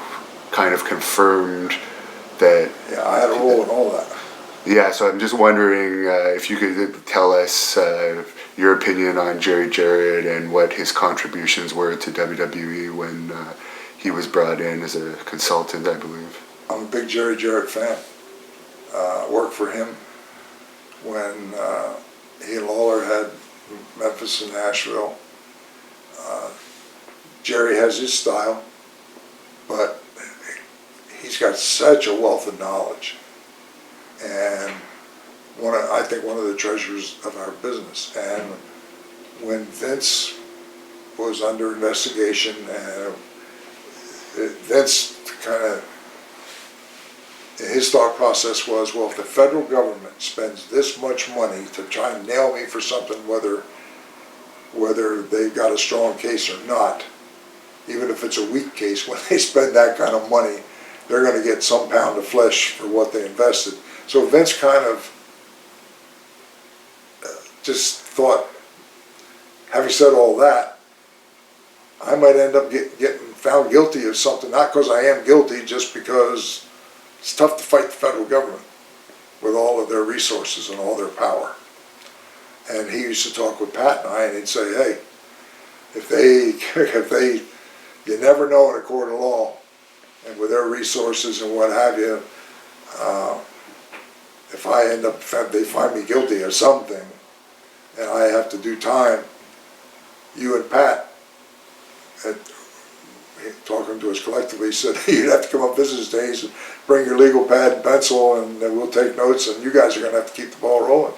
kind of confirmed that. Yeah, I had a role in all that. Yeah, so I'm just wondering if you could tell us your opinion on Jerry Jarrett and what his contributions were to WWE when he was brought in as a consultant, I believe. I'm a big Jerry Jarrett fan. Worked for him when he and Lawler had Memphis and Nashville. Jerry has his style, but he's got such a wealth of knowledge. And I think one of the treasures of our business. And when Vince was under investigation, and Vince kind of, his thought process was, well, if the federal government spends this much money to try and nail me for something, whether they got a strong case or not, even if it's a weak case, when they spend that kind of money, they're going to get some pound of flesh for what they invested. So Vince kind of just thought, having said all that, I might end up getting found guilty of something, not because I am guilty, just because it's tough to fight the federal government with all of their resources and all their power. And he used to talk with Pat and I, and he'd say, hey, if they, you never know in a court of law, and with their resources and what have you, if I end up, they find me guilty of something, and I have to do time, you and Pat, talking to us collectively, he said, you'd have to come up business days and bring your legal pad and pencil, and we'll take notes, and you guys are going to have to keep the ball rolling.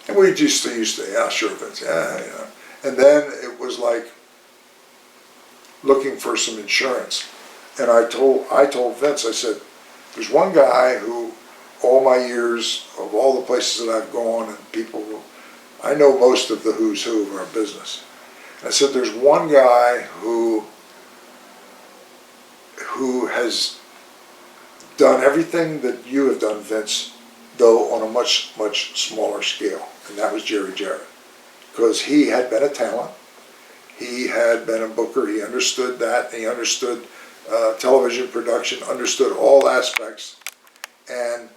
And we just used to, yeah, sure, Vince, yeah. And then it was like looking for some insurance. And I told Vince, I said, there's one guy who, all my years of all the places that I've gone and people, I know most of the who's who of our business. And I said, there's one guy who has done everything that you have done, Vince, though on a much, much smaller scale. And that was Jerry Jarrett. Because he had been a talent. He had been a booker. He understood that. He understood television production, understood all aspects, and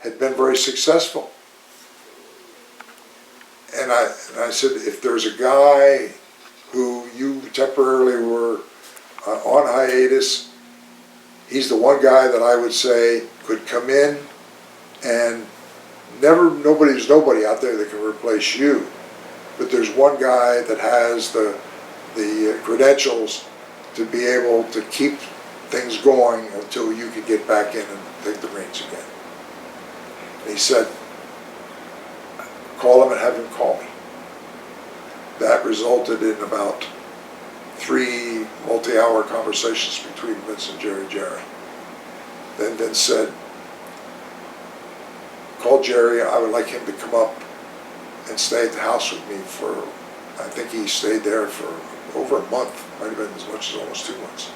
had been very successful. And I said, if there's a guy who you temporarily were on hiatus, he's the one guy that I would say could come in, and there's nobody out there that can replace you. But there's one guy that has the credentials to be able to keep things going until you could get back in and take the reins again. And he said, call him and have him call me. That resulted in about 3 multi-hour conversations between Vince and Jerry Jarrett. Then Vince said, call Jerry, I would like him to come up and stay at the house with me for, I think he stayed there for over a month, might have been as much as almost 2 months,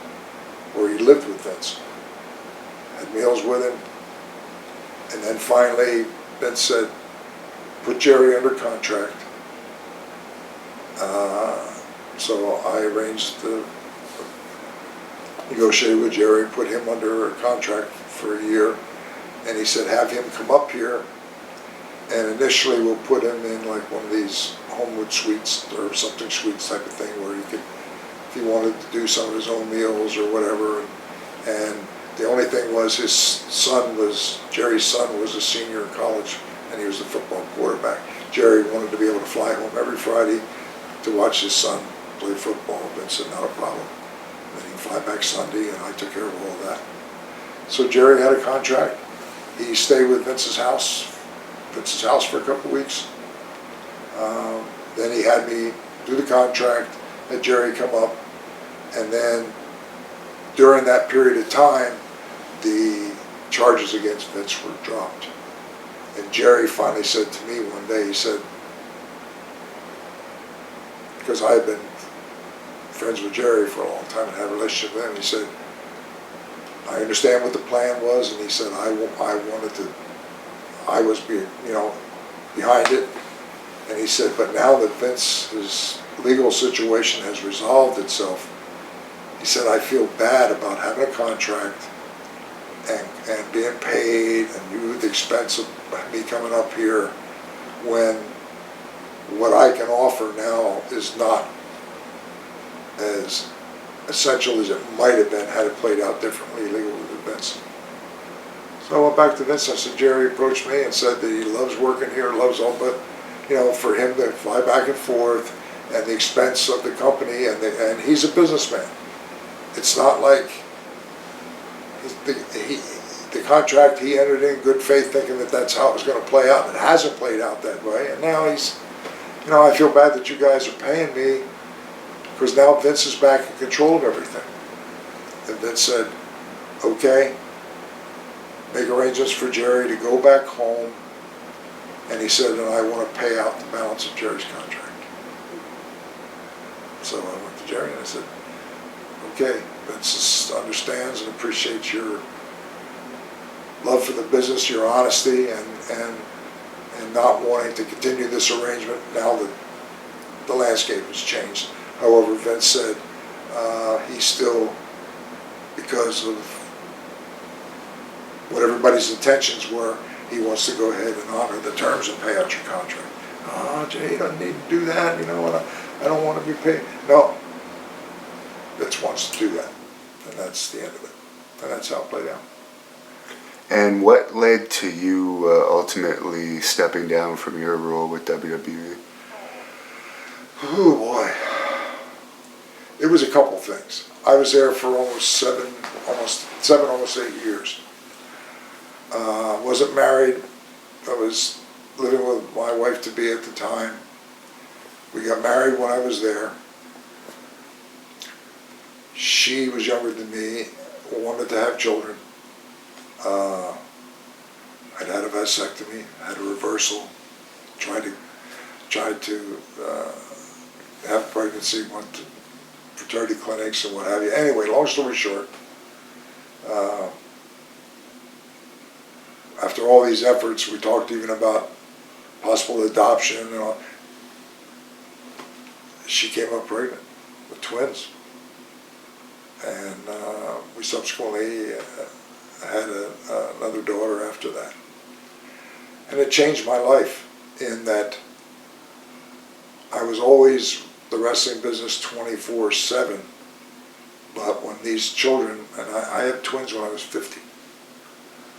where he lived with Vince, had meals with him, and then finally Vince said, put Jerry under contract. So I arranged to negotiate with Jerry, put him under a contract for a year, and he said, have him come up here, and initially we'll put him in like one of these Homewood suites or something suites type of thing where he could, if he wanted to do some of his own meals or whatever. And the only thing was Jerry's son was a senior in college, and he was the football quarterback. Jerry wanted to be able to fly home every Friday to watch his son play football. Vince said, not a problem. And then he'd fly back Sunday, and I took care of all of that. So Jerry had a contract. He stayed with Vince's house for a couple of weeks. Then he had me do the contract, had Jerry come up, and then during that period of time, the charges against Vince were dropped. And Jerry finally said to me one day, he said, because I had been friends with Jerry for a long time and had a relationship with him, he said, I understand what the plan was, and he said, I was behind it. And he said, but now that Vince's legal situation has resolved itself, he said, I feel bad about having a contract and being paid and you the expense of me coming up here when what I can offer now is not as essential as it might have been had it played out differently legally with Vince. So I went back to Vince. I said, Jerry approached me and said that he loves working here, loves all, but for him to fly back and forth and the expense of the company, and he's a businessman. It's not like the contract he entered in good faith thinking that that's how it was going to play out. It hasn't played out that way, and now he's, I feel bad that you guys are paying me because now Vince is back in control of everything. And Vince said, okay, make arrangements for Jerry to go back home. And he said, and I want to pay out the balance of Jerry's contract. So I went to Jerry and I said, okay, Vince understands and appreciates your love for the business, your honesty, and not wanting to continue this arrangement now that the landscape has changed. However, Vince said he still, because of what everybody's intentions were, he wants to go ahead and honor the terms and pay out your contract. Oh, Jay, you don't need to do that, you know, and I don't want to be paid. No, Vince wants to do that, and that's the end of it. And that's how it played out. And what led to you ultimately stepping down from your role with WWE? Oh boy. It was a couple things. I was there for almost 8 years. Wasn't married. I was living with my wife-to-be at the time. We got married when I was there. She was younger than me, wanted to have children. I'd had a vasectomy, had a reversal, tried to have pregnancy, went to fertility clinics and what have you. Anyway, long story short, after all these efforts, we talked even about possible adoption and all. She came up pregnant with twins. And we subsequently had another daughter after that. And it changed my life in that I was always the wrestling business 24/7. But when these children, and I had twins when I was 50.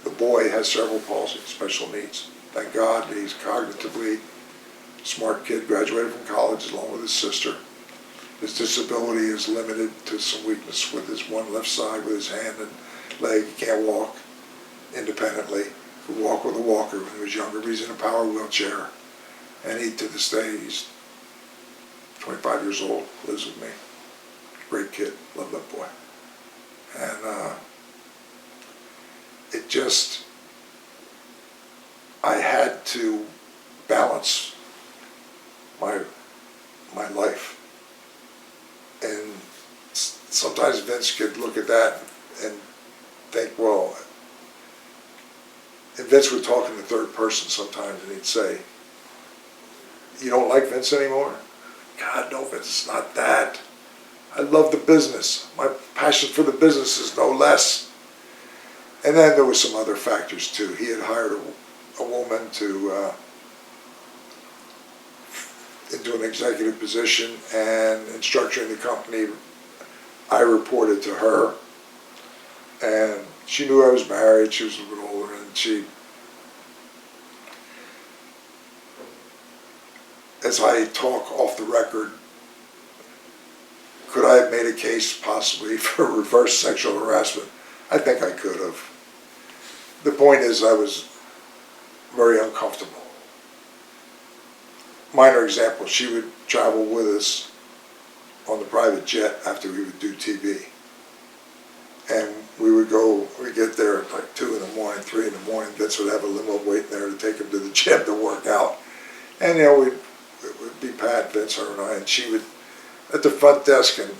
The boy has cerebral palsy, special needs. Thank God he's cognitively smart kid, graduated from college along with his sister. His disability is limited to some weakness with his one left side, with his hand and leg. He can't walk independently. He could walk with a walker when he was younger, but he's in a power wheelchair. And he, to this day, he's 25 years old, lives with me. Great kid, love that boy. And it just, I had to balance my life. And sometimes Vince could look at that and think, well, and Vince would talk in the third person sometimes, and he'd say, you don't like Vince anymore? God, no, Vince, it's not that. I love the business. My passion for the business is no less. And then there were some other factors too. He had hired a woman to into an executive position, and in structuring the company, I reported to her. And she knew I was married. She was a little older, and she, as I talk off the record, could I have made a case possibly for reverse sexual harassment? I think I could have. The point is, I was very uncomfortable. Minor example, she would travel with us on the private jet after we would do TV. And we'd get there at like 2 in the morning, 3 in the morning. Vince would have a limo waiting there to take him to the gym to work out. And it would be Pat, Vince, her and I, and she would, at the front desk, and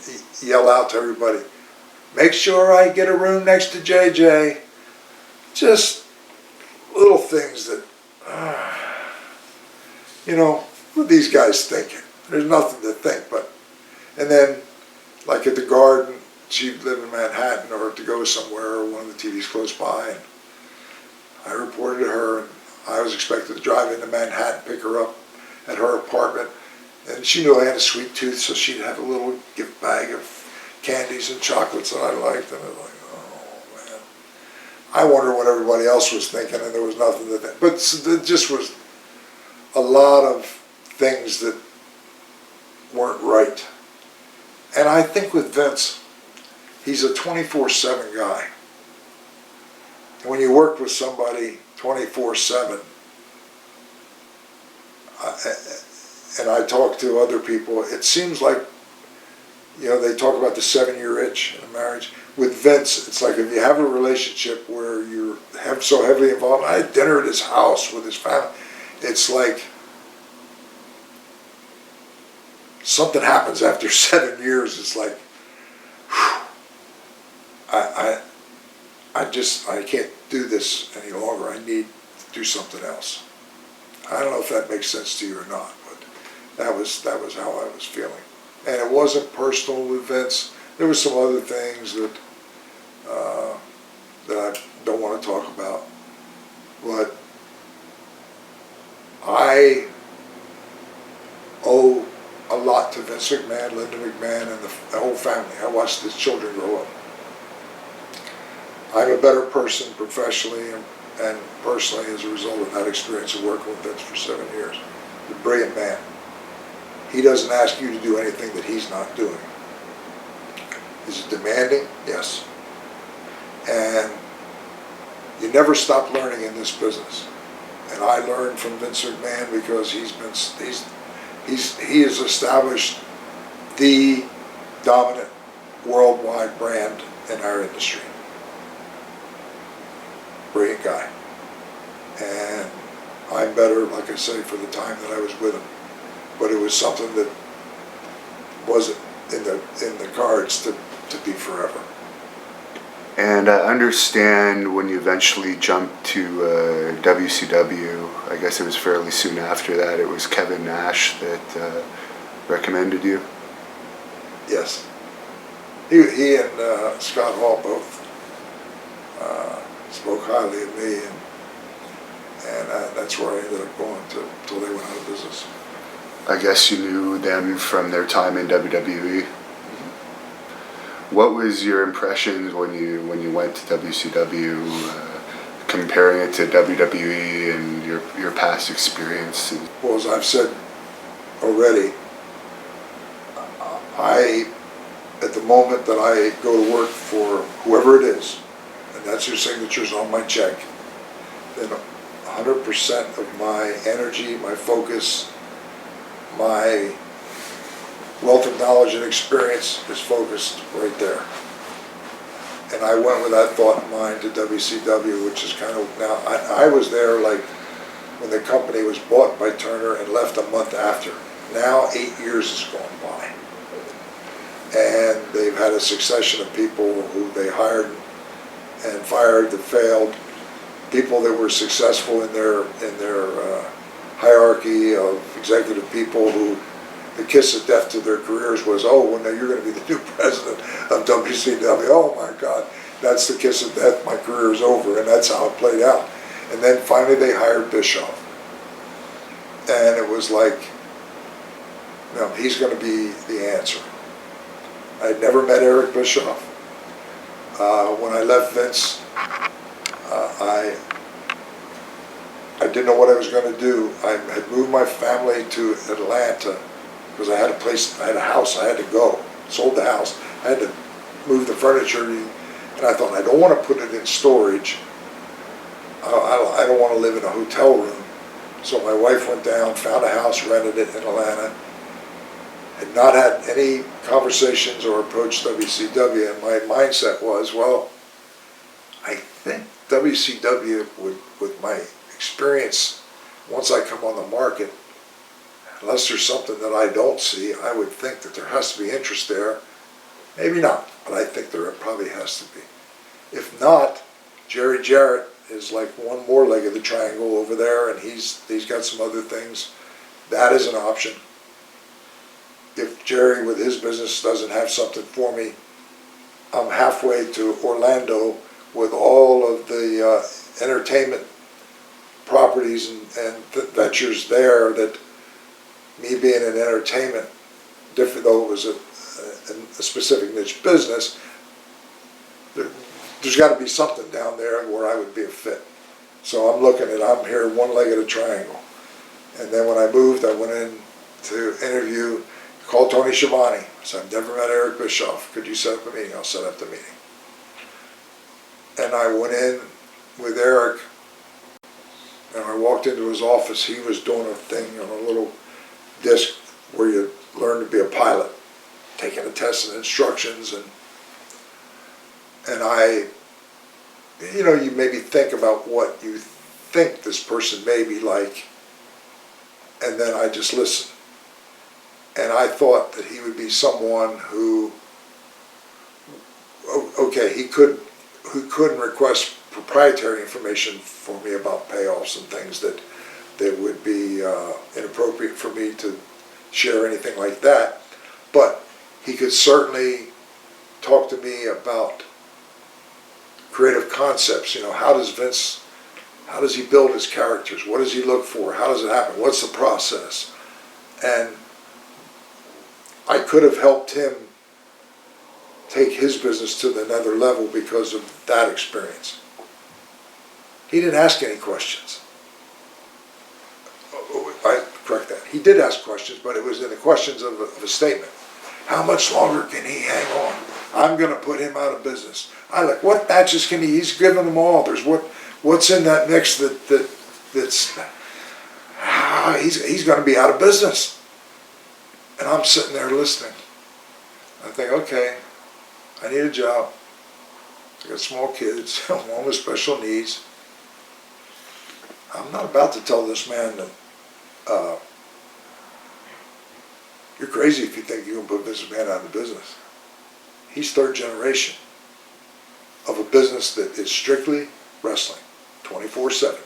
yell out to everybody, make sure I get a room next to JJ. Just little things that, what are these guys thinking? There's nothing to think but. And then, like at the Garden, she'd live in Manhattan or to go somewhere, or one of the TVs close by, and I reported to her, and I was expected to drive into Manhattan, pick her up at her apartment, and she knew I had a sweet tooth, so she'd have a little gift bag of candies and chocolates that I liked, and I was like, oh man. I wonder what everybody else was thinking, and there was nothing to think. But there just was a lot of things that weren't right. And I think with Vince, he's a 24/7 guy. And when you work with somebody 24/7, and I talk to other people, it seems like, they talk about the 7-year itch in a marriage. With Vince, it's like if you have a relationship where you're so heavily involved. I had dinner at his house with his family. It's like something happens after 7 years. It's like, I can't do this any longer. I need to do something else. I don't know if that makes sense to you or not, but that was how I was feeling. And it wasn't personal with Vince. There was some other things that I don't want to talk about. But I owe a lot to Vince McMahon, Linda McMahon, and the whole family. I watched his children grow up. I'm a better person professionally and personally as a result of that experience of working with Vince for 7 years. He's a brilliant man. He doesn't ask you to do anything that he's not doing. Is it demanding? Yes. And you never stop learning in this business. And I learned from Vince McMahon because he has established the dominant worldwide brand in our industry. Brilliant guy. And I'm better, like I say, for the time that I was with him. But it was something that wasn't in the cards to be forever. And I understand when you eventually jumped to WCW, I guess it was fairly soon after that, it was Kevin Nash that recommended you? Yes. He and Scott Hall both spoke highly of me, and that's where I ended up going till they went out of business. I guess you knew them from their time in WWE. What was your impressions when you went to WCW, comparing it to WWE and your past experience? Well, as I've said already, at the moment that I go to work for whoever it is, and that's your signatures on my check, then 100% of my energy, my focus, my wealth of knowledge and experience is focused right there. And I went with that thought in mind to WCW, which is kind of, now, I was there like when the company was bought by Turner and left a month after. Now 8 years has gone by. And they've had a succession of people who they hired and fired that failed, people that were successful in their hierarchy of executive people who the kiss of death to their careers was, oh, well, now you're going to be the new president of WCW. Oh my God, that's the kiss of death, my career is over, and that's how it played out. And then finally they hired Bischoff. And it was like, no, he's going to be the answer. I had never met Eric Bischoff. When I left Vince, I didn't know what I was going to do. I had moved my family to Atlanta because I had a place, I had a house, I had to go. Sold the house. I had to move the furniture, and I thought, I don't want to put it in storage. I don't want to live in a hotel room. So my wife went down, found a house, rented it in Atlanta. Had not had any conversations or approached WCW, and my mindset was, well, I think WCW would, with my experience, once I come on the market, unless there's something that I don't see, I would think that there has to be interest there. Maybe not, but I think there probably has to be. If not, Jarrett is like one more leg of the triangle over there, and he's got some other things. That is an option. If Jerry with his business doesn't have something for me, I'm halfway to Orlando with all of the entertainment properties and ventures there, that me being in entertainment, different though it was a specific niche business, there's got to be something down there where I would be a fit. So I'm looking at, I'm here one leg of the triangle. And then when I moved, I went in to interview, called Tony Schiavone. I said, I've never met Eric Bischoff. Could you set up a meeting? I'll set up the meeting. And I went in with Eric, and I walked into his office. He was doing a thing on a little disc where you learn to be a pilot, taking a test and instructions, and I, you know, you maybe think about what you think this person may be like, and then I just listen. And I thought that he would be someone who, okay, he couldn't request proprietary information for me about payoffs and things that would be inappropriate for me to share, anything like that. But he could certainly talk to me about creative concepts. How does he build his characters? What does he look for? How does it happen? What's the process? And I could have helped him take his business to another level because of that experience. He didn't ask any questions. I correct that. He did ask questions, but it was in the questions of a statement. How much longer can he hang on? I'm going to put him out of business. I like, what matches can he? He's given them all. There's what's in that mix that's he's going to be out of business. And I'm sitting there listening. I think, okay, I need a job. I got small kids, one with special needs. I'm not about to tell this man that you're crazy if you think you can put this man out of business. He's third generation of a business that is strictly wrestling, 24/7.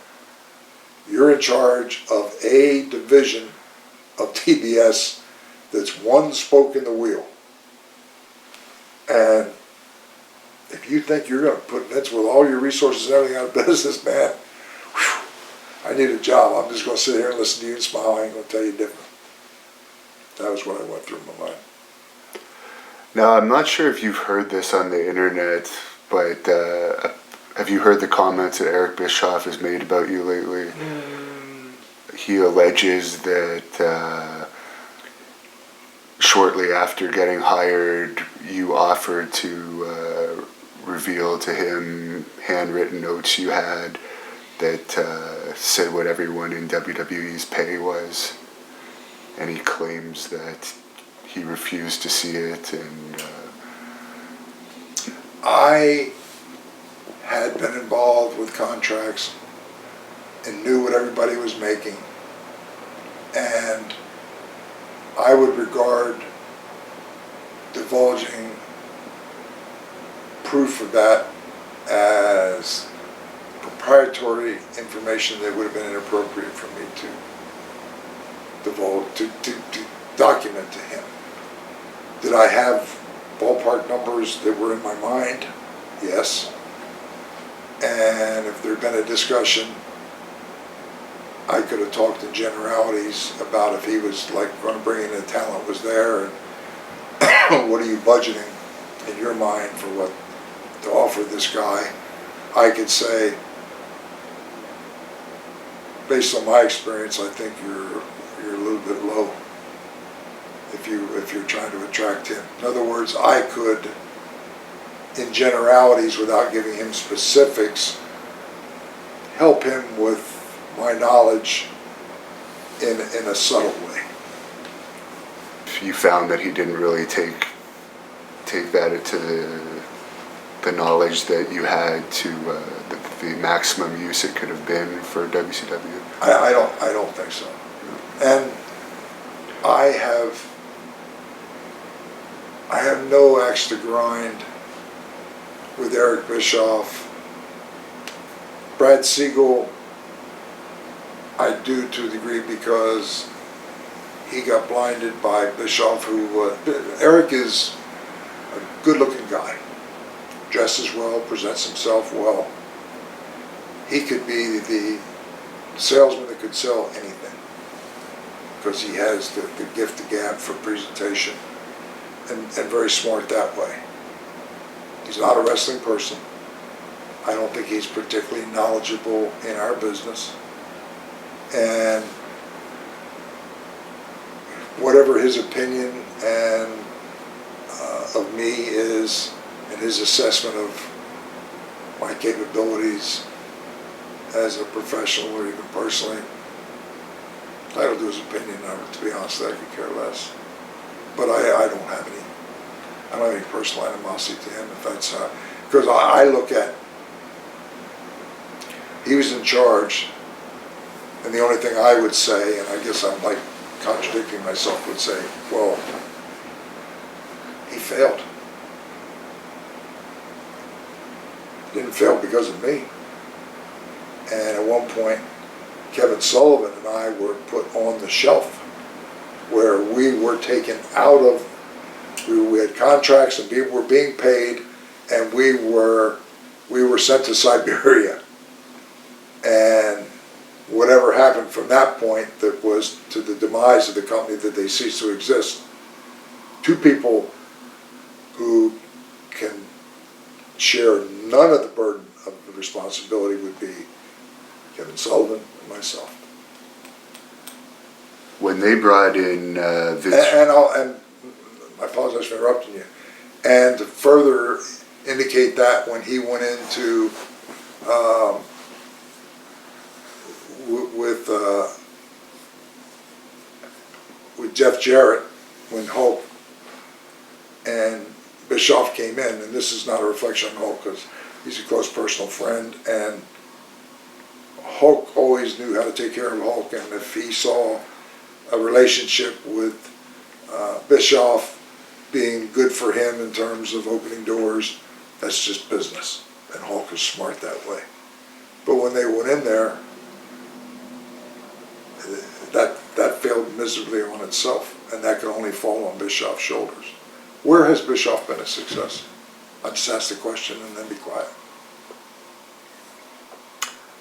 You're in charge of a division of TBS that's one spoke in the wheel. And if you think you're going to put Vince with all your resources and everything out of business, man, whew, I need a job. I'm just going to sit here and listen to you and smile. I ain't going to tell you different. That was what I went through in my mind. Now, I'm not sure if you've heard this on the internet, but have you heard the comments that Eric Bischoff has made about you lately? He alleges that shortly after getting hired, you offered to reveal to him handwritten notes you had that said what everyone in WWE's pay was. And he claims that he refused to see it. And I had been involved with contracts and knew what everybody was making. And I would regard divulging proof of that as proprietary information that would have been inappropriate for me to divulge, to document to him. Did I have ballpark numbers that were in my mind? Yes. And if there had been a discussion, I could have talked in generalities about if he was like going to bring in the talent was there, and what are you budgeting in your mind for what to offer this guy. I could say, based on my experience, I think you're a little bit low if you're trying to attract him. In other words, I could, in generalities, without giving him specifics, help him with my knowledge in a subtle way. you found that he didn't really take that into the knowledge that you had to the maximum use it could have been for WCW. I don't think so. And I have no axe to grind with Eric Bischoff. Brad Siegel, I do to a degree because he got blinded by Bischoff, who Eric is a good-looking guy, dresses well, presents himself well. He could be the salesman that could sell anything because he has the gift of gab for presentation and very smart that way. He's not a wrestling person. I don't think he's particularly knowledgeable in our business. And whatever his opinion and of me is, and his assessment of my capabilities as a professional or even personally, I don't do his opinion. To be honest, I could care less. But I don't have any personal animosity to him, if that's because I look at, he was in charge, and the only thing I would say, and I guess I'm like contradicting myself, would say, well, he failed. He didn't fail because of me. And at one point, Kevin Sullivan and I were put on the shelf where we were taken out of We had contracts and people were being paid, and we were sent to Siberia. And whatever happened from that point, that was to the demise of the company, that they ceased to exist. Two people who can share none of the burden of the responsibility would be Kevin Sullivan and myself. When they brought in Vince... And I apologize for interrupting you. And to further indicate that, when he went into with Jeff Jarrett, when Hulk and Bischoff came in, and this is not a reflection on Hulk because he's a close personal friend, and Hulk always knew how to take care of Hulk, and if he saw a relationship with Bischoff being good for him in terms of opening doors, that's just business, and Hulk is smart that way. But when they went in there, that failed miserably on itself, and that could only fall on Bischoff's shoulders. Where has Bischoff been a success? I'll just ask the question and then be quiet.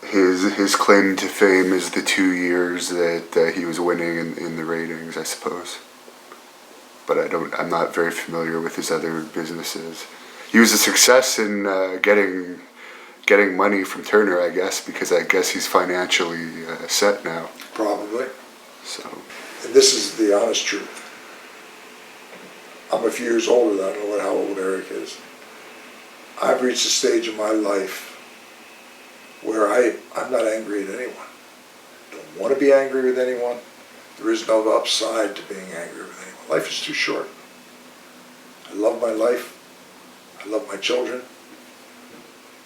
His claim to fame is the 2 years that he was winning in the ratings, I suppose. But I'm not very familiar with his other businesses. He was a success in getting money from Turner, I guess, because I guess he's financially set now. Probably. So. And this is the honest truth. I'm a few years older than I don't know how old Eric is. I've reached a stage in my life where I'm not angry at anyone. I don't want to be angry with anyone. There is no upside to being angry with anyone. Life is too short. I love my life. I love my children.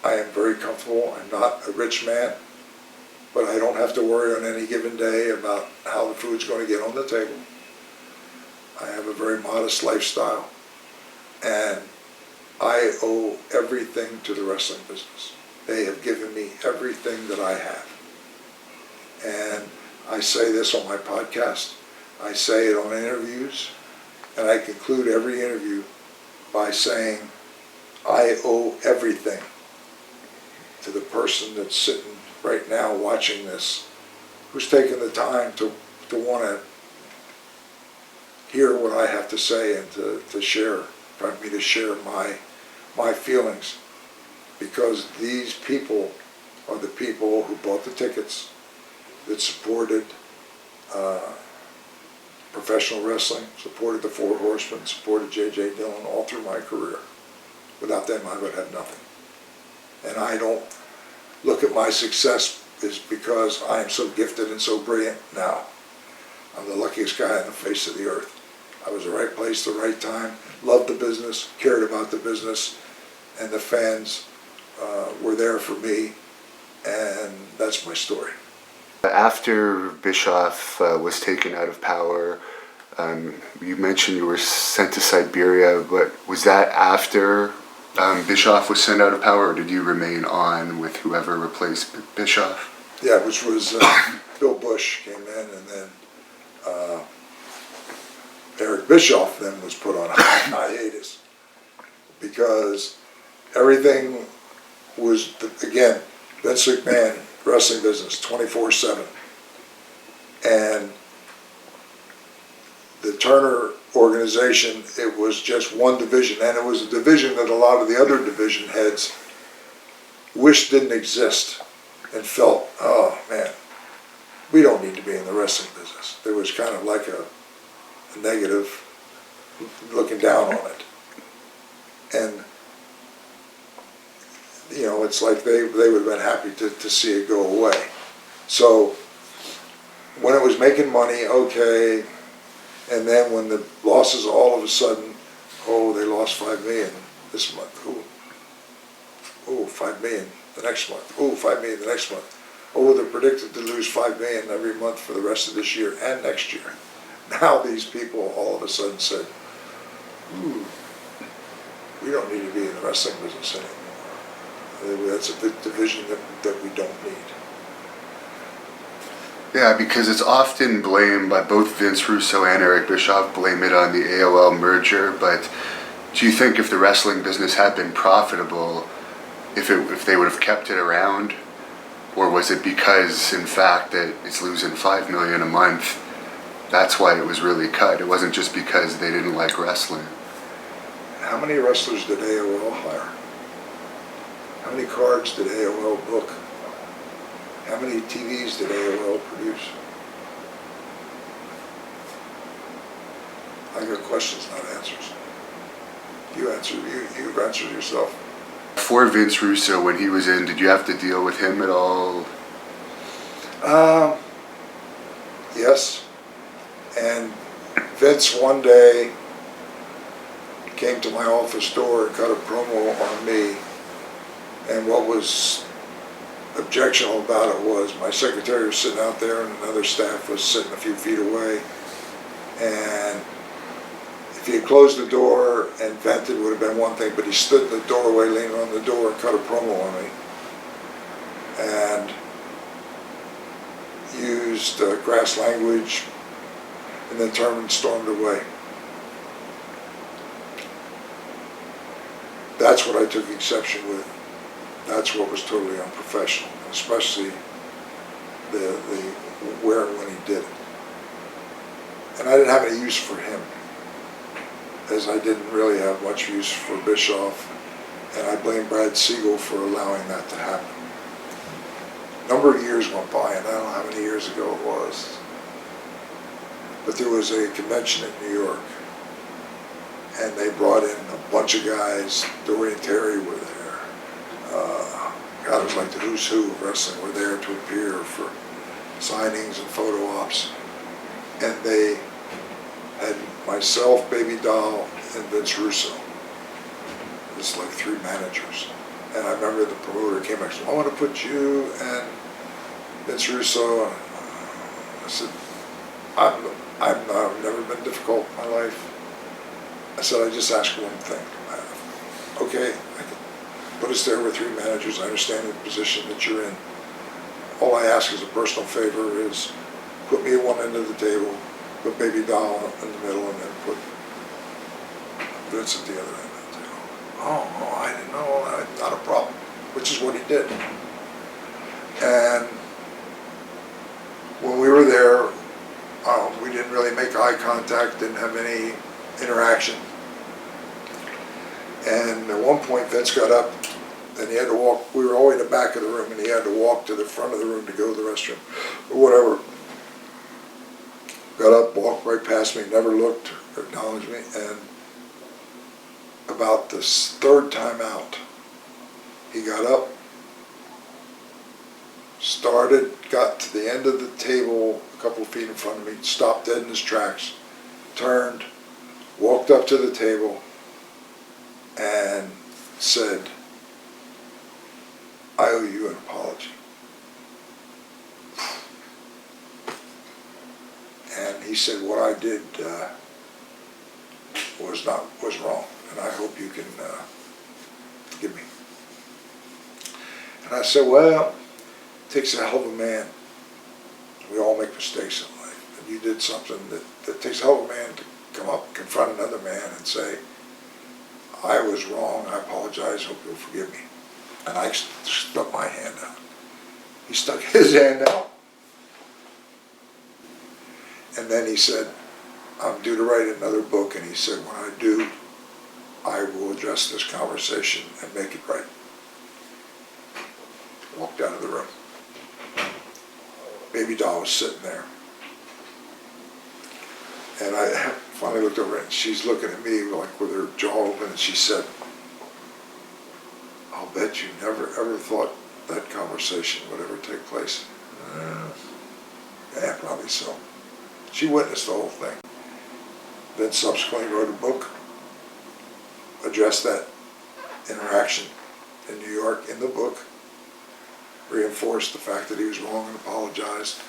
I am very comfortable. I'm not a rich man, but I don't have to worry on any given day about how the food's going to get on the table. I have a very modest lifestyle, and I owe everything to the wrestling business. They have given me everything that I have. And I say this on my podcast, I say it on interviews, and I conclude every interview by saying, I owe everything to the person that's sitting right now watching this, who's taken the time to want to hear what I have to say and to share, for me to share my feelings. Because these people are the people who bought the tickets, that supported professional wrestling, supported the Four Horsemen, supported J.J. Dillon all through my career. Without them, I would have nothing. And I don't look at my success as because I am so gifted and so brilliant now. I'm the luckiest guy on the face of the earth. I was the right place, the right time, loved the business, cared about the business, and the fans were there for me, and that's my story. After Bischoff was taken out of power, you mentioned you were sent to Siberia, but was that after Bischoff was sent out of power, or did you remain on with whoever replaced Bischoff? Yeah, which was Bill Bush came in, and then Eric Bischoff then was put on hiatus, because everything was, again, Vince McMahon, wrestling business, 24/7. And the Turner organization, it was just one division, and it was a division that a lot of the other division heads wished didn't exist and felt, oh man, we don't need to be in the wrestling business. There was kind of like a negative looking down on it. And you know, it's like they would have been happy to see it go away. So when it was making money, okay, and then when the losses all of a sudden, oh, they lost $5 million this month. Oh, $5 million the next month. Oh, $5 million the next month. Oh, they're predicted to lose $5 million every month for the rest of this year and next year. Now these people all of a sudden said, ooh, we don't need to be in the wrestling business anymore. That's a big division that we don't need. Yeah, because it's often blamed by both Vince Russo and Eric Bischoff, blame it on the AOL merger, but do you think if the wrestling business had been profitable, if they would have kept it around? Or was it because, in fact, that it's losing $5 million a month, that's why it was really cut? It wasn't just because they didn't like wrestling. How many wrestlers did AOL hire? How many cards did AOL book? How many TVs did AOL produce? I got questions, not answers. You've answered yourself. For Vince Russo, when he was in, did you have to deal with him at all? Yes. And Vince one day came to my office door and cut a promo on me. And what was objectionable about it was my secretary was sitting out there and another staff was sitting a few feet away. And if he had closed the door and vented, it would have been one thing, but he stood in the doorway leaning on the door and cut a promo on me. And used crass language and then turned and stormed away. That's what I took exception with. That's what was totally unprofessional, especially the where and when he did it. And I didn't have any use for him, as I didn't really have much use for Bischoff, and I blame Brad Siegel for allowing that to happen. A number of years went by, and I don't know how many years ago it was, but there was a convention in New York, and they brought in a bunch of guys. Dory and Terry were there. God, it was like the who's who of wrestling were there to appear for signings and photo ops. And they had myself, Baby Doll, and Vince Russo. It's like three managers. And I remember the promoter came back and said, I want to put you and Vince Russo. And I said, I've never been difficult in my life. I said, I just ask one thing. Okay, put us there with three managers. I understand the position that you're in. All I ask as a personal favor is put me at one end of the table, put Baby Doll in the middle, and then put Vince at the other end of the table. Oh, I didn't know. Not a problem. Which is what he did. And when we were there, we didn't really make eye contact, didn't have any interaction. And at one point, Vince got up, and he had to walk. We were all in the back of the room, and he had to walk to the front of the room to go to the restroom, or whatever. Got up, walked right past me, never looked or acknowledged me, and about this third time out, he got up, got to the end of the table, a couple of feet in front of me, stopped dead in his tracks, turned, walked up to the table, and said, I owe you an apology. And he said, what I did was wrong, and I hope you can forgive me. And I said, well, it takes a hell of a man. We all make mistakes in life. And you did something that takes a hell of a man to come up and confront another man and say, I was wrong, I apologize, hope you'll forgive me. And I stuck my hand out. He stuck his hand out. And then he said, I'm due to write another book. And he said, when I do, I will address this conversation and make it right. Walked out of the room. Baby Doll was sitting there. And I finally looked over and she's looking at me like with her jaw open, and she said, I'll bet you never ever thought that conversation would ever take place. Yeah, probably so. She witnessed the whole thing. Then subsequently wrote a book, addressed that interaction in New York in the book, reinforced the fact that he was wrong and apologized.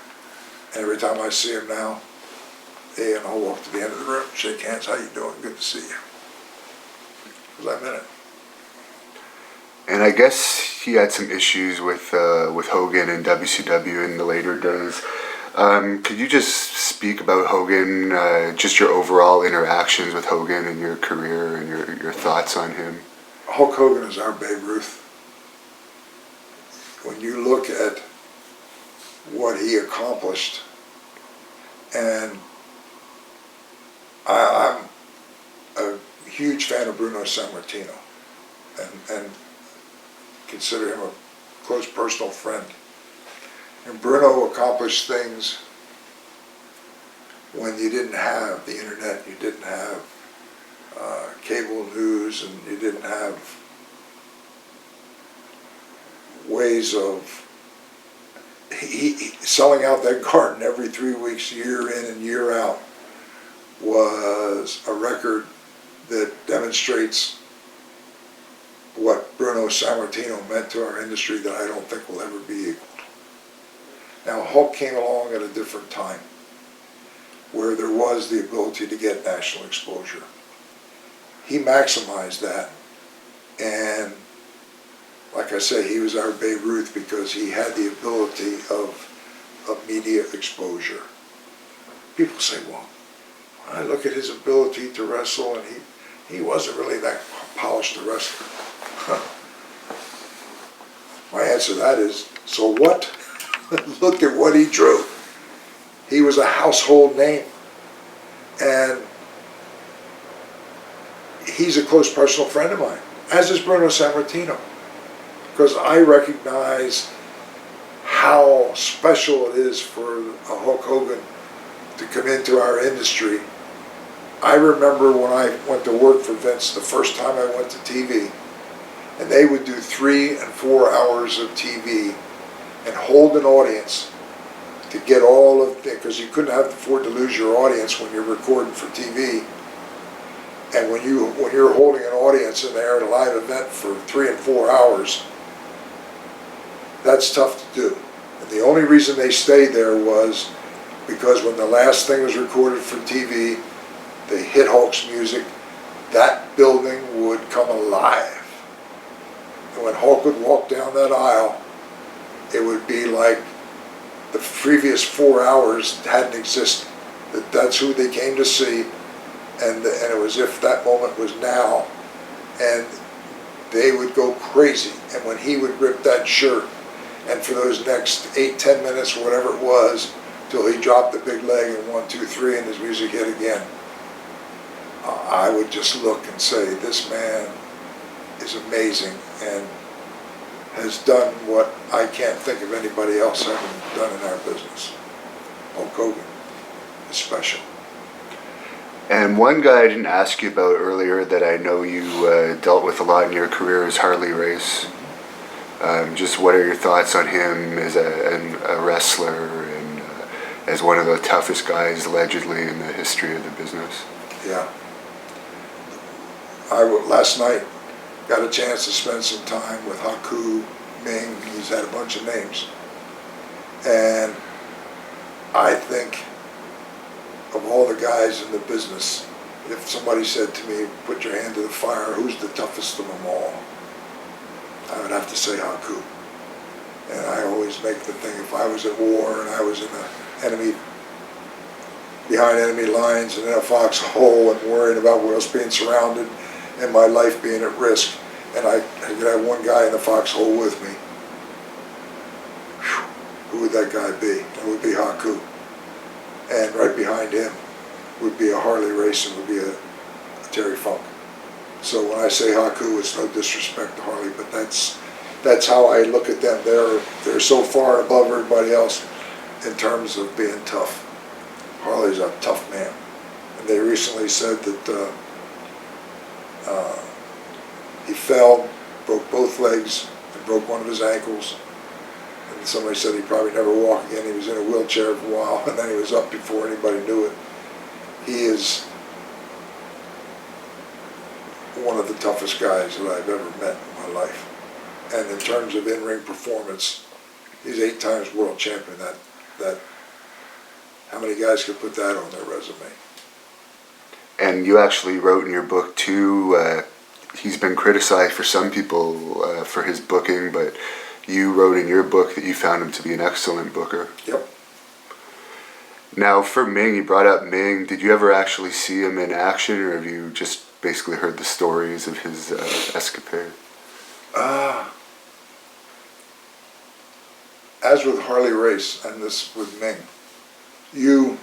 And every time I see him now, and I'll walk to the end of the room, shake hands, how you doing? Good to see you. Because I meant it. And I guess he had some issues with Hogan and WCW in the later days. Could you just speak about Hogan, just your overall interactions with Hogan in your career and your thoughts on him? Hulk Hogan is our Babe Ruth. When you look at what he accomplished, and I'm a huge fan of Bruno Sammartino, and consider him a close personal friend. And Bruno accomplished things when you didn't have the internet, you didn't have cable news, and you didn't have ways of selling out that garden every 3 weeks, year in and year out, was a record that demonstrates what Bruno Sammartino meant to our industry that I don't think will ever be equaled. Now, Hulk came along at a different time where there was the ability to get national exposure. He maximized that, and like I say, he was our Babe Ruth because he had the ability of media exposure. People say, well, I look at his ability to wrestle, and he wasn't really that polished a wrestler. My answer to that is, so what? Look at what he drew. He was a household name. And he's a close personal friend of mine, as is Bruno Sammartino. Because I recognize how special it is for a Hulk Hogan to come into our industry. I remember when I went to work for Vince the first time I went to TV, and they would do 3 and 4 hours of TV and hold an audience to get all of the, because you couldn't afford to lose your audience when you're recording for TV. And when you're holding an audience in there at a live event for 3 and 4 hours, that's tough to do. And the only reason they stayed there was because when the last thing was recorded for TV, they hit Hulk's music, that building would come alive. And when Hulk would walk down that aisle, it would be like the previous 4 hours hadn't existed. That's who they came to see, and it was as if that moment was now, and they would go crazy. And when he would rip that shirt, and for those next 8-10 minutes, or whatever it was, till he dropped the big leg and 1, 2, 3, and his music hit again, I would just look and say, this man is amazing and has done what I can't think of anybody else having done in our business. Hulk Hogan is special. And one guy I didn't ask you about earlier that I know you dealt with a lot in your career is Harley Race. Just what are your thoughts on him as a wrestler and as one of the toughest guys allegedly in the history of the business? Yeah. Last night got a chance to spend some time with Haku, Ming. He's had a bunch of names. And I think of all the guys in the business, if somebody said to me, put your hand to the fire, who's the toughest of them all? I would have to say Haku. And I always make the thing, if I was at war and I was in behind enemy lines and in a foxhole and worrying about where I was being surrounded and my life being at risk, and I could have one guy in the foxhole with me, who would that guy be? It would be Haku. And right behind him would be a Harley Race and would be a Terry Funk. So when I say Haku, it's no disrespect to Harley, but that's how I look at them. They're so far above everybody else in terms of being tough. Harley's a tough man. And they recently said that he fell, broke both legs, and broke one of his ankles. And somebody said he'd probably never walk again. He was in a wheelchair for a while, and then he was up before anybody knew it. He is one of the toughest guys that I've ever met in my life. And in terms of in-ring performance, he's 8 times world champion. That how many guys could put that on their resume? And you actually wrote in your book too, he's been criticized for some people for his booking, but you wrote in your book that you found him to be an excellent booker. Yep. Now, for Ming, you brought up Ming. Did you ever actually see him in action, or have you just basically heard the stories of his escapade? As with Harley Race, and this with Ming, you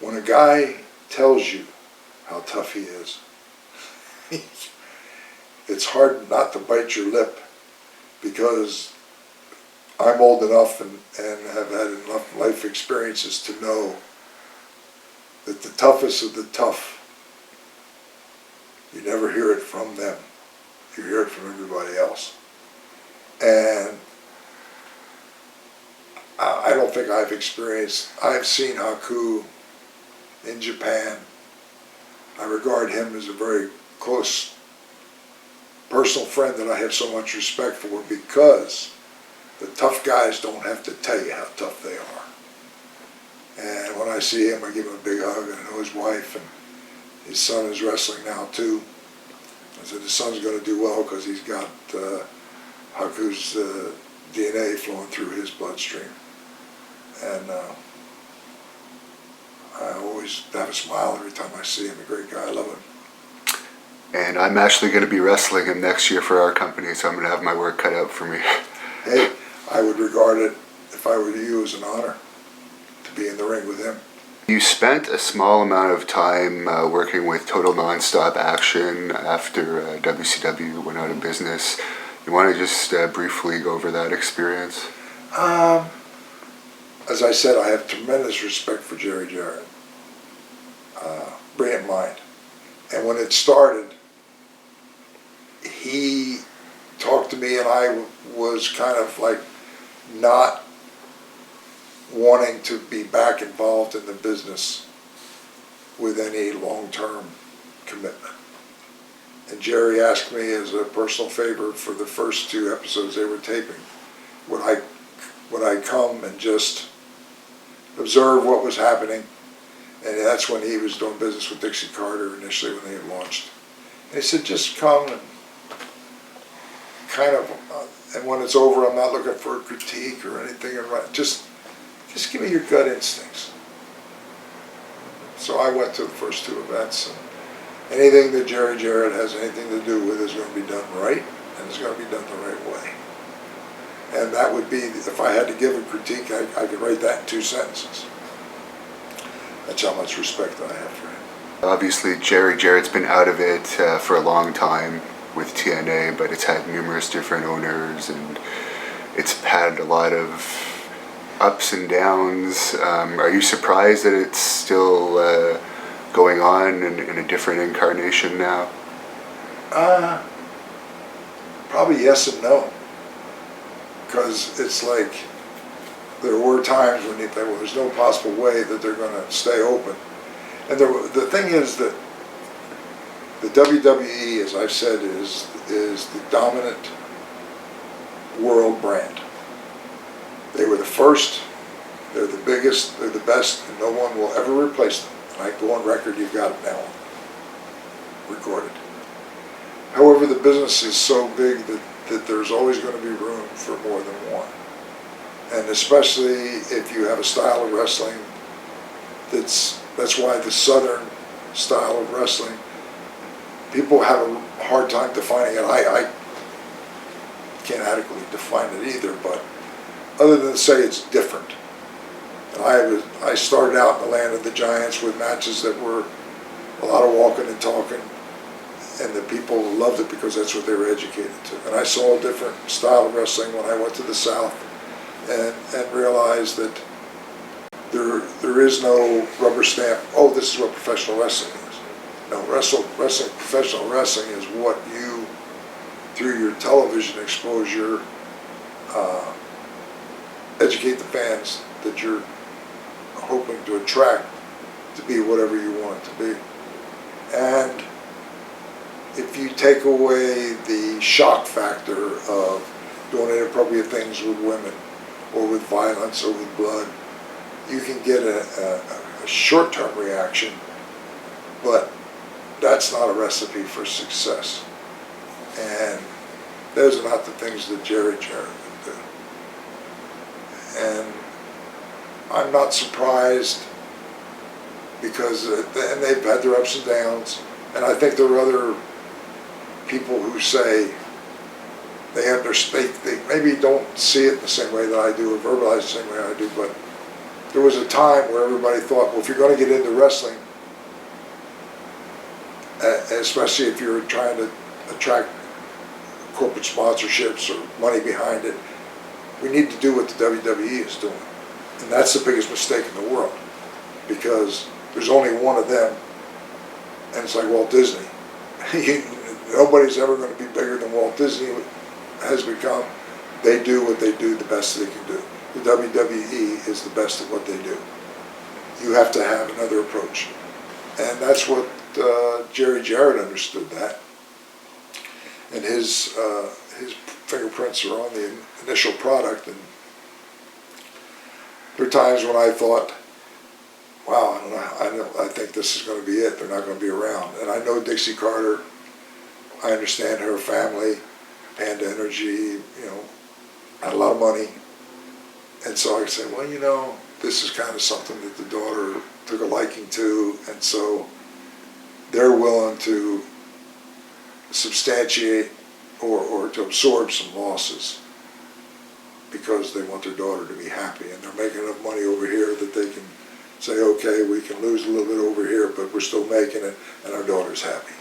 when a guy tells you how tough he is, it's hard not to bite your lip, because I'm old enough and have had enough life experiences to know that the toughest of the tough, you never hear it from them. You hear it from everybody else. And I don't think I've seen Haku in Japan. I regard him as a very close personal friend that I have so much respect for, because the tough guys don't have to tell you how tough they are. And when I see him, I give him a big hug. I know his wife and his son is wrestling now too. I said his son's going to do well because he's got Haku's DNA flowing through his bloodstream. And I always have a smile every time I see him. A great guy, I love him. And I'm actually going to be wrestling him next year for our company, so I'm going to have my work cut out for me. Hey, I would regard it, if I were you, as an honor to be in the ring with him. You spent a small amount of time working with Total Nonstop Action after WCW went out of business. You want to just briefly go over that experience? As I said, I have tremendous respect for Jerry Jarrett. Brilliant mind. And when it started, he talked to me, and I was kind of like not wanting to be back involved in the business with any long-term commitment. And Jerry asked me as a personal favor for the first 2 episodes they were taping, would I come and just observe what was happening. And that's when he was doing business with Dixie Carter initially, when they had launched. And he said, just come and kind of, and when it's over, I'm not looking for a critique or anything. Just give me your gut instincts. So I went to the first 2 events, and anything that Jerry Jarrett has anything to do with is going to be done right, and it's going to be done the right way. And that would be, if I had to give a critique, I could write that in 2 sentences. That's how much respect I have for him. Obviously, Jerry Jarrett's been out of it for a long time with TNA, but it's had numerous different owners, and it's had a lot of ups and downs. Are you surprised that it's still going on in a different incarnation now? Probably yes and no. Because it's like, there were times when you think, well, there's no possible way that they're going to stay open. And the thing is that the WWE, as I've said, is the dominant world brand. They were the first, they're the biggest, they're the best, and no one will ever replace them. And I go on record, you've got it now recorded. However, the business is so big that there's always going to be room for more than one. And especially if you have a style of wrestling that's why the Southern style of wrestling, people have a hard time defining it. I can't adequately define it either, but other than to say it's different. And I started out in the land of the giants with matches that were a lot of walking and talking, and the people loved it because that's what they were educated to. And I saw a different style of wrestling when I went to the South and realized that there is no rubber stamp, oh, this is what professional wrestling is. No, professional wrestling is what you, through your television exposure, educate the fans that you're hoping to attract to be whatever you want it to be. And if you take away the shock factor of doing inappropriate things with women, or with violence, or with blood, you can get a short-term reaction, but that's not a recipe for success. And those are not the things that Jarrett would do. And I'm not surprised because, and they've had their ups and downs, and I think there are other people who say they understand, they maybe don't see it the same way that I do or verbalize the same way I do, but there was a time where everybody thought, well, if you're going to get into wrestling, especially if you're trying to attract corporate sponsorships or money behind it, we need to do what the WWE is doing. And that's the biggest mistake in the world, because there's only one of them, and it's like Walt Disney. Nobody's ever going to be bigger than Walt Disney has become. They do what they do the best they can do. The WWE is the best at what they do. You have to have another approach. And that's what Jarrett understood that. And his fingerprints are on the initial product. And there are times when I thought, wow, I think this is going to be it. They're not going to be around. And I know Dixie Carter. I understand her family, Panda Energy, had a lot of money. And so I said, well, this is kind of something that the daughter took a liking to, and so they're willing to substantiate or to absorb some losses because they want their daughter to be happy, and they're making enough money over here that they can say, okay, we can lose a little bit over here, but we're still making it, and our daughter's happy.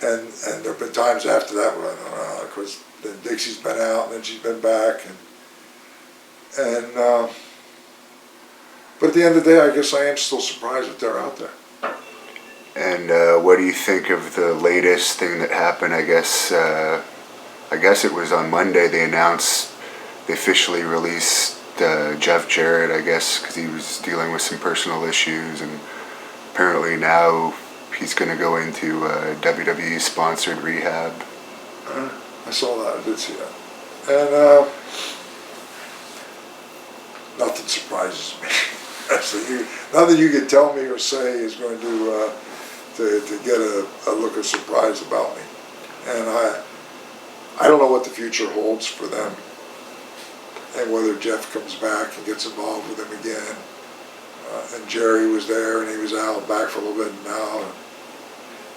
And there have been times after that where I thought, because then Dixie's been out, and then she's been back, but at the end of the day, I guess I am still surprised that they're out there. And what do you think of the latest thing that happened? I guess it was on Monday they announced, they officially released Jeff Jarrett, I guess, because he was dealing with some personal issues, and apparently now he's going to go into WWE-sponsored rehab. I saw that. I did see that. And nothing surprises me. Nothing you can tell me or say is going to get a look of surprise about me. And I don't know what the future holds for them, and whether Jeff comes back and gets involved with them again. And Jerry was there, and he was out back for a little bit now.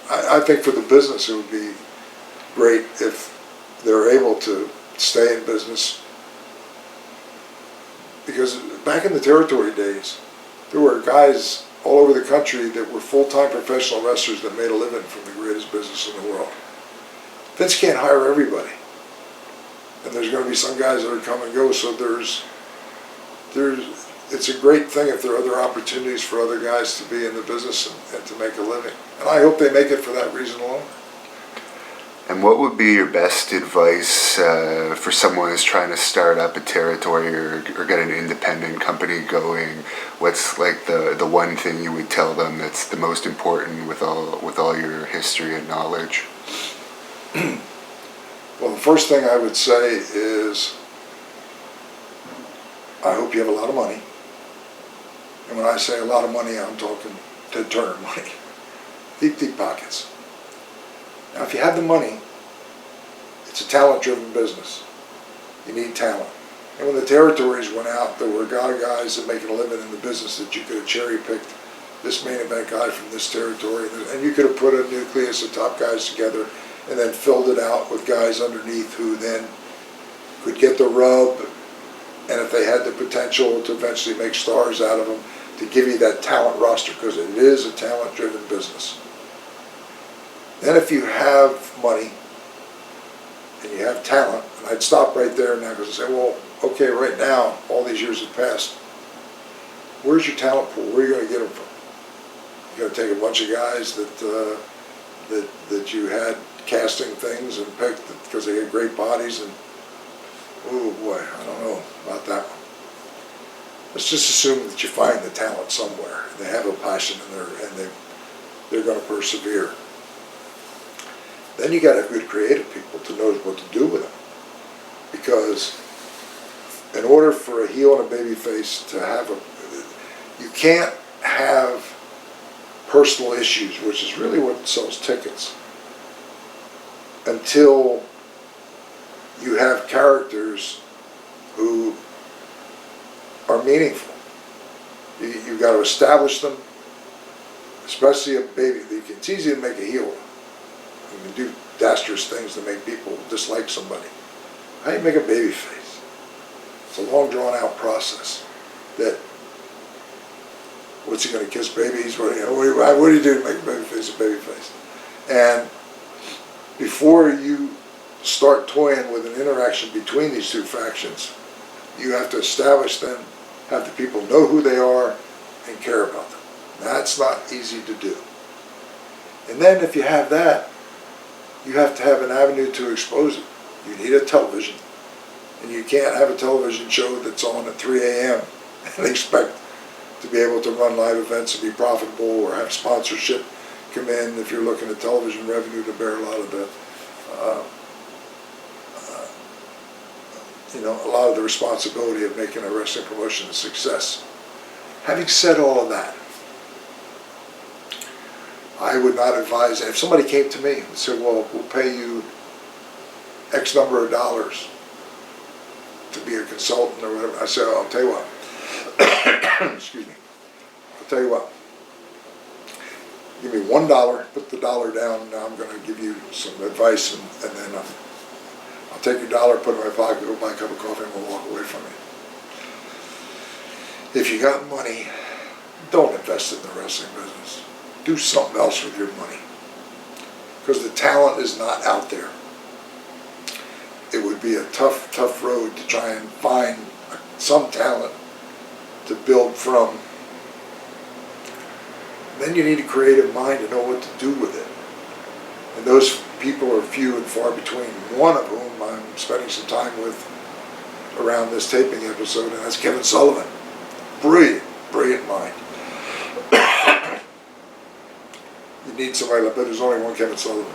I think for the business it would be great if they're able to stay in business, because back in the territory days, there were guys all over the country that were full-time professional wrestlers that made a living from the greatest business in the world. Vince can't hire everybody, and there's going to be some guys that are come and go. So it's a great thing if there are other opportunities for other guys to be in the business and to make a living. And I hope they make it for that reason alone. And what would be your best advice for someone who's trying to start up a territory or get an independent company going? What's like the one thing you would tell them that's the most important with all your history and knowledge? Well, the first thing I would say is, I hope you have a lot of money. And when I say a lot of money, I'm talking Ted Turner money. Deep, deep pockets. Now, if you have the money, it's a talent-driven business. You need talent. And when the territories went out, there were guys that making a living in the business that you could have cherry-picked this main event guy from this territory, and you could have put a nucleus of top guys together and then filled it out with guys underneath who then could get the rub, and if they had the potential to eventually make stars out of them, to give you that talent roster, because it is a talent-driven business. Then if you have money and you have talent, and I'd stop right there now because I'd say, well, okay, right now, all these years have passed, where's your talent pool? Where are you going to get them from? You're going to take a bunch of guys that you had casting things and picked because they had great bodies, and oh boy, I don't know about that one. Let's just assume that you find the talent somewhere. They have a passion and they're going to persevere. Then you got to have good creative people to know what to do with them. Because in order for a heel and a baby face to have you can't have personal issues, which is really what sells tickets, until you have characters who are meaningful. You've got to establish them, especially a baby. It's easy to make a heel. You can do dastardous things to make people dislike somebody. How do you make a baby face? It's a long, drawn-out process. That, what's he going to kiss babies? What do you do to make a baby face a baby face? And before you start toying with an interaction between these two factions, you have to establish them, have the people know who they are, and care about them. That's not easy to do. And then if you have that, you have to have an avenue to expose it. You need a television. And you can't have a television show that's on at 3 a.m. and expect to be able to run live events and be profitable, or have sponsorship come in if you're looking at television revenue to bear a lot of the a lot of the responsibility of making a wrestling promotion a success. Having said all of that, I would not advise, if somebody came to me and said, well, we'll pay you X number of dollars to be a consultant or whatever, I said, oh, I'll tell you what, excuse me, I'll tell you what, give me $1, put the dollar down, now I'm going to give you some advice, and then I'll take your dollar, put it in my pocket, go buy a cup of coffee, and we'll walk away from it. If you got money, don't invest in the wrestling business. Do something else with your money. Because the talent is not out there. It would be a tough, tough road to try and find some talent to build from. Then you need a creative mind to know what to do with it. And those people are few and far between. One of whom I'm spending some time with around this taping episode, and that's Kevin Sullivan. Brilliant, brilliant mind. You need somebody like that. There's only one Kevin Sullivan.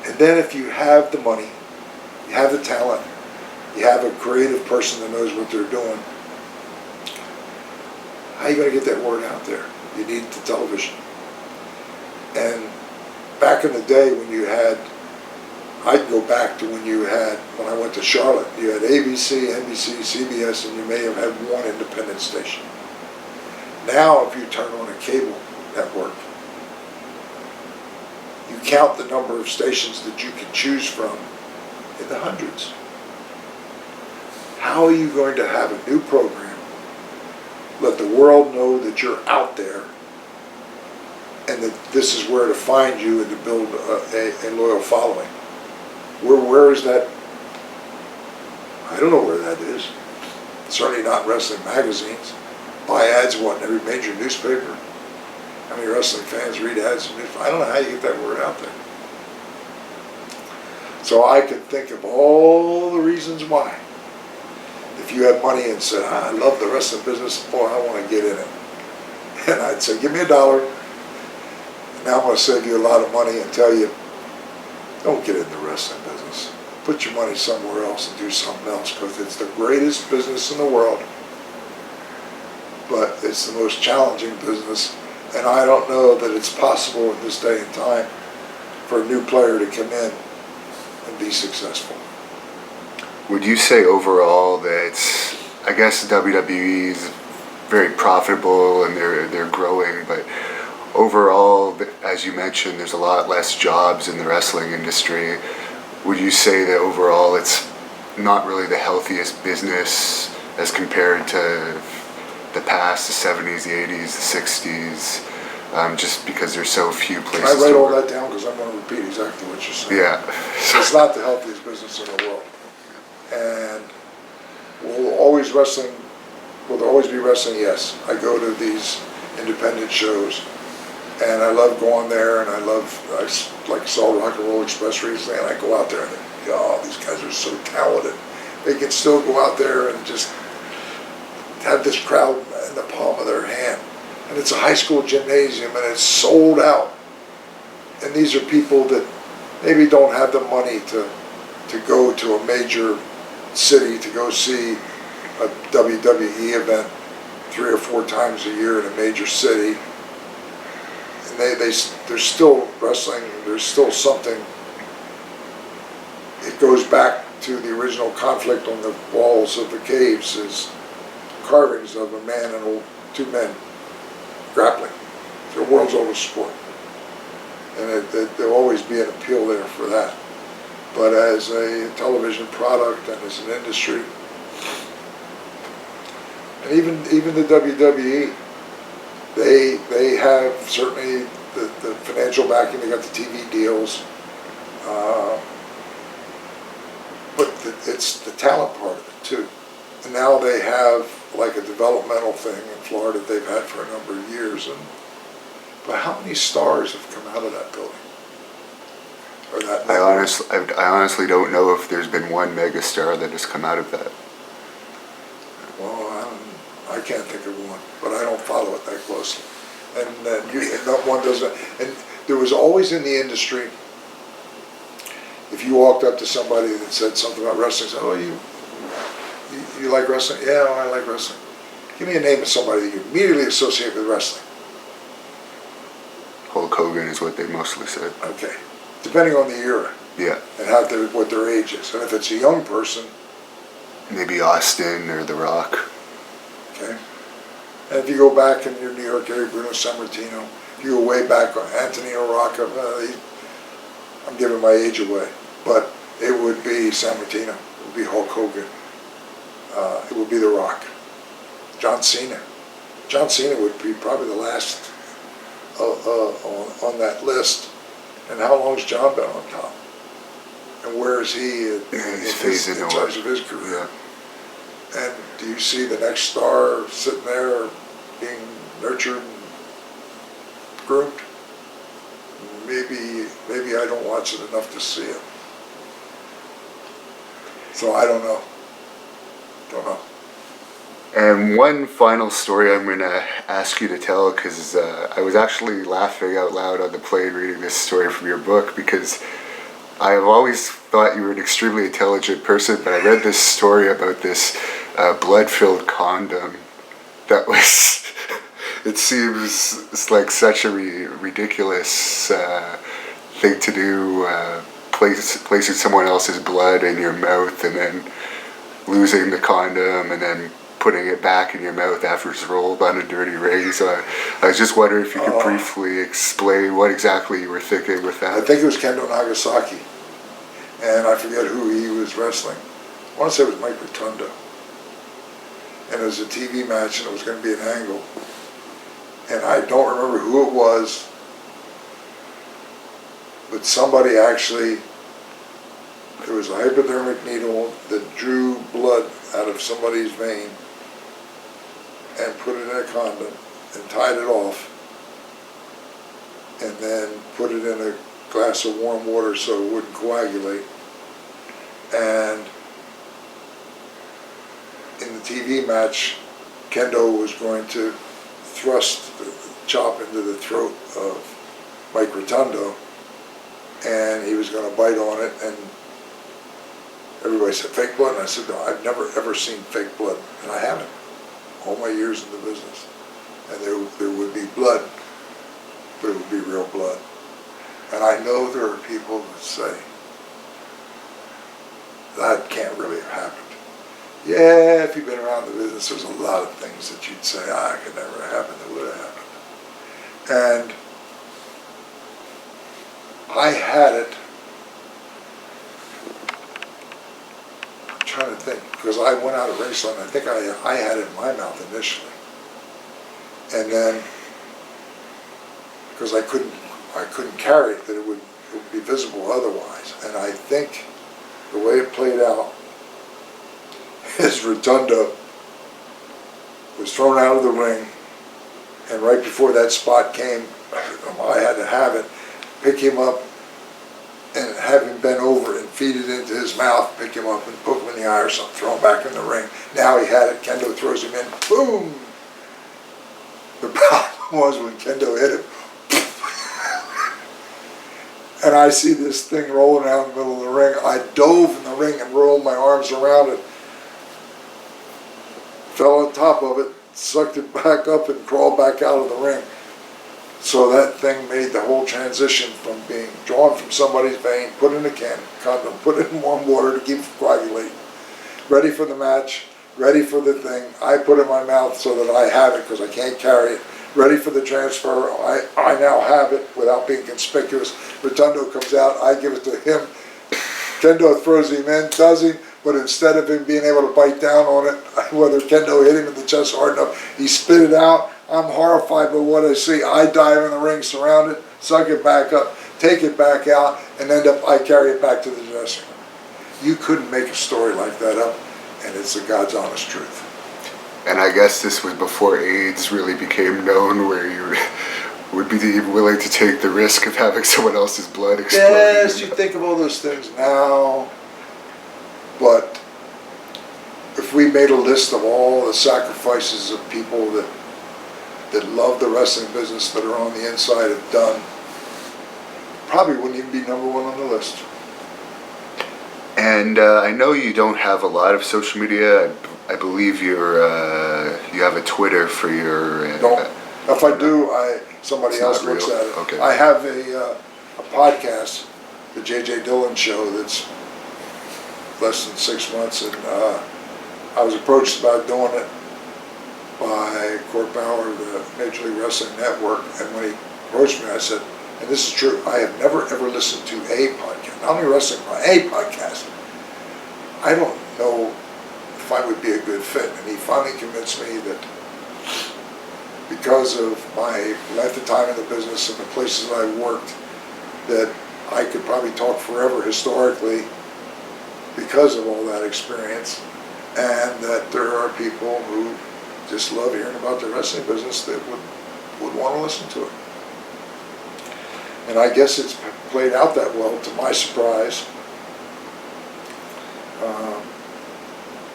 And then if you have the money, you have the talent, you have a creative person that knows what they're doing, how are you going to get that word out there? You need the television. And back in the day when you had, I'd go back to when I went to Charlotte, you had ABC, NBC, CBS, and you may have had one independent station. Now if you turn on a cable network, you count the number of stations that you can choose from in the hundreds. How are you going to have a new program, let the world know that you're out there, and that this is where to find you and to build a loyal following? Where is that? I don't know where that is. Certainly not wrestling magazines. Buy ads, what, in every major newspaper? How many wrestling fans read ads in newspapers? I don't know how you get that word out there. So I could think of all the reasons why. If you had money and said, I love the wrestling business, boy, I want to get in it. And I'd say, give me $1. And now I'm going to save you a lot of money and tell you, don't get in the wrestling business. Put your money somewhere else and do something else, because it's the greatest business in the world. But it's the most challenging business. And I don't know that it's possible in this day and time for a new player to come in and be successful. Would you say overall that, I guess WWE is very profitable and they're growing, but overall, as you mentioned, there's a lot less jobs in the wrestling industry. Would you say that overall it's not really the healthiest business as compared to the past, the 70s, the 80s, the 60s, just because there's so few places I write all that down because I'm going to repeat exactly what you're saying. Yeah. It's not the healthiest business in the world. And will there always be wrestling? Yes. I go to these independent shows, and I love going there, and I saw Rock and Roll Express recently, and I go out there and oh, these guys are so talented. They can still go out there and just have this crowd in the palm of their hand. And it's a high school gymnasium, and it's sold out. And these are people that maybe don't have the money to go to a major city to go see a WWE event 3 or 4 times a year in a major city. And there's still wrestling, there's still something. It goes back to the original conflict on the walls of the caves is carvings of a man and two men grappling. It's a world's oldest sport. And there'll always be an appeal there for that. But as a television product and as an industry, and even the WWE, they have certainly the financial backing. They got the TV deals, but it's the talent part of it too. And now they have like a developmental thing in Florida they've had for a number of years. But how many stars have come out of that building? Or that I honestly don't know if there's been one megastar that has come out of that. Well, I can't think of one, but I don't follow it that closely. And not one doesn't. And there was always in the industry, if you walked up to somebody that said something about wrestling, say, "Oh, you like wrestling?" "Yeah, I like wrestling." "Give me a name of somebody that you immediately associate with wrestling." Hulk Hogan is what they mostly said. Okay, depending on the era. Yeah. And what their age is. And if it's a young person, maybe Austin or The Rock. Okay. And if you go back in your New York area, Bruno Sammartino, if you go way back on Antonino Rocca, I'm giving my age away, but it would be Sammartino, it would be Hulk Hogan, it would be The Rock, John Cena. John Cena would be probably the last on that list. And how long has John been on top? And where is he in terms of his career? Yeah. And do you see the next star sitting there being nurtured and groomed? Maybe I don't watch it enough to see it. So I don't know. Don't know. And one final story I'm going to ask you to tell, because I was actually laughing out loud on the plane reading this story from your book, because I have always thought you were an extremely intelligent person, but I read this story about this blood-filled condom that was, it seems like such a ridiculous thing to do, placing someone else's blood in your mouth and then losing the condom and then putting it back in your mouth after it's rolled on a dirty ring. So I was just wondering if you could briefly explain what exactly you were thinking with that. I think it was Kendo Nagasaki, and I forget who he was wrestling. I want to say it was Mike Rotundo. And it was a TV match, and it was going to be an angle. And I don't remember who it was, but somebody actually, there was a hypodermic needle that drew blood out of somebody's vein and put it in a condom and tied it off and then put it in a glass of warm water so it wouldn't coagulate. And in the TV match, Kendo was going to thrust the chop into the throat of Mike Rotundo, and he was going to bite on it, and everybody said, "Fake blood?" And I said, "No, I've never ever seen fake blood," and I haven't, all my years in the business. And there would be blood, but it would be real blood. And I know there are people that say, that can't really have happened. Yeah, if you've been around the business, there's a lot of things that you'd say, it could never have happened, it would have happened. And I had it, I'm trying to think, because I went out of wrestling, I think I had it in my mouth initially. And then, because I couldn't carry it, that it would be visible otherwise. And I think the way it played out is Rotundo was thrown out of the ring, and right before that spot came, I had to have it, pick him up, and have him bend over and feed it into his mouth, pick him up and poke him in the eye or something, throw him back in the ring. Now he had it, Kendo throws him in, boom! The problem was when Kendo hit him, and I see this thing rolling out in the middle of the ring. I dove in the ring and rolled my arms around it, fell on top of it, sucked it back up and crawled back out of the ring. So that thing made the whole transition from being drawn from somebody's vein, put in a condom, put it in warm water to keep it from coagulating, ready for the match, ready for the thing. I put it in my mouth so that I have it because I can't carry it. Ready for the transfer. I now have it without being conspicuous. Rotundo comes out. I give it to him. Kendo throws him in, does him, but instead of him being able to bite down on it, whether Kendo hit him in the chest hard enough, he spit it out. I'm horrified by what I see. I dive in the ring, surround it, suck it back up, take it back out, and I carry it back to the dressing room. You couldn't make a story like that up, and it's the God's honest truth. And I guess this was before AIDS really became known, where you would be willing to take the risk of having someone else's blood explode. Yes, you think of all those things now, but if we made a list of all the sacrifices of people that love the wrestling business, that are on the inside, have done, probably wouldn't even be number one on the list. And I know you don't have a lot of social media. I believe you have a Twitter for your. Don't. If I do, somebody else looks at it. Okay. I have a podcast, the JJ Dillon Show, that's less than 6 months, and I was approached about doing it by Court Bauer, the Major League Wrestling Network, and when he approached me, I said, and this is true, I have never ever listened to a podcast, not only wrestling, but a podcast. I don't know if I would be a good fit, and he finally convinced me that because of my length of time in the business and the places I worked, that I could probably talk forever historically because of all that experience, and that there are people who just love hearing about the wrestling business that would want to listen to it. And I guess it's played out that well, to my surprise,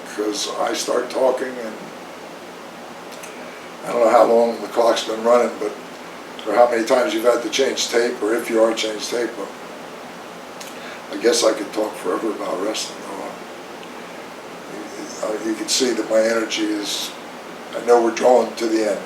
because I start talking, and I don't know how long the clock's been running, but or how many times you've had to change tape, or if you are changed tape, but I guess I could talk forever about wrestling. You can see that my energy is, I know we're drawing to the end,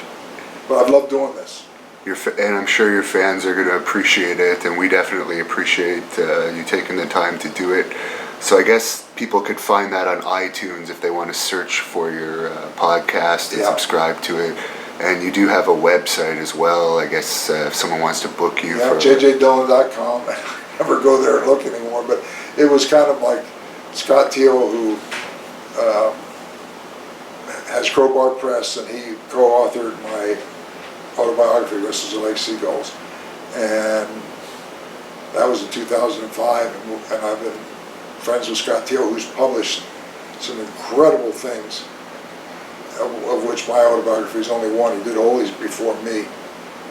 but I've loved doing this. And I'm sure your fans are going to appreciate it, and we definitely appreciate you taking the time to do it. So I guess people could find that on iTunes if they want to search for your podcast and subscribe to it. And you do have a website as well, I guess, if someone wants to book you. Yeah, jjdillon.com. I never go there and look anymore, but it was kind of like Scott Teal, who has Crowbar Press, and he co-authored my autobiography, Wrestlers Are Like Seagulls, and that was in 2005, and I've been friends with Scott Teal, who's published some incredible things, of which my autobiography is only one. He did all these before me,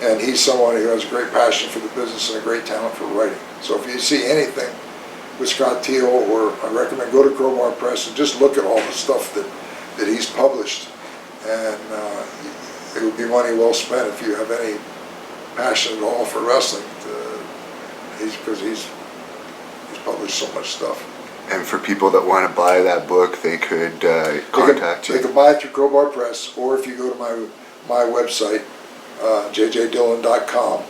and he's someone who has a great passion for the business and a great talent for writing. So if you see anything with Scott Teal, or I recommend go to Crowbar Press and just look at all the stuff that he's published, and it would be money well spent if you have any passion at all for wrestling, because he's published so much stuff. And for people that want to buy that book, they could contact you. They can buy it through Crowbar Press, or if you go to my website, jjdillon.com,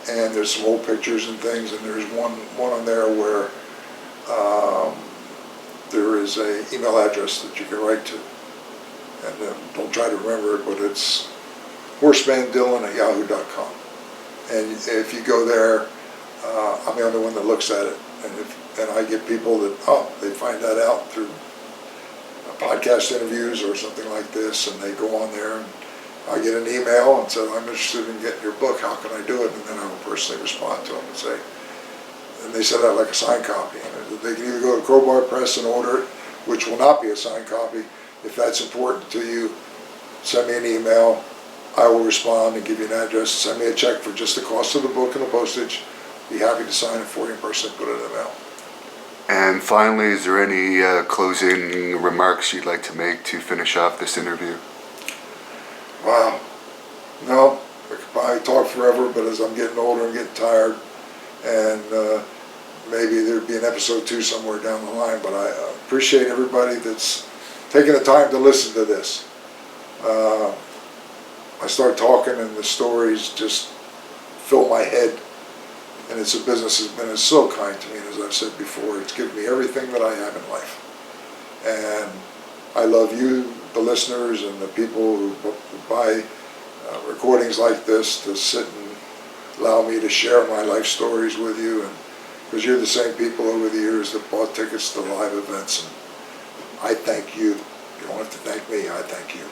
and there's some old pictures and things, and there's one on there where there is a email address that you can write to, and don't try to remember it, but it's horsemandillon@yahoo.com. And if you go there, I'm the only one that looks at it, and I get people that they find that out through podcast interviews or something like this, and they go on there, and I get an email and say, I'm interested in getting your book, how can I do it? And then I will personally respond to them and say, and they send out like a signed copy. And they can either go to Crowbar Press and order it, which will not be a signed copy. If that's important to you, send me an email. I will respond and give you an address. Send me a check for just the cost of the book and the postage. Be happy to sign it for you in person and put it in the mail. And finally, is there any closing remarks you'd like to make to finish off this interview? Wow. No, I could probably talk forever, but as I'm getting older, I'm getting tired, and maybe there'd be an episode 2 somewhere down the line, but I appreciate everybody that's taking the time to listen to this. I start talking and the stories just fill my head. And it's a business that's been so kind to me, and as I've said before, it's given me everything that I have in life. And I love you, the listeners, and the people who buy recordings like this to sit and allow me to share my life stories with you. And because you're the same people over the years that bought tickets to live events. And I thank you. You don't have to thank me, I thank you.